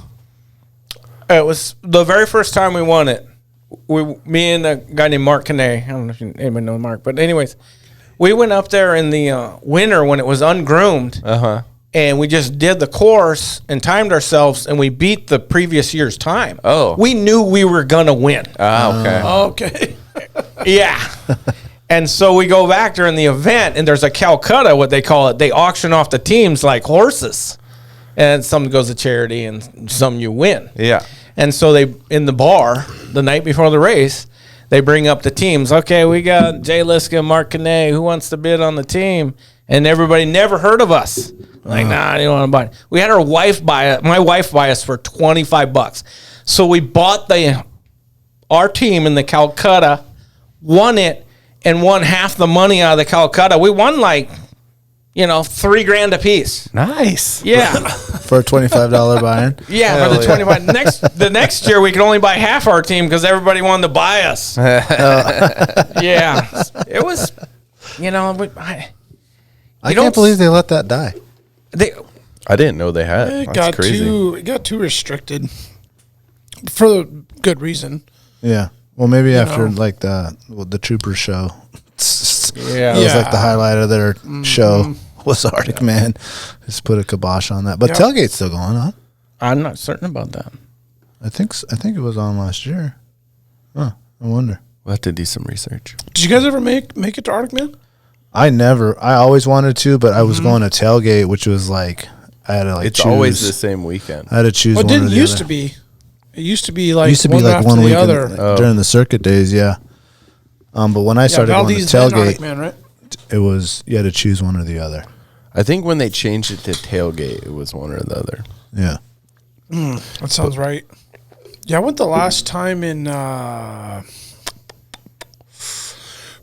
It was the very first time we won it. Me and a guy named Mark Canay. I don't know if anybody knows Mark, but anyways, we went up there in the winter when it was ungroomed. And we just did the course and timed ourselves, and we beat the previous year's time. Oh. We knew we were going to win. Okay. Okay. Yeah. And so we go back during the event, and there's a Calcutta, what they call it. They auction off the teams like horses. And some goes to charity, and some you win. Yeah. And so they, in the bar, the night before the race, they bring up the teams. Okay, we got Jay Liska and Mark Canay. Who wants to bid on the team? And everybody never heard of us. Like, nah, I didn't want to buy it. We had my wife buy us for $25. So we bought our team in the Calcutta, won it, and won half the money out of the Calcutta. We won like, $3,000 a piece. Nice. Yeah. For a $25 buy-in. Yeah, for the 25. The next year we could only buy half our team because everybody wanted to buy us. Yeah. It was you know, but I can't believe they let that die. I didn't know they had. It That's crazy. it got too restricted for the good reason. Yeah. Well, maybe after like the Troopers show. Yeah. It was like the highlight of their show was Arctic Man. Just put a kibosh on that. But tailgate's still going on. I'm not certain about that. I think it was on last year. Huh. I wonder. We'll have to do some research. Did you guys ever make it to Arctic Man? I always wanted to, but I was going to tailgate, which was like I had to like. It's always the same weekend. I had to choose. Well, it one didn't or the used other. to be. It used to be like It used to be like one week other. during the circuit days, yeah. But when I started going to Valdez and Arctic tailgate, Man, right? it was you had to choose one or the other. I think when they changed it to tailgate, it was one or the other. Yeah. That sounds right. Yeah, I went the last time in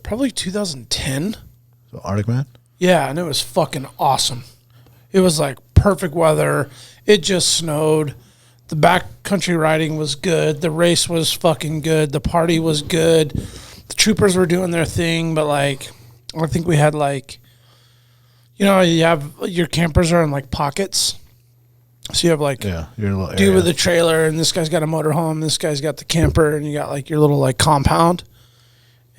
probably 2010. So Arctic Man. Yeah, and it was fucking awesome. It was like perfect weather. It just snowed. The backcountry riding was good. The race was fucking good. The party was good. The troopers were doing their thing, but like, I think we had like, you know, you have your campers are in like pockets. So you have like Yeah, your little dude area. with a trailer, and this guy's got a motorhome, this guy's got the camper, and you got like your little like compound.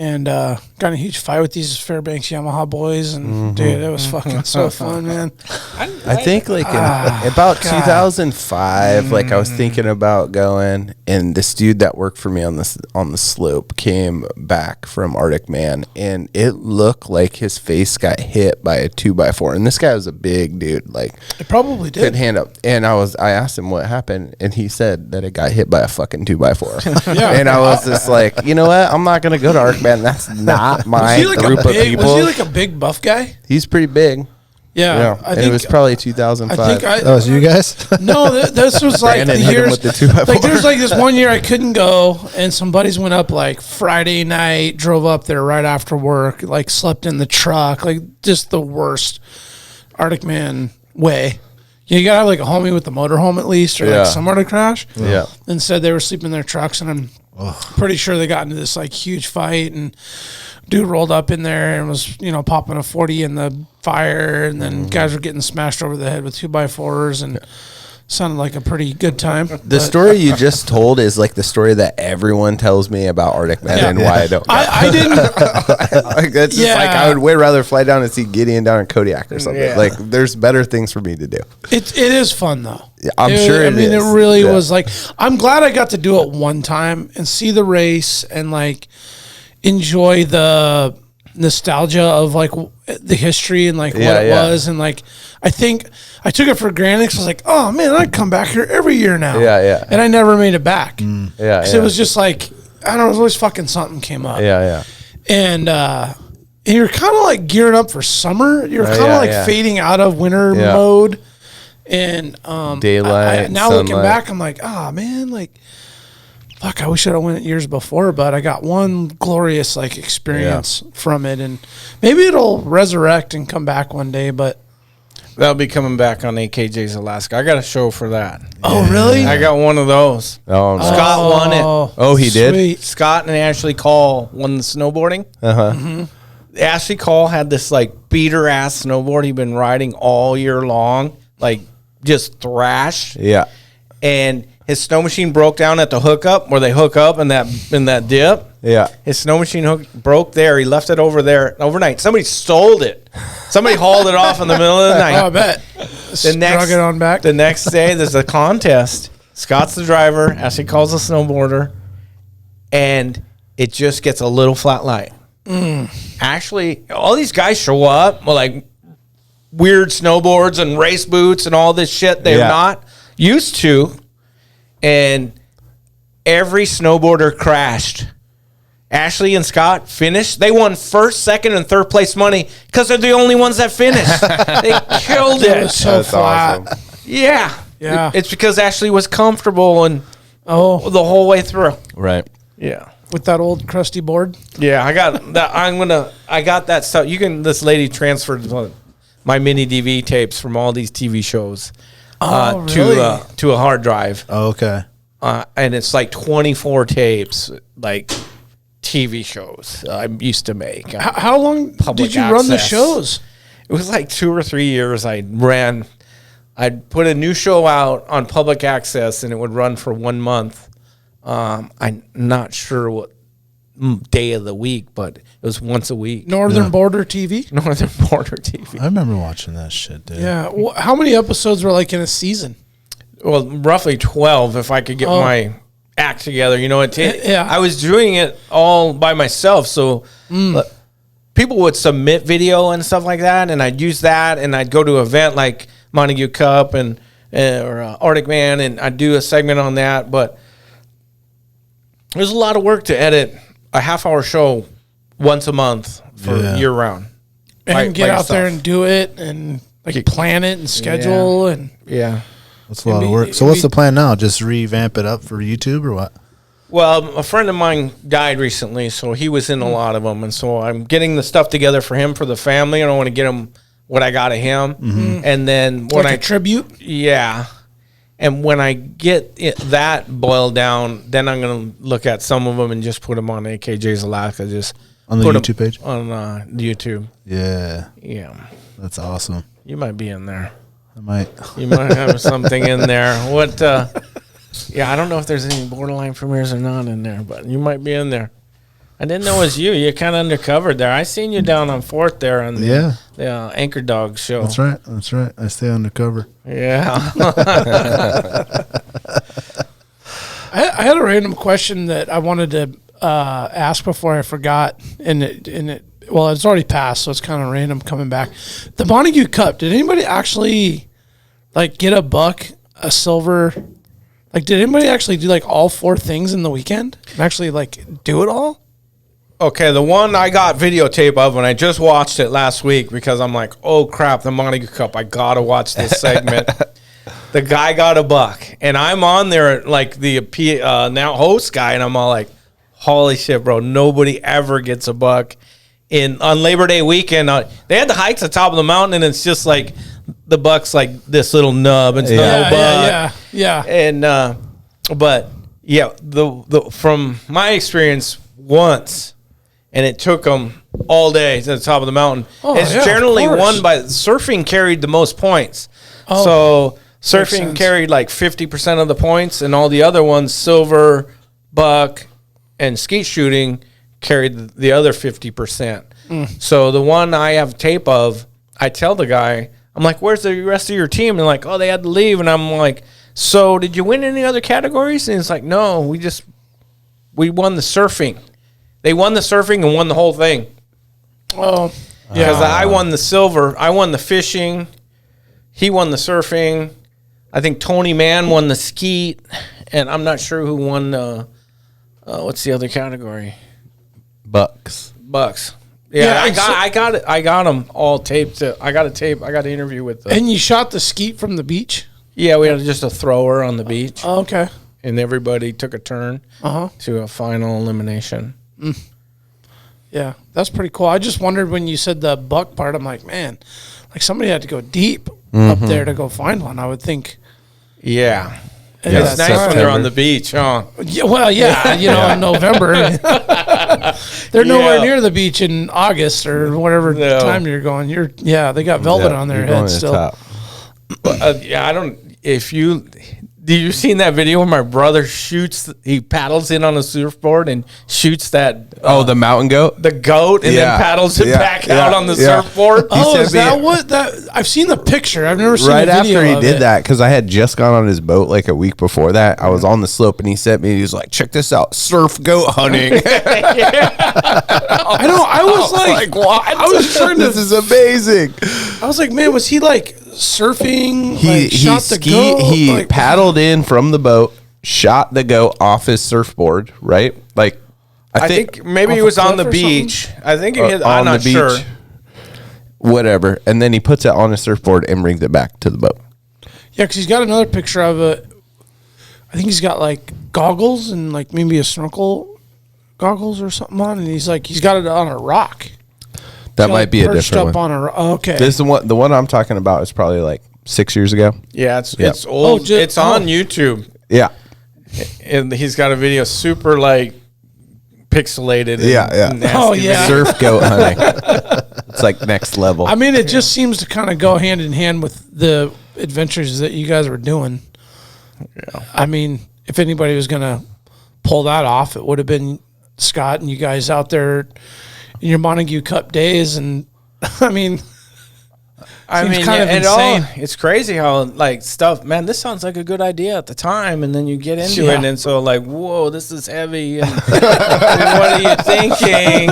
And got in a huge fight with these Fairbanks Yamaha boys, and dude, it was fucking so fun, man. I think like in about 2005, like I was thinking about going, and this dude that worked for me on the slope came back from Arctic Man, and it looked like his face got hit by a 2x4, and this guy was a big dude, like It probably good did. hand up, and I asked him what happened, and he said that it got hit by a fucking 2x4. Yeah. And I was just like, you know what? I'm not gonna go to Arctic Man. That's not my Was he like group a big? of people. Was he like a big buff guy? He's pretty big. Yeah, Yeah, and it was probably 2005. I think That was you guys. No, this was like Brandon the hit him years. with the 2x4. Like there's like this one year I couldn't go, and some buddies went up like Friday night, drove up there right after work, like slept in the truck, like just the worst Arctic Man way. You gotta have like a homie with the motorhome at least, or Yeah. like somewhere to crash. Yeah. Instead, they were sleeping in their trucks, and I'm pretty sure they got into this like huge fight, and dude rolled up in there and was, you know, popping a 40 in the fire, and then guys were getting smashed over the head with 2x4s, and sounded like a pretty good time. The story you just told is like the story that everyone tells me about Arctic Man and why I don't. I didn't. Like, that's just like I would way rather fly down and see Gideon down in Kodiak or something. Yeah. Like there's better things for me to do. It is fun though. Yeah, I'm sure I it mean, is. it really Yeah. was like. I'm glad I got to do it one time and see the race and like enjoy the nostalgia of like the history and like what it was, and like I think I took it for granted 'cause I was like, oh man, I'd come back here every year now. Yeah. And I never made it back. Yeah, Because it was just like I don't know, it was always fucking something came up. Yeah. And you're kind of like gearing up for summer. You're kind of like fading out of winter mode. And Daylight, now looking sunlight. back, I'm like, man, like, fuck, I wish I'd have went years before, but I got one glorious like experience from it, and maybe it'll resurrect and come back one day. But That'll be coming back on AKJ's Alaska. I got a show for that. oh really? I got one of those. Oh, no. Scott won it. Oh, he did? Sweet. Scott and Ashley Call won the snowboarding. Ashley Call had this like beater ass snowboard he'd been riding all year long, like just thrash. Yeah. And his snow machine broke down at the hookup where they hook up in that dip. Yeah. His snow machine hook broke there. He left it over there overnight. Somebody stole it. Somebody hauled it off in the middle of the night. Oh, I bet. Drug it on back. The next day, there's a contest. Scott's the driver. Ashley Calls the snowboarder. And it just gets a little flat light. Actually, all these guys show up with like weird snowboards and race boots and all this shit they're not used to. And every snowboarder crashed. Ashley and Scott finished. They won first, second, and third place money because they're the only ones that finished. They killed It it. was so flat. Yeah. Yeah. It's because Ashley was comfortable and Oh, the whole way through. Right. Yeah. with that old crusty board. Yeah, I got that. I got that stuff. This lady transferred my mini DV tapes from all these TV shows really? to a hard drive. Oh, okay. And it's like 24 tapes, like TV shows I used to make. How long did you run the shows? It was like 2 or 3 years. I'd put a new show out on public access, and it would run for 1 month. I'm not sure what day of the week, but it was once a week. Northern Border TV? Northern Border TV. I remember watching that shit, dude. Yeah. Well, how many episodes were like in a season? Well, roughly 12 if I could get my act together. You know, I was doing it all by myself, so people would submit video and stuff like that, and I'd use that, and I'd go to an event like Montague Cup or Arctic Man, and I'd do a segment on that, but there's a lot of work to edit a half-hour show once a month for year-round. And get out there and do it and like plan it and schedule. Yeah. That's a lot of work. So what's the plan now? Just revamp it up for YouTube or what? Well, a friend of mine died recently, so he was in a lot of them, and so I'm getting the stuff together for him, for the family. I don't want to get him what I got of him. And then when like a tribute? Yeah. And when I get that boiled down, then I'm going to look at some of them and just put them on AKJ's Alaska. Just on the YouTube page? On YouTube. Yeah. Yeah. That's awesome. You might be in there. I might. You might have something in there. What? Yeah, I don't know if there's any Boarderline premieres or not in there, but you might be in there. I didn't know it was you. You're kind of undercover there. I seen you down on 4th there on the Anchor Dog show. That's right. I stay undercover. Yeah. I had a random question that I wanted to ask before I forgot, and well, it's already passed, so it's kind of random coming back. The Montague Cup. Did anybody actually like get a buck, a silver? Like, did anybody actually do like all 4 things in the weekend and actually like do it all? Okay, the one I got videotape of, and I just watched it last week because I'm like, oh crap, the Montague Cup, I gotta watch this segment. The guy got a buck, and I'm on there like the now host guy, and I'm all like, holy shit, bro, nobody ever gets a buck. On Labor Day weekend, they had to hike to the top of the mountain, and it's just like the buck's like this little nub, and it's no buck. Yeah. And but yeah, the from my experience once. And it took them all day to the top of the mountain. It's generally won by surfing. Carried the most points. So surfing carried like 50% of the points, and all the other ones, silver, buck, and skeet shooting, carried the other 50%. So the one I have tape of, I tell the guy, I'm like, where's the rest of your team? And like, oh, they had to leave. And I'm like, so did you win any other categories? And it's like, no, we won the surfing. They won the surfing and won the whole thing. Oh, yeah. Because I won the silver. I won the fishing. He won the surfing. I think Tony Mann won the skeet. And I'm not sure who won what's the other category? Bucks. Yeah, I got them all taped. I got a tape. I got an interview with them. And you shot the skeet from the beach? Yeah, we had just a thrower on the beach. Oh, okay. And everybody took a turn to a final elimination. Yeah, that's pretty cool. I just wondered when you said the buck part, I'm like, man, like somebody had to go deep up there to go find one, I would think. Yeah. It's nice when they're on the beach, huh? Yeah, well, yeah, in November. They're nowhere near the beach in August or whatever time you're going. They got velvet on their heads still. Did you seen that video where my brother he paddles in on a surfboard and shoots that? The mountain goat? The goat, and then paddles it back out on the surfboard. Is that what that? I've seen the picture. I've never seen the video after he did that, because I had just gone on his boat like a week before that. I was on the slope, and he sent me, he was like, check this out, surf goat hunting. I know. I was like what? I was trying to. This is amazing. I was like, man, was he like surfing? He paddled in from the boat, shot the goat off his surfboard, right? Like, I think maybe he was on the beach. I think he hit on the beach. Sure. Whatever. And then he puts it on his surfboard and brings it back to the boat. Yeah, because he's got another picture of it. I think he's got like goggles and like maybe a snorkel goggles or something on, and he's got it on a rock. That might be a different one. Okay. This is the one I'm talking about is probably like 6 years ago. Yeah, it's old. It's on YouTube. Yeah. And he's got a video super like pixelated. Yeah. nasty Oh, yeah. Surf goat hunting. It's like next level. I mean, it just seems to kind of go hand in hand with the adventures that you guys were doing. Yeah. I mean, if anybody was going to pull that off, it would have been Scott and you guys out there in your Montague Cup days. And I mean, kind of insane. It's crazy how like stuff, man, this sounds like a good idea at the time. And then you get into it and so like, whoa, this is heavy. And what are you thinking?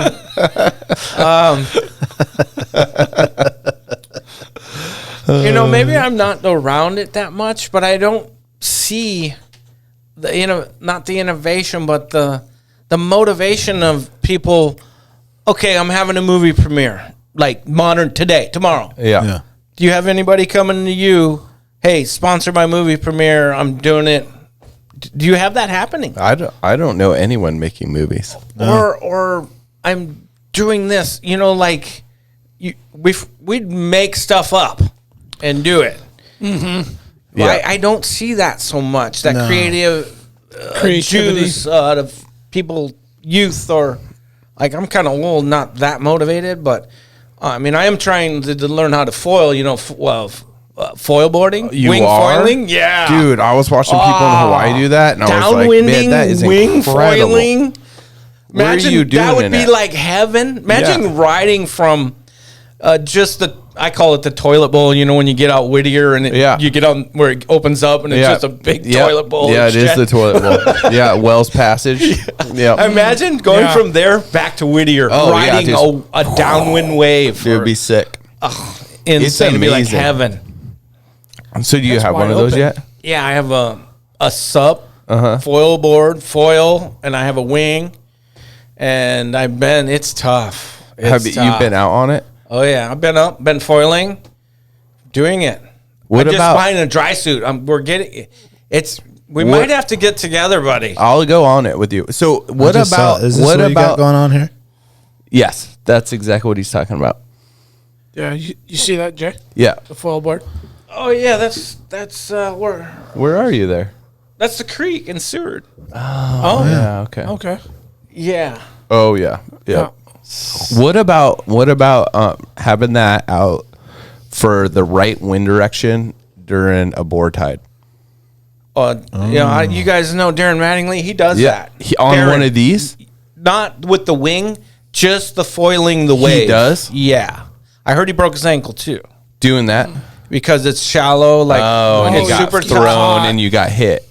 Maybe I'm not around it that much, but I don't see not the innovation, but the motivation of people. Okay, I'm having a movie premiere, like modern tomorrow. Yeah. Do you have anybody coming to you? Hey, sponsor my movie premiere. I'm doing it. Do you have that happening? I don't know anyone making movies. Or I'm doing this. Like we'd make stuff up and do it. Mm-hmm. Yeah. I don't see that so much. That creativity juice out of people, youth, or like I'm kind of old, not that motivated, but I am trying to learn how to foil. Foil boarding, wing foiling. Yeah, dude, I was watching people in Hawaii do that, and I was like, man, that is wing incredible. foiling. Imagine you doing that would be like heaven. Imagine riding from I call it the toilet bowl. When you get out Whittier and you get on where it opens up and it's just a big toilet bowl. Yeah, it is the toilet bowl. Yeah, Wells Passage. Yeah. Imagine going from there back to Whittier, riding a downwind wave. It would be sick. Insane. It'd be like heaven. So do you have one of those yet? Yeah, I have a sup, foil board, and I have a wing. And it's tough. Have you been out on it? Oh yeah, I've been foiling, doing it. What I'm about just buying a dry suit? We're getting it's. We might have to get together, buddy. I'll go on it with you. So what about is this what you got going on here? Yes, that's exactly what he's talking about. Yeah, you see that, Jay? Yeah, the foil board. Oh yeah, that's where. Where are you there? That's the creek in Seward. Oh yeah. Okay. Yeah. Oh yeah. Yeah. What about having that out for the right wind direction during a board tide? You guys know Darren Mattingly. He does that. On one of these? Not with the wing, just the foiling the wave. He does? Yeah. I heard he broke his ankle too. Doing that? Because it's shallow, and he got super thrown and you got hit.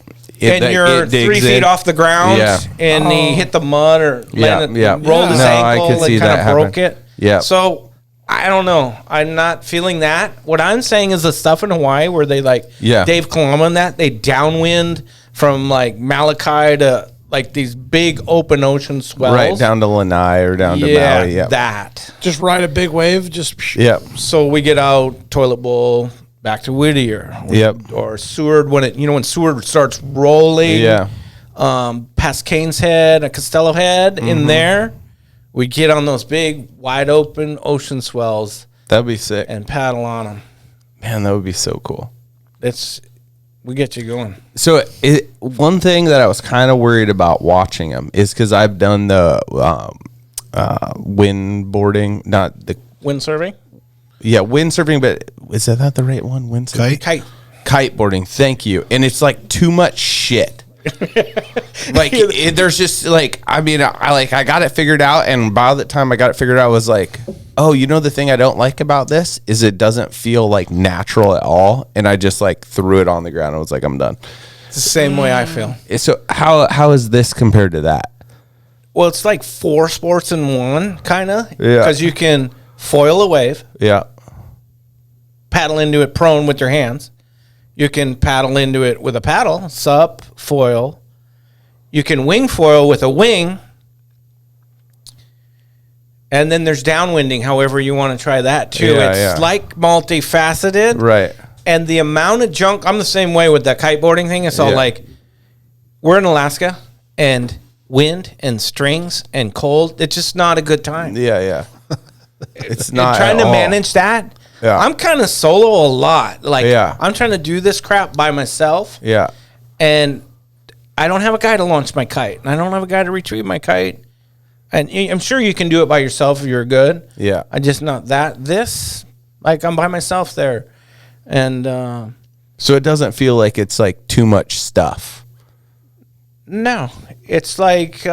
And you're 3 feet off the ground, and he hit the mud or rolled his ankle and kind of broke it. Yeah. So I don't know. I'm not feeling that. What I'm saying is the stuff in Hawaii where they Dave Kalama and that they downwind from like Malachi to like these big open ocean swells, right down to Lanai or down to Maui. Yeah, that just ride a big wave. So we get out toilet bowl. Back to Whittier, or Seward when Seward starts rolling, past Kane's Head, a Costello Head in there, we get on those big wide open ocean swells. That'd be sick, and paddle on them. Man, that would be so cool. We get you going. So one thing that I was kind of worried about watching them is because I've done the wind boarding, not the wind surfing. Yeah, windsurfing, but is that not the right one? Windsurfing? Kiteboarding, thank you. And it's like too much shit. There's just like, I got it figured out, and by the time I got it figured out, I was like, oh, the thing I don't like about this is it doesn't feel like natural at all, and I just like threw it on the ground. I was like, I'm done. It's the same way I feel. So how is this compared to that? Well, it's like 4 sports in one, kind of. Yeah. Because you can foil a wave. Yeah. Paddle into it prone with your hands. You can paddle into it with a paddle, sup, foil. You can wing foil with a wing. And then there's downwinding, however you want to try that too. It's like multifaceted. Right. And the amount of junk, I'm the same way with that kiteboarding thing. It's all like, we're in Alaska and wind and strings and cold. It's just not a good time. Yeah. It's not trying to manage that. Yeah. I'm kind of solo a lot. I'm trying to do this crap by myself. Yeah. And I don't have a guy to launch my kite. And I don't have a guy to retrieve my kite. And I'm sure you can do it by yourself if you're good. Yeah. I just not that. Like I'm by myself there. And So it doesn't feel like it's like too much stuff. no, it's like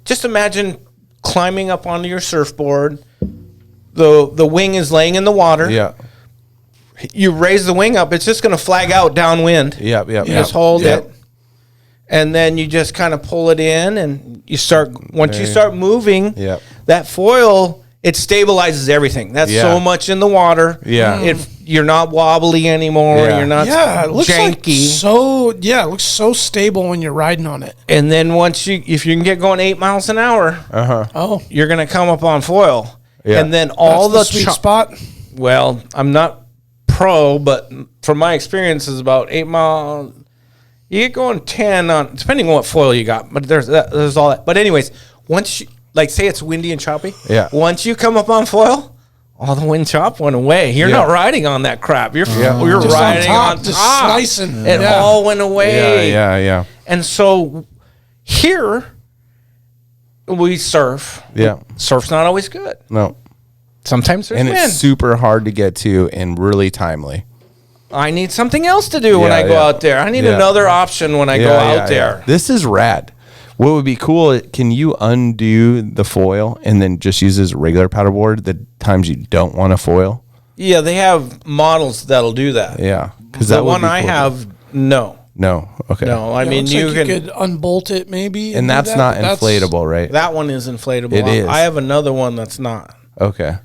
just imagine climbing up onto your surfboard. The wing is laying in the water. Yeah. You raise the wing up, it's just going to flag out downwind. Yep. You just hold it. And then you just kind of pull it in, and you start. Once you start moving, that foil, it stabilizes everything. That's so much in the water. Yeah. You're not wobbly anymore. Yeah. You're not It looks janky. it looks so stable when you're riding on it. And then if you can get going 8 miles an hour, you're gonna come up on foil. Yeah. And then all That's the sweet spot. Well, I'm not pro, but from my experience, is about 8 miles. You get going 10 on, depending on what foil you got. But there's all that. But anyways, once you, like, say it's windy and choppy. Yeah. Once you come up on foil, all the wind chop went away. You're not riding on that crap. You're Just riding on top. just slicing. It all went away. Yeah. And so here we surf. Yeah. Surf's not always good. No. Sometimes there's And wind. it's super hard to get to and really timely. I need something else to do when Yeah, I go yeah. out there. I need Yeah. another option when I go out there. This is rad. What would be cool, can you undo the foil and then just use as a regular paddleboard the times you don't want a foil? Yeah, they have models that'll do that. Yeah. Because The one I have, no. No. Okay. No, I mean, Looks you like can. could unbolt it maybe. And do that's that, not but inflatable, right? That one is inflatable. It is. I have another one that's not. Okay.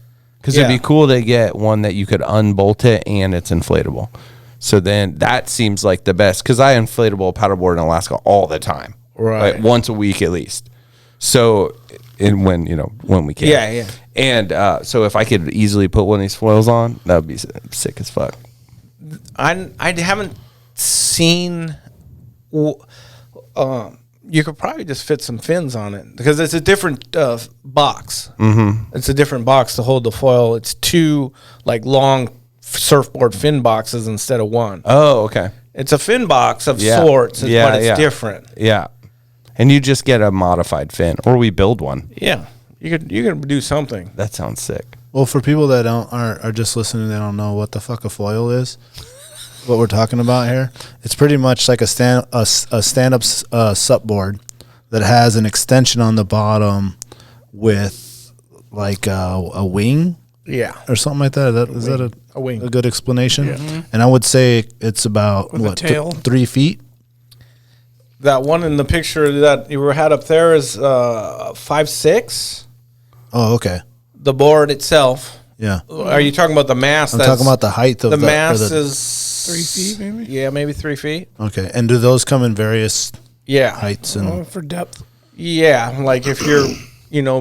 Because it'd Yeah. be cool to get one that you could unbolt it and it's inflatable. So then that seems like the best. Because I inflatable paddleboard in Alaska all the time. Right. Like once a week at least. So, when we can. Yeah. And so if I could easily put one of these foils on, that would be sick as fuck. I haven't seen. You could probably just fit some fins on it because it's a different box. Mm-hmm. It's a different box to hold the foil. It's two like long surfboard fin boxes instead of one. Oh, okay. It's a fin box of sorts, but it's different. Yeah. And you just get a modified fin, or we build one. Yeah, you could do something. That sounds sick. Well, for people that are just listening, they don't know what the fuck a foil is. What we're talking about here, it's pretty much like a stand up supboard that has an extension on the bottom with like a wing. Yeah, or something like that. Is that a wing? A good explanation? Yeah. And I would say it's about With a tail. 3 feet. That one in the picture that you had up there is 5'6". Oh, okay. The board itself. Yeah. Are you talking about the mast? I'm talking about the height of the mast is 3 feet, maybe. Yeah, maybe 3 feet. Okay. And do those come in various heights and for depth? Yeah, like if you're,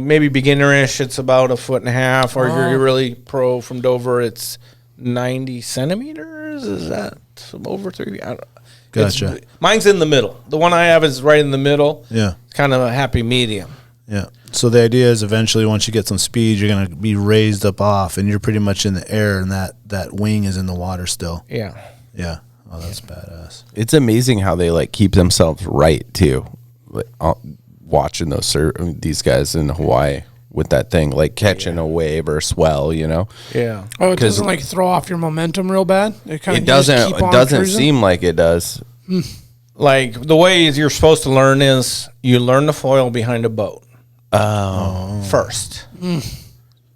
maybe beginnerish, it's about 1.5 feet, or if you're really pro from Dover, it's 90 centimeters. Is that over 3 feet? I don't know. Gotcha. Mine's in the middle. The one I have is right in the middle. Yeah. It's kind of a happy medium. Yeah. So the idea is eventually once you get some speed, you're going to be raised up off and you're pretty much in the air and that wing is in the water still. Yeah. Yeah. Oh, that's badass. It's amazing how they like keep themselves right too. Like, watching these guys in Hawaii with that thing, like catching a wave or a swell, Yeah. Oh, it doesn't like throw off your momentum real bad. It doesn't seem like it does. Like the way you're supposed to learn is you learn the foil behind a boat. First.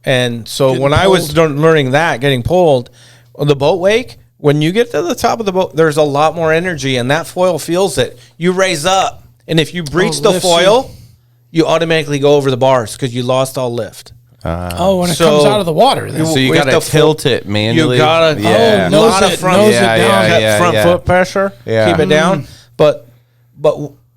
And so Getting when I was learning that, getting pulled, the boat wake, when you get to the top of the boat, there's a lot more energy and that foil feels it. You raise up. And if you breach the foil, you automatically go over the bars because you lost all lift. When it comes out of the water. Then. So you got to tilt it manually. You got to nose it down. Front foot pressure. Yeah. Keep it down. But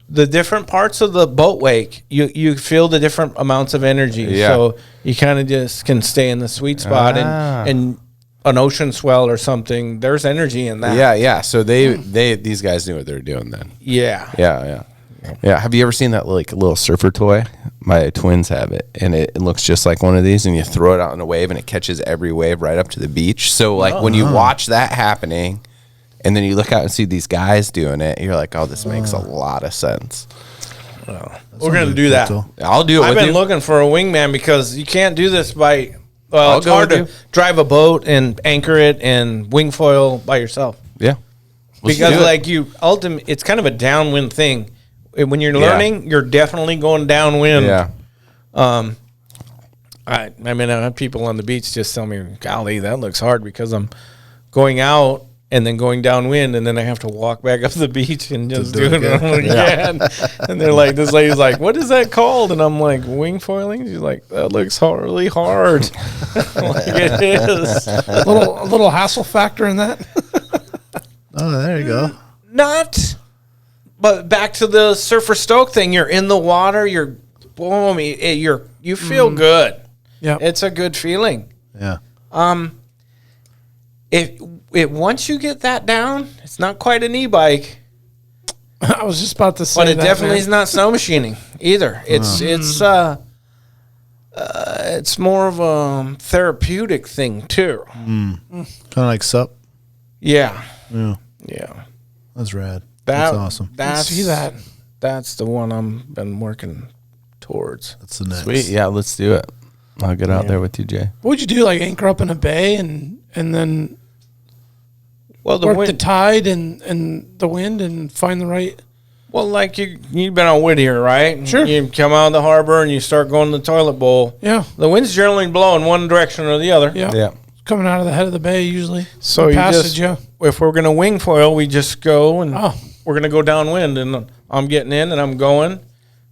the different parts of the boat wake, you feel the different amounts of energy. Yeah. So you kind of just can stay in the sweet spot and an ocean swell or something. There's energy in that. Yeah. So these guys knew what they were doing then. Yeah. Yeah. Have you ever seen that like little surfer toy? My twins have it, and it looks just like one of these. And you throw it out in a wave, and it catches every wave right up to the beach. So like when you watch that happening, and then you look out and see these guys doing it, you're like, oh, this makes a lot of sense. We're going to do that. I'll do it I've with been you. looking for a wingman because you can't do this by. Well, it's go hard with to you. drive a boat and anchor it and wing foil by yourself. Yeah. Let's Because do it. like it's kind of a downwind thing. When you're learning, you're definitely going downwind. Yeah. I mean, I have people on the beach just tell me, golly, that looks hard because I'm going out and then going downwind, and then I have to walk back up the beach and just do it all again. And they're like, this lady's like, what is that called? And I'm like, wing foiling? She's like, that looks really hard. Like, it is. A little hassle factor in that. Oh, there you go. Not, but back to the Surfer Stoke thing. You're in the water. You're boom. You feel good. Yeah, It's a good feeling. Yeah. If once you get that down, it's not quite an e-bike, I was just about to say but it that, definitely man. is not snow machining either. It's more of a therapeutic thing too. Kind of like sup. Yeah, Yeah. yeah. That's rad. That, That's awesome. See that? That's the one I've been working towards. That's the next. Sweet. Yeah, let's do it. I'll get out there with you, Jay. What would you do? Like anchor up in a bay and then Well, the work wind, the tide and the wind and find the right. well, like you've been on Whittier, right? Sure. You come out of the harbor and you start going to the toilet bowl. Yeah, The wind's generally blowing one direction or the other. yeah. Yeah. Coming out of the head of the bay usually. So Or you passage, just, yeah. if we're going to wing foil, we just go and Oh. we're going to go downwind, and I'm getting in and I'm going.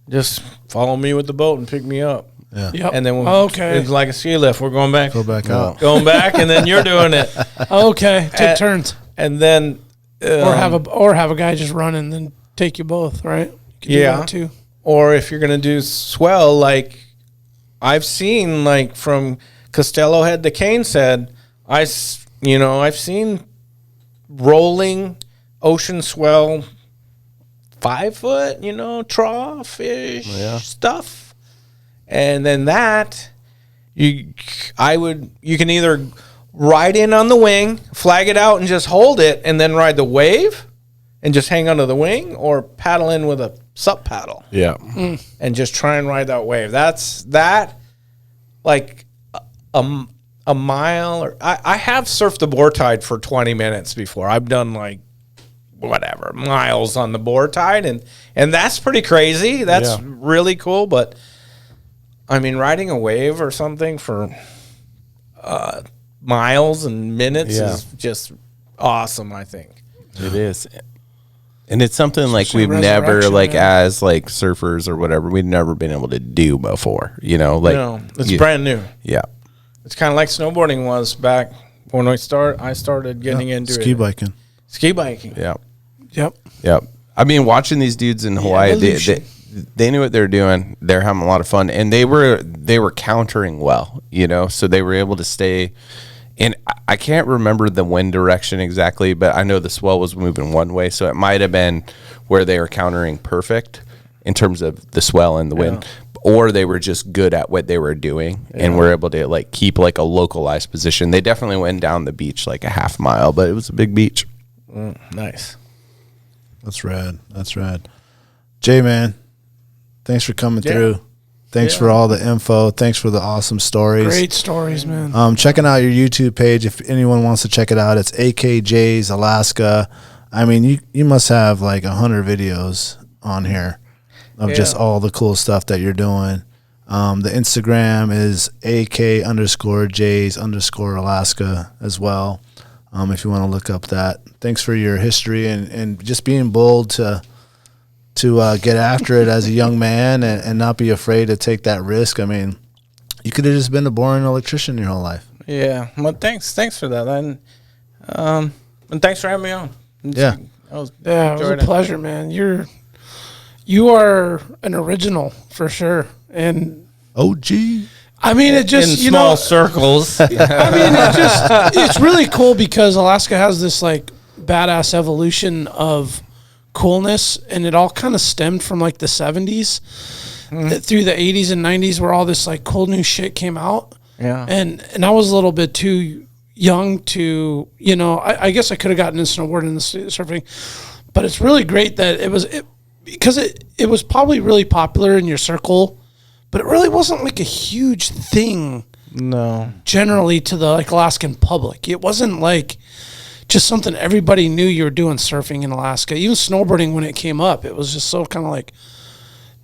Just follow me with the boat and pick me up. Yeah. Yep. And then okay. it's like a ski lift. We're going back. Go back out. Going back, and then you're doing it. Okay. Take turns. And then Or have a guy just run and then take you both, right? You can do Yeah. that too. or if you're going to do swell, like I've seen, like from Costello Head to Cane said, I've seen rolling ocean swell 5 foot, trough fish stuff. And then that you can either ride in on the wing, flag it out and just hold it and then ride the wave and just hang onto the wing, or paddle in with a sup paddle. Yeah. And just try and ride that wave. That's like a mile, or I have surfed the board tide for 20 minutes before. I've done like whatever miles on the board tide, and that's pretty crazy. That's really cool. But I mean, riding a wave or something for miles and minutes is just awesome, I think. It is. And it's something like Especially we've never, resurrection, like, man. as like surfers or whatever, we've never been able to do before. Like No, it's brand new. Yeah. It's kind of like snowboarding was back when I started getting into Ski biking. ski biking. Yeah. Yep. Yep. I mean, watching these dudes in Hawaii, evolution. they knew what they were doing. They're having a lot of fun, and they were countering well, so they were able to stay. And I can't remember the wind direction exactly, but I know the swell was moving one way, so it might have been where they were countering perfect in terms of the swell and the wind, or they were just good at what they were doing and were able to like keep like a localized position. They definitely went down the beach like a half mile, but it was a big beach. Nice. That's rad. That's rad. Jay, man, thanks for coming through. Thanks for all the info. Thanks for the awesome stories. Great stories, man. Checking out your YouTube page. If anyone wants to check it out, it's AKJ's Alaska. I mean, you must have like 100 videos on here of just all the cool stuff that you're doing. The Instagram is AK_J's_Alaska as well. If you want to look up that. Thanks for your history and just being bold to get after it as a young man and not be afraid to take that risk. I mean, you could have just been a boring electrician your whole life. Yeah. Well, thanks for that. And thanks for having me on. Yeah. It was a pleasure, man. You are an original for sure. And OG. I mean, it just, in small circles. I mean, it's really cool because Alaska has this like badass evolution of coolness, and it all kind of stemmed from like the 70s through the 80s and 90s, where all this like cool new shit came out. Yeah. And I was a little bit too young to, I guess I could have gotten into snowboarding and surfing, but it's really great that because it was probably really popular in your circle, but it really wasn't like a huge thing. No. Generally to the like Alaskan public. It wasn't like just something everybody knew you were doing surfing in Alaska. Even snowboarding when it came up, it was just so kind of like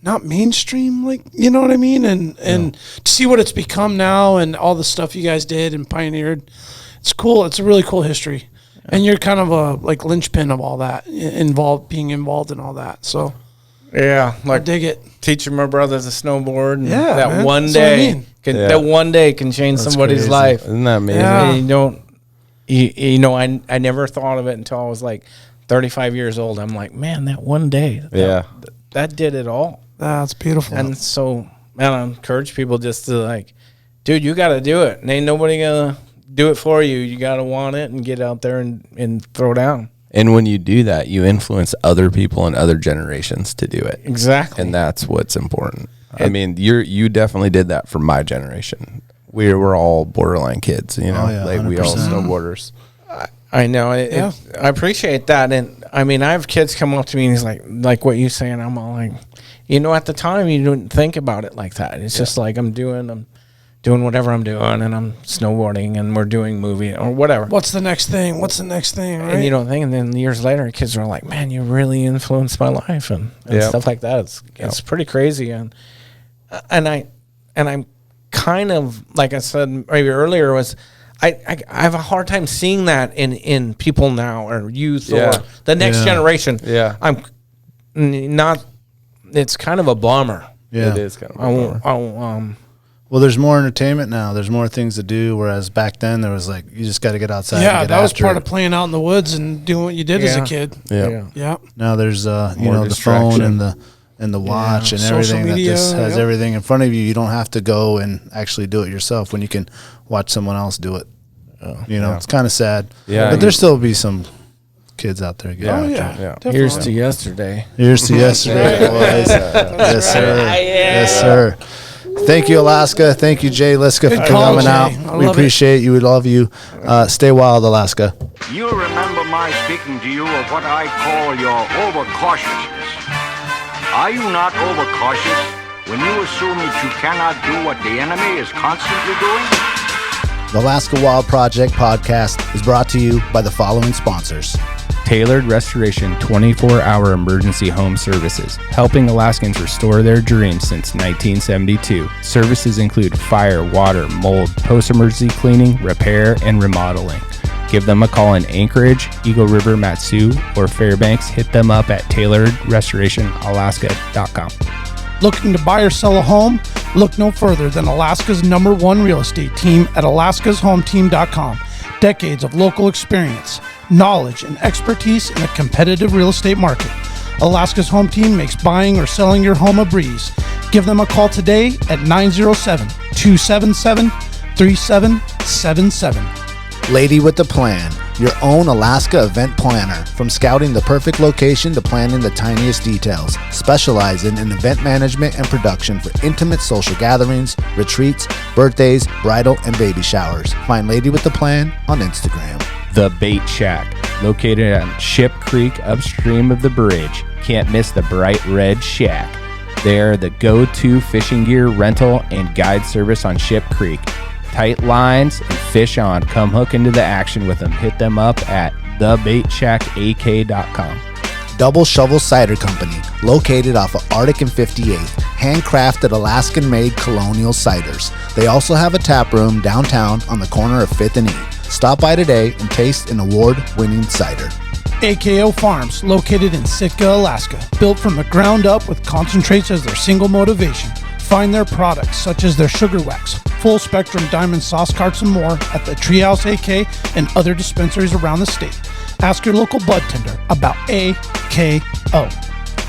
not mainstream, like, you know what I mean? And to see what it's become now and all the stuff you guys did and pioneered, it's cool. It's a really cool history. And you're kind of a like linchpin of all that, being involved in all that. So yeah, like I dig it. Teaching my brothers to snowboard. And Yeah, that man. one That's what I day, mean. that one day can change somebody's crazy. life. Isn't that amazing? Yeah. And you know, I never thought of it until I was like 35 years old. I'm like, man, that one day, that did it all. That's beautiful. And so, man, I encourage people just to like, dude, you got to do it. And ain't nobody gonna do it for you. You got to want it and get out there and throw down. And when you do that, you influence other people and other generations to do it. Exactly. And that's what's important. I mean, you definitely did that for my generation. We were all borderline kids, you know, like we all 100%. snowboarders. I know. I appreciate that. And I mean, I have kids come up to me and he's like what you saying. I'm all like, you know, at the time you didn't think about it like that. It's just like I'm doing whatever I'm doing, and I'm snowboarding, and we're doing movie or whatever. What's the next thing? What's the next thing? Right? And you don't think, and then years later, kids are like, "Man, you really influenced my life," and stuff like that. It's pretty crazy, and I'm kind of, like I said maybe earlier, was I have a hard time seeing that in people now or youth or the next generation. Yeah. I'm not. It's kind of a bummer. Yeah. It is kind of a bummer. Well, there's more entertainment now. There's more things to do, whereas back then there was like, you just got to get outside. Yeah, and get that was after part it. of playing out in the woods and doing what you did as a kid. Yeah. Yeah. Now there's you More know, the phone distraction. and the watch and social everything media, that just has everything in front of you. You don't have to go and actually do it yourself when you can watch someone else do it. You know, it's kind of sad. Yeah, but there still be some kids out there. Oh, yeah. Definitely. Here's to yesterday. Here's to yesterday, boys. Yes, sir. Yes, sir. Thank you, Alaska. Thank you, Jay Liska, for Good call, coming Jay. out. I We love appreciate you. We love you. Stay wild, Alaska. You remember my speaking to you of what I call your overcautiousness. Are you not overcautious when you assume that you cannot do what the enemy is constantly doing? The Alaska Wild Project podcast is brought to you by the following sponsors. Tailored Restoration 24-hour emergency home services, helping Alaskans restore their dreams since 1972. Services include fire, water, mold, post-emergency cleaning, repair, and remodeling. Give them a call in Anchorage, Eagle River, Matsu, or Fairbanks. Hit them up at tailoredrestorationalaska.com. Looking to buy or sell a home? Look no further than Alaska's #1 real estate team at alaskashometeam.com. Decades of local experience, knowledge, and expertise in a competitive real estate market. Alaska's Home Team makes buying or selling your home a breeze. Give them a call today at 907-277-3777. Lady with the Plan, your own Alaska event planner. From scouting the perfect location to planning the tiniest details. Specializing in event management and production for intimate social gatherings, retreats, birthdays, bridal, and baby showers. Find Lady with the Plan on Instagram. The Bait Shack, located on Ship Creek upstream of the bridge. Can't miss the bright red shack. They are the go-to fishing gear rental and guide service on Ship Creek. Tight lines and fish on. Come hook into the action with them. Hit them up at thebaitshackak.com. Double Shovel Cider Company, located off of Arctic and 58th. Handcrafted Alaskan-made colonial ciders. They also have a tap room downtown on the corner of 5th and E. Stop by today and taste an award-winning cider. AKO Farms, located in Sitka, Alaska. Built from the ground up with concentrates as their single motivation. Find their products, such as their sugar wax, full spectrum diamond sauce carts, and more at the Treehouse AK and other dispensaries around the state. Ask your local bud tender about AKO.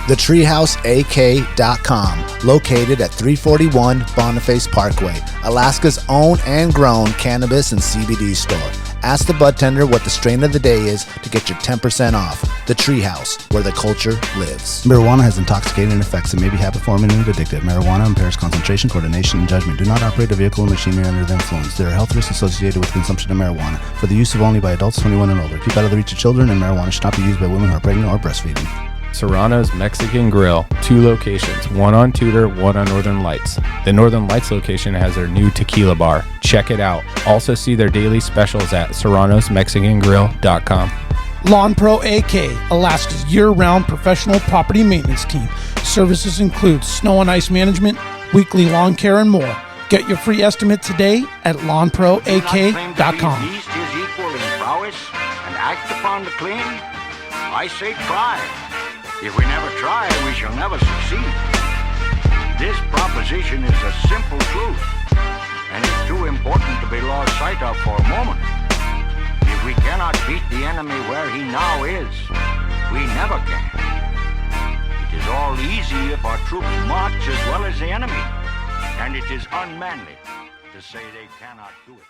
TheTreehouseAK.com, located at 341 Boniface Parkway, Alaska's own and grown cannabis and CBD store. Ask the bud tender what the strain of the day is to get your 10% off. The Treehouse, where the culture lives. Marijuana has intoxicating effects and may be habit-forming and addictive. Marijuana impairs concentration, coordination, and judgment. Do not operate a vehicle or machinery under the influence. There are health risks associated with consumption of marijuana. For the use of only by adults 21 and older. Keep out of the reach of children, and marijuana should not be used by women who are pregnant or breastfeeding. Serrano's Mexican Grill, 2 locations, one on Tudor, one on Northern Lights. The Northern Lights location has their new tequila bar. Check it out. Also see their daily specials at serranosmexicangrill.com. Lawn Pro AK, Alaska's year-round professional property maintenance team. Services include snow and ice management, weekly lawn care, and more. Get your free estimate today at lawnproak.com. Least his equal in prowess and act upon the claim. I say try. If we never try, we shall never succeed. This proposition is a simple truth, and is too important to be lost sight of for a moment. If we cannot beat the enemy where he now is, we never can. It is all easy if our troops march as well as the enemy, and it is unmanly to say they cannot do it.